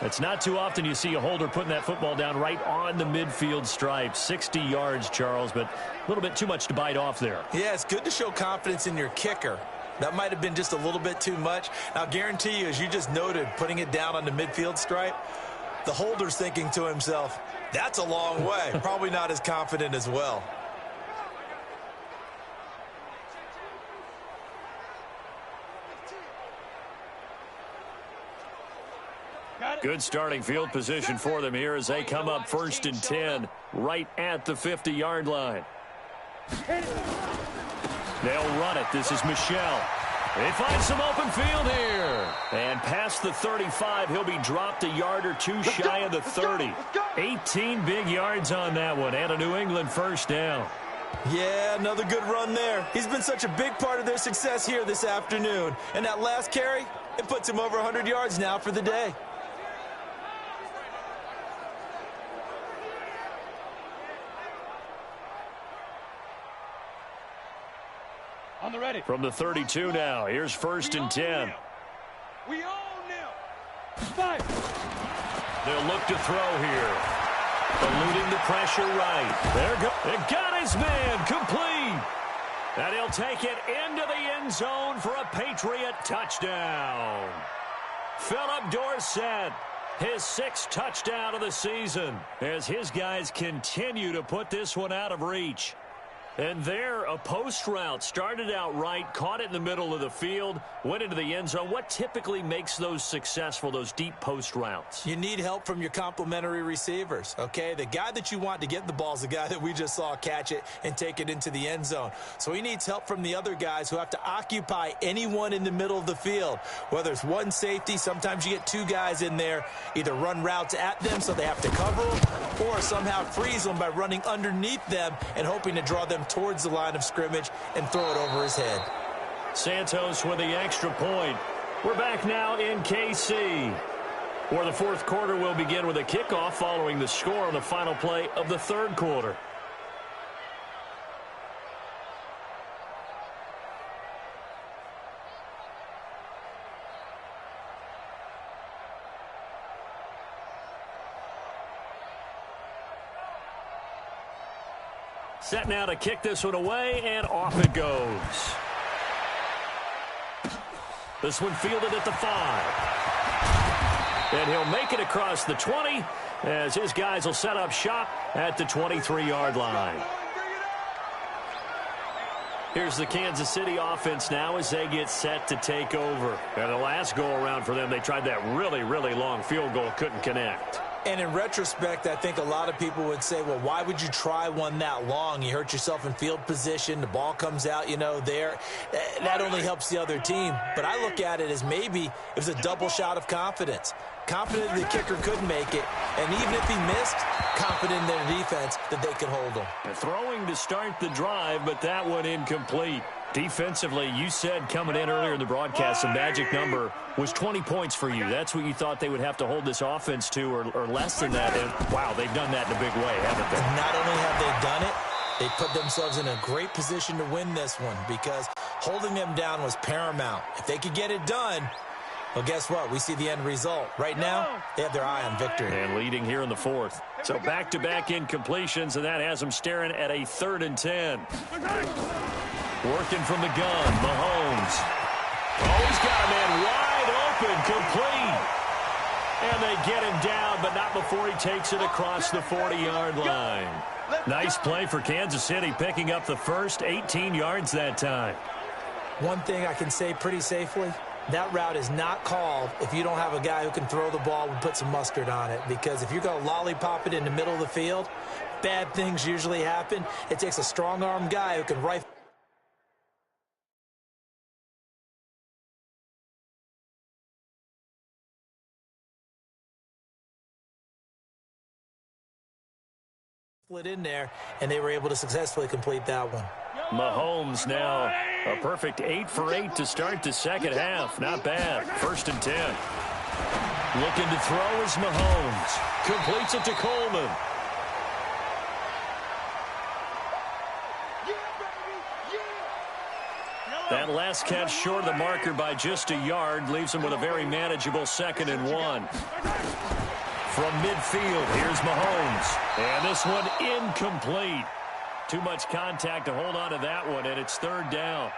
It's not too often you see a holder putting that football down right on the midfield stripe. 60 yards, Charles, but a little bit too much to bite off there. Yeah, it's good to show confidence in your kicker. That might have been just a little bit too much. I'll guarantee you, as you just noted, putting it down on the midfield stripe, the holder's thinking to himself, that's a long way. Probably not as confident as well. Good starting field position for them here as they come up 1st and 10 right at the 50-yard line. They'll run it. This is Michelle. They find some open field here. And past the 35, he'll be dropped a yard or two shy of the 30. 18 big yards on that one and a New England first down. Yeah, another good run there. He's been such a big part of their success here this afternoon. And that last carry, it puts him over 100 yards now for the day. On the ready. From the 32 now, here's 1st and 10. We own now. 5. They'll look to throw here. Eluding the pressure right. There goes. It got his man complete. And he'll take it into the end zone for a Patriot touchdown. Philip Dorsett, his 6th touchdown of the season, as his guys continue to put this one out of reach. And there, a post route started out right, caught it in the middle of the field, went into the end zone. What typically makes those successful, those deep post routes? You need help from your complementary receivers, okay? The guy that you want to get the ball is the guy that we just saw catch it and take it into the end zone. So he needs help from the other guys who have to occupy anyone in the middle of the field. Whether it's one safety, sometimes you get 2 guys in there, either run routes at them so they have to cover them, or somehow freeze them by running underneath them and hoping to draw them towards the line of scrimmage and throw it over his head. Santos with the extra point. We're back now in KC, where the 4th quarter will begin with a kickoff following the score on the final play of the 3rd quarter. Set now to kick this one away, and off it goes. This one fielded at the 5. And he'll make it across the 20 as his guys will set up shop at the 23-yard line. Here's the Kansas City offense now as they get set to take over. And the last go-around for them, they tried that really, really long field goal, couldn't connect. And in retrospect, I think a lot of people would say, well, why would you try one that long? You hurt yourself in field position. The ball comes out, there. That only helps the other team. But I look at it as maybe it was a double shot of confidence. Confident the kicker could make it. And even if he missed, confident in their defense that they could hold him. Throwing to start the drive, but that one incomplete. Defensively, you said coming in earlier in the broadcast, the magic number was 20 points for you. That's what you thought they would have to hold this offense to, or less than that. And, wow, they've done that in a big way, haven't they? And not only have they done it, they put themselves in a great position to win this one because holding them down was paramount. If they could get it done, well, guess what? We see the end result. Right now, they have their eye on victory. And leading here in the 4th. So back-to-back incompletions, and that has them staring at a 3rd and 10. Working from the gun, Mahomes. Oh, he's got a man wide open, complete. And they get him down, but not before he takes it across the 40-yard line. Nice play for Kansas City, picking up the first 18 yards that time. One thing I can say pretty safely, that route is not called if you don't have a guy who can throw the ball and put some mustard on it. Because if you're going to lollipop it in the middle of the field, bad things usually happen. It takes a strong-arm guy who can rifle it in there, and they were able to successfully complete that one. Mahomes now a perfect 8 for 8 to start the second half. Not bad. 1st and 10. Looking to throw is Mahomes. Completes it to Coleman. That last catch short of the marker by just a yard leaves him with a very manageable 2nd and 1. From midfield, here's Mahomes. And this one incomplete. Too much contact to hold on to that one, and it's 3rd down.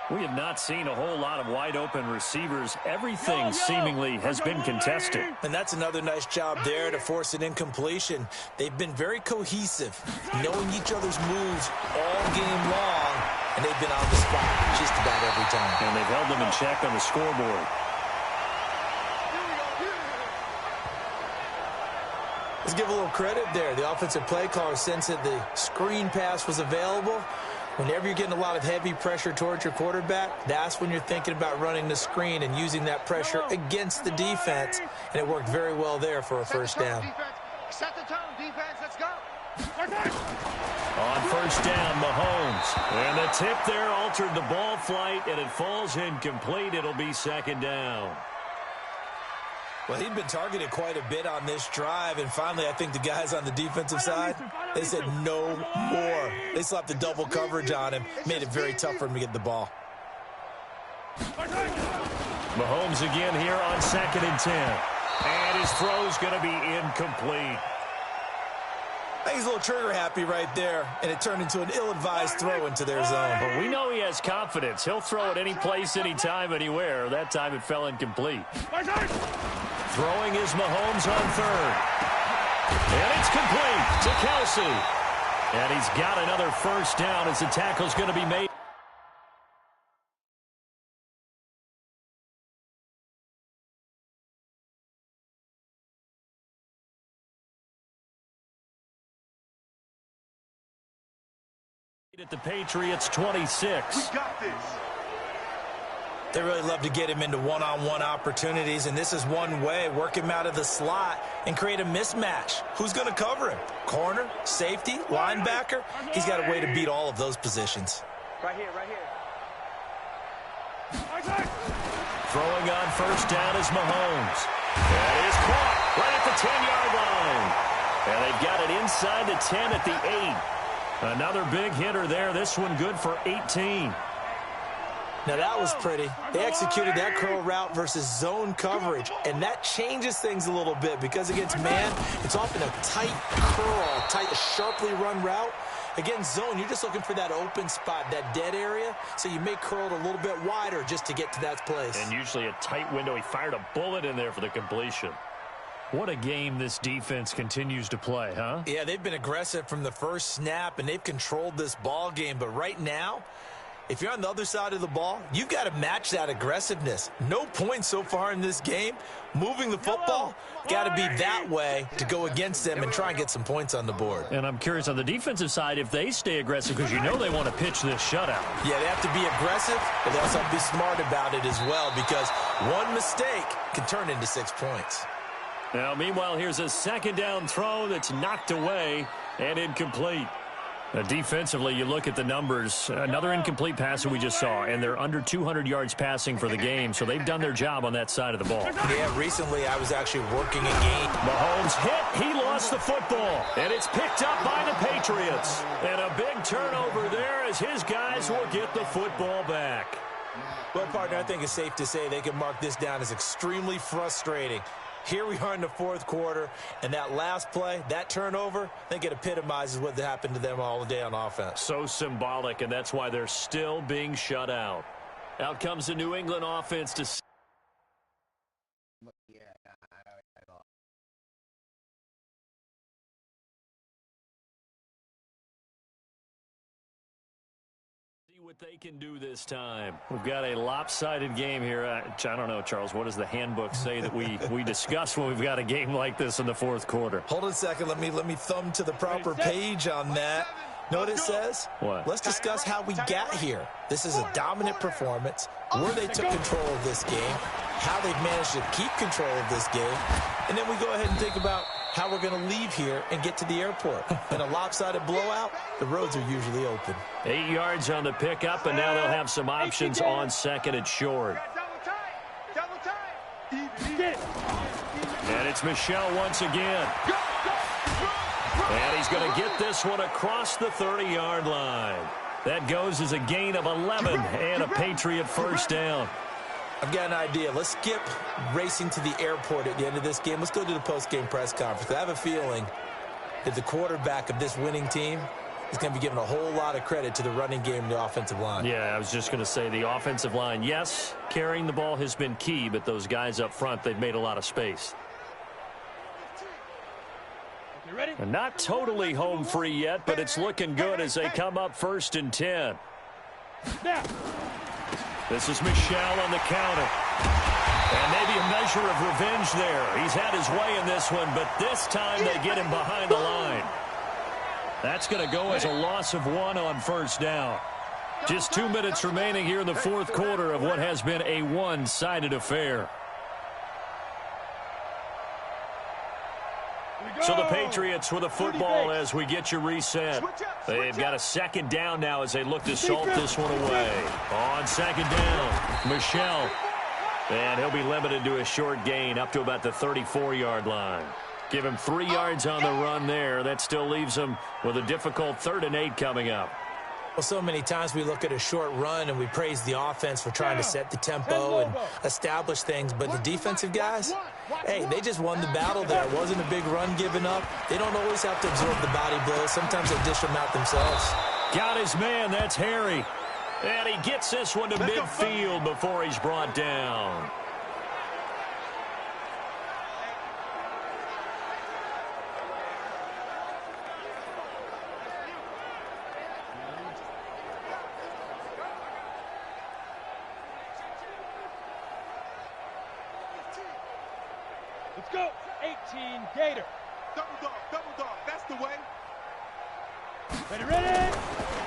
We have not seen a whole lot of wide-open receivers. Everything seemingly has been contested. And that's another nice job there to force an incompletion. They've been very cohesive, knowing each other's moves all game long, and they've been on the spot just about every time. And they've held them in check on the scoreboard. Let's give a little credit there. The offensive play caller sensed that the screen pass was available. Whenever you're getting a lot of heavy pressure towards your quarterback, that's when you're thinking about running the screen and using that pressure against the defense. And it worked very well there for a first down. Set the tone, defense. Let's go. On first down, Mahomes. And the tip there altered the ball flight, and it falls incomplete. It'll be second down. Well, he'd been targeted quite a bit on this drive, and finally I think the guys on the defensive side, they said no more. They slapped the double coverage on him, made it very tough for him to get the ball. Mahomes again here on 2nd and 10. And his throw's going to be incomplete. I think he's a little trigger happy right there, and it turned into an ill-advised throw into their zone. But we know he has confidence. He'll throw it any place, anytime, anywhere. That time it fell incomplete. Throwing is Mahomes on 3rd. And it's complete to Kelsey. And he's got another first down as the tackle's going to be made. At the Patriots 26. We got this. They really love to get him into one-on-one opportunities, and this is one way. Work him out of the slot and create a mismatch. Who's going to cover him? Corner, safety, linebacker? He's got a way to beat all of those positions. Right here, right here. Throwing on first down is Mahomes. That is caught right at the 10-yard line. And they've got it inside the 10 at the 8. Another big hitter there. This one good for 18. Now that was pretty. They executed that curl route versus zone coverage, and that changes things a little bit because against man, it's often a tight curl, tight, sharply run route. Against zone, you're just looking for that open spot, that dead area, so you may curl it a little bit wider just to get to that place. And usually a tight window. He fired a bullet in there for the completion. What a game this defense continues to play, huh? Yeah, they've been aggressive from the first snap, and they've controlled this ball game. But right now, if you're on the other side of the ball, you've got to match that aggressiveness. No points so far in this game. Moving the football, got to be that way to go against them and try and get some points on the board. And I'm curious on the defensive side if they stay aggressive because you know they want to pitch this shutout. Yeah, they have to be aggressive, but they also have to be smart about it as well because one mistake can turn into 6 points. Now, meanwhile, here's a second down throw that's knocked away and incomplete. Defensively, you look at the numbers. Another incomplete pass that we just saw, and they're under 200 yards passing for the game, so they've done their job on that side of the ball. Yeah, recently I was actually working a game. Mahomes hit. He lost the football, and it's picked up by the Patriots. And a big turnover there as his guys will get the football back. Well, partner, I think it's safe to say they can mark this down as extremely frustrating. Here we are in the 4th quarter, and that last play, that turnover, I think it epitomizes what happened to them all day on offense. So symbolic, and that's why they're still being shut out. Out comes the New England offense to see what they can do this time. We've got a lopsided game here. I don't know, Charles, what does the handbook say that we discuss when we've got a game like this in the 4th quarter? Hold on a second. Let me thumb to the proper page on that. Know what it says? What? Let's discuss how we got here. This is a dominant performance, where they took control of this game, how they've managed to keep control of this game, and then we go ahead and think about how we're going to leave here and get to the airport. In a lopsided blowout, the roads are usually open. 8 yards on the pickup, and now they'll have some options on 2nd and short. And it's Michel once again. And he's going to get this one across the 30-yard line. That goes as a gain of 11 and a Patriot first down. I've got an idea. Let's skip racing to the airport at the end of this game. Let's go to the post-game press conference. I have a feeling that the quarterback of this winning team is going to be given a whole lot of credit to the running game and the offensive line. Yeah, I was just going to say the offensive line, yes, carrying the ball has been key, but those guys up front, they've made a lot of space. And not totally home free yet, but it's looking good as they come up 1st and 10. This is Michel on the counter. And maybe a measure of revenge there. He's had his way in this one, but this time they get him behind the line. That's going to go as a loss of 1 on first down. Just 2 minutes remaining here in the 4th quarter of what has been a one-sided affair. So the Patriots with a football as we get you reset. They've got a second down now as they look to salt this one away. On second down, Michelle. And he'll be limited to a short gain up to about the 34-yard line. Give him 3 yards on the run there. That still leaves him with a difficult 3rd and 8 coming up. Well, so many times we look at a short run and we praise the offense for trying to set the tempo and establish things. But the defensive guys, hey, they just won the battle there. It wasn't a big run given up. They don't always have to absorb the body blows. Sometimes they dish them out themselves. Got his man. That's Harry. And he gets this one to midfield before he's brought down. Let's go. 18, Gator. Double dog, that's the way. Ready.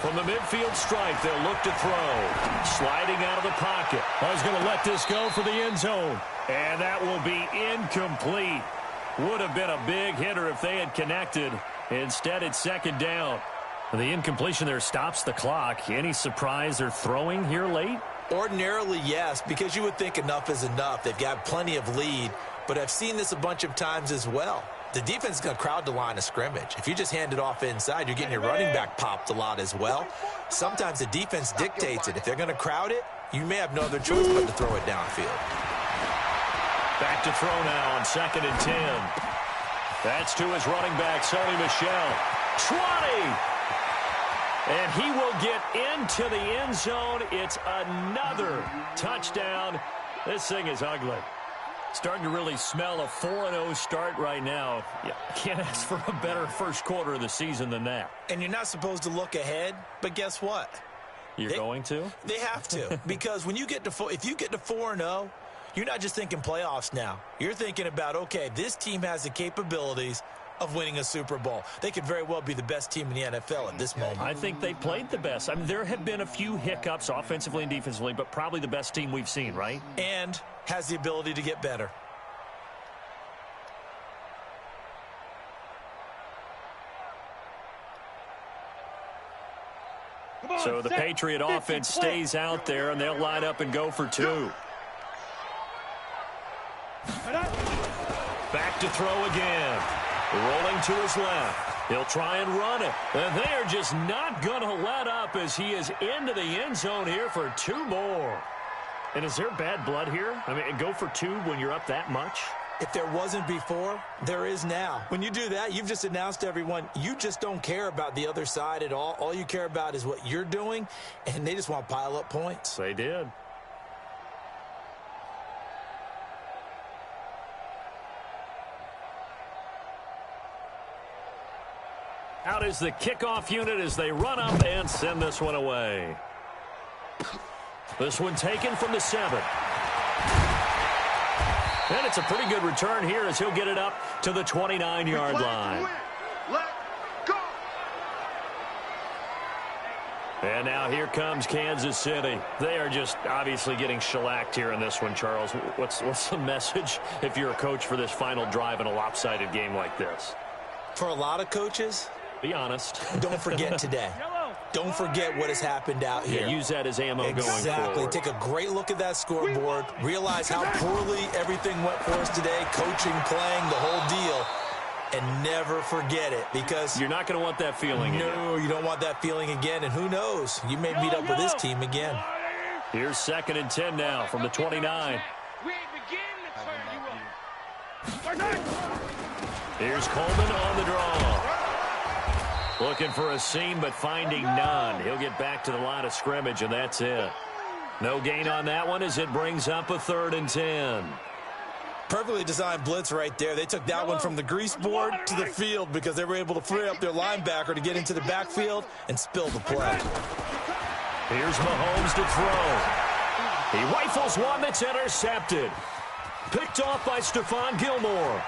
From the midfield stripe, they'll look to throw. Sliding out of the pocket. I was going to let this go for the end zone. And that will be incomplete. Would have been a big hitter if they had connected. Instead, it's second down. The incompletion there stops the clock. Any surprise they're throwing here late? Ordinarily, yes, because you would think enough is enough. They've got plenty of lead, but I've seen this a bunch of times as well. The defense is going to crowd the line of scrimmage. If you just hand it off inside, you're getting your running back popped a lot as well. Sometimes the defense dictates it. If they're going to crowd it, you may have no other choice but to throw it downfield. Back to throw now on 2nd and 10. That's to his running back, Sony Michel. 20! And he will get into the end zone. It's another touchdown. This thing is ugly. Starting to really smell a 4-0 start right now. You can't ask for a better first quarter of the season than that. And you're not supposed to look ahead, but guess what? You're going to? They have to. Because when you get to if you get to 4-0, you're not just thinking playoffs now. You're thinking about, okay, this team has the capabilities of winning a Super Bowl. They could very well be the best team in the NFL at this moment. I think they played the best. I mean, there have been a few hiccups offensively and defensively, but probably the best team we've seen, right? And has the ability to get better. So the Patriot offense stays out there, and they'll line up and go for 2. Back to throw again. Rolling to his left. He'll try and run it. And they are just not going to let up as he is into the end zone here for 2 more. And is there bad blood here? I mean, go for 2 when you're up that much? If there wasn't before, there is now. When you do that, you've just announced to everyone, you just don't care about the other side at all. All you care about is what you're doing, and they just want to pile up points. They did. Out is the kickoff unit as they run up and send this one away. This one taken from the 7. And it's a pretty good return here as he'll get it up to the 29-yard line. Let go. And now here comes Kansas City. They are just obviously getting shellacked here in this one, Charles. What's the message if you're a coach for this final drive in a lopsided game like this? For a lot of coaches, be honest. Don't forget today. Don't forget what has happened out here. Yeah, use that as ammo going forward. Exactly. Take a great look at that scoreboard. Realize how poorly everything went for us today. Coaching, playing, the whole deal. And never forget it, because you're not going to want that feeling again. No, you don't want that feeling again. And who knows? You may meet up with this team again. Here's 2nd and 10 now from the 29. We ain't beginning to turn you up. Here's Coleman on the draw. Looking for a seam, but finding none. He'll get back to the line of scrimmage, and that's it. No gain on that one as it brings up a 3rd and 10. Perfectly designed blitz right there. They took that one from the grease board to the field because they were able to free up their linebacker to get into the backfield and spill the play. Here's Mahomes to throw. He rifles one that's intercepted. Picked off by Stephon Gilmore.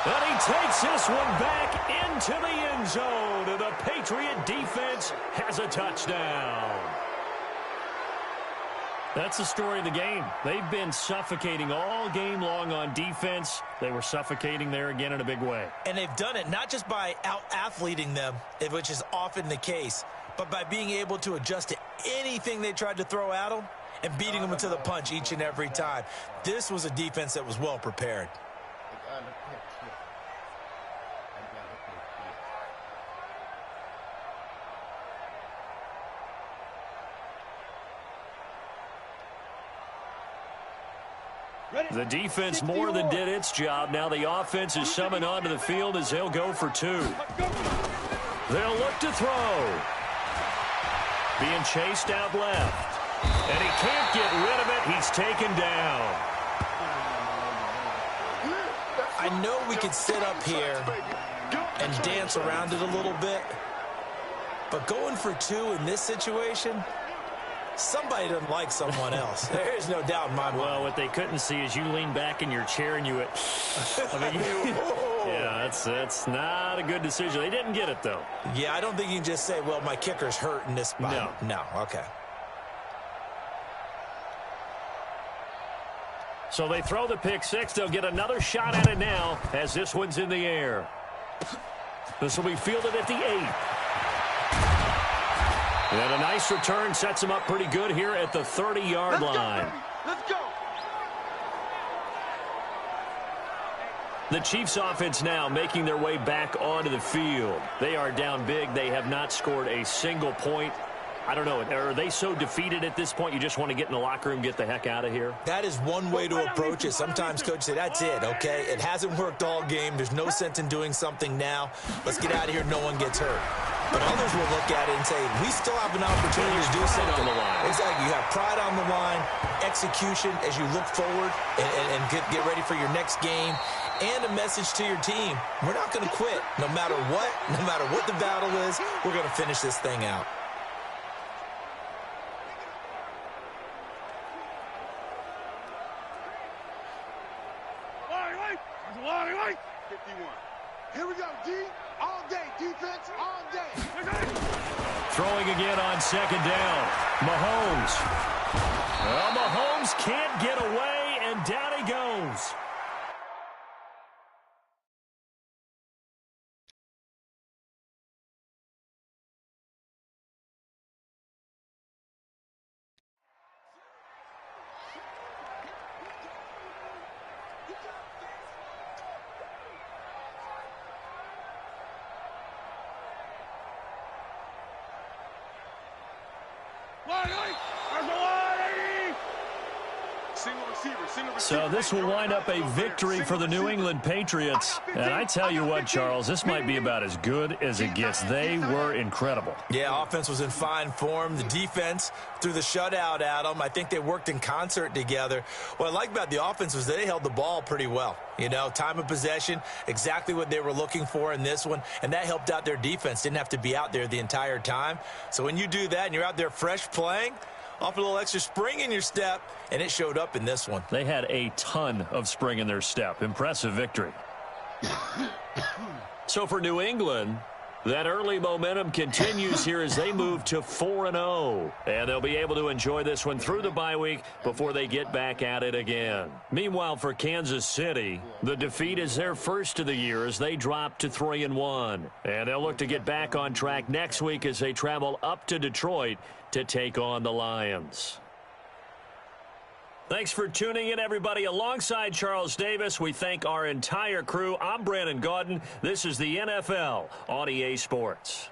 And he takes this one back into the end zone. And the Patriot defense has a touchdown. That's the story of the game. They've been suffocating all game long on defense. They were suffocating there again in a big way. And they've done it not just by out-athleting them, which is often the case, but by being able to adjust to anything they tried to throw at them and beating them into the punch each and every time. This was a defense that was well prepared. The defense more than did its job. Now the offense is summoned onto the field as they'll go for two. They'll look to throw. Being chased out left. And he can't get rid of it. He's taken down. I know we could sit up here and dance around it a little bit, but going for two in this situation, somebody doesn't like someone else. There's no doubt in my mind. Well, what they couldn't see is you lean back in your chair and you went, yeah, that's not a good decision. They didn't get it, though. Yeah, I don't think you can just say, well, my kicker's hurt in this spot. No, okay. So they throw the pick six. They'll get another shot at it now as this one's in the air. This will be fielded at the 8. And a nice return sets him up pretty good here at the 30-yard line. Let's go. The Chiefs offense now making their way back onto the field. They are down big. They have not scored a single point. I don't know. Are they so defeated at this point you just want to get in the locker room, get the heck out of here? That is one way to approach it. Sometimes coaches say, that's it, okay? It hasn't worked all game. There's no sense in doing something now. Let's get out of here. No one gets hurt. But others will look at it and say, we still have an opportunity to do something. On the line. Exactly. You have pride on the line, execution as you look forward and get ready for your next game, and a message to your team. We're not going to quit. No matter what the battle is, we're going to finish this thing out. Wide right. 51. Here we go, D. All day. Defense, all day. Throwing again on second down. Mahomes. Well, Mahomes can't get away, and down he goes. So this will wind up a victory for the New England Patriots. And I tell you what, Charles, this might be about as good as it gets. They were incredible. Yeah, offense was in fine form. The defense threw the shutout at them. I think they worked in concert together. What I like about the offense was they held the ball pretty well. You know, time of possession, exactly what they were looking for in this one. And that helped out their defense. Didn't have to be out there the entire time. So when you do that and you're out there fresh playing, off a little extra spring in your step, and it showed up in this one. They had a ton of spring in their step. Impressive victory. So for New England, that early momentum continues here as they move to 4-0. And they'll be able to enjoy this one through the bye week before they get back at it again. Meanwhile, for Kansas City, the defeat is their first of the year as they drop to 3-1. And they'll look to get back on track next week as they travel up to Detroit to take on the Lions. Thanks for tuning in, everybody. Alongside Charles Davis, we thank our entire crew. I'm Brandon Gaudin. This is the NFL on EA Sports.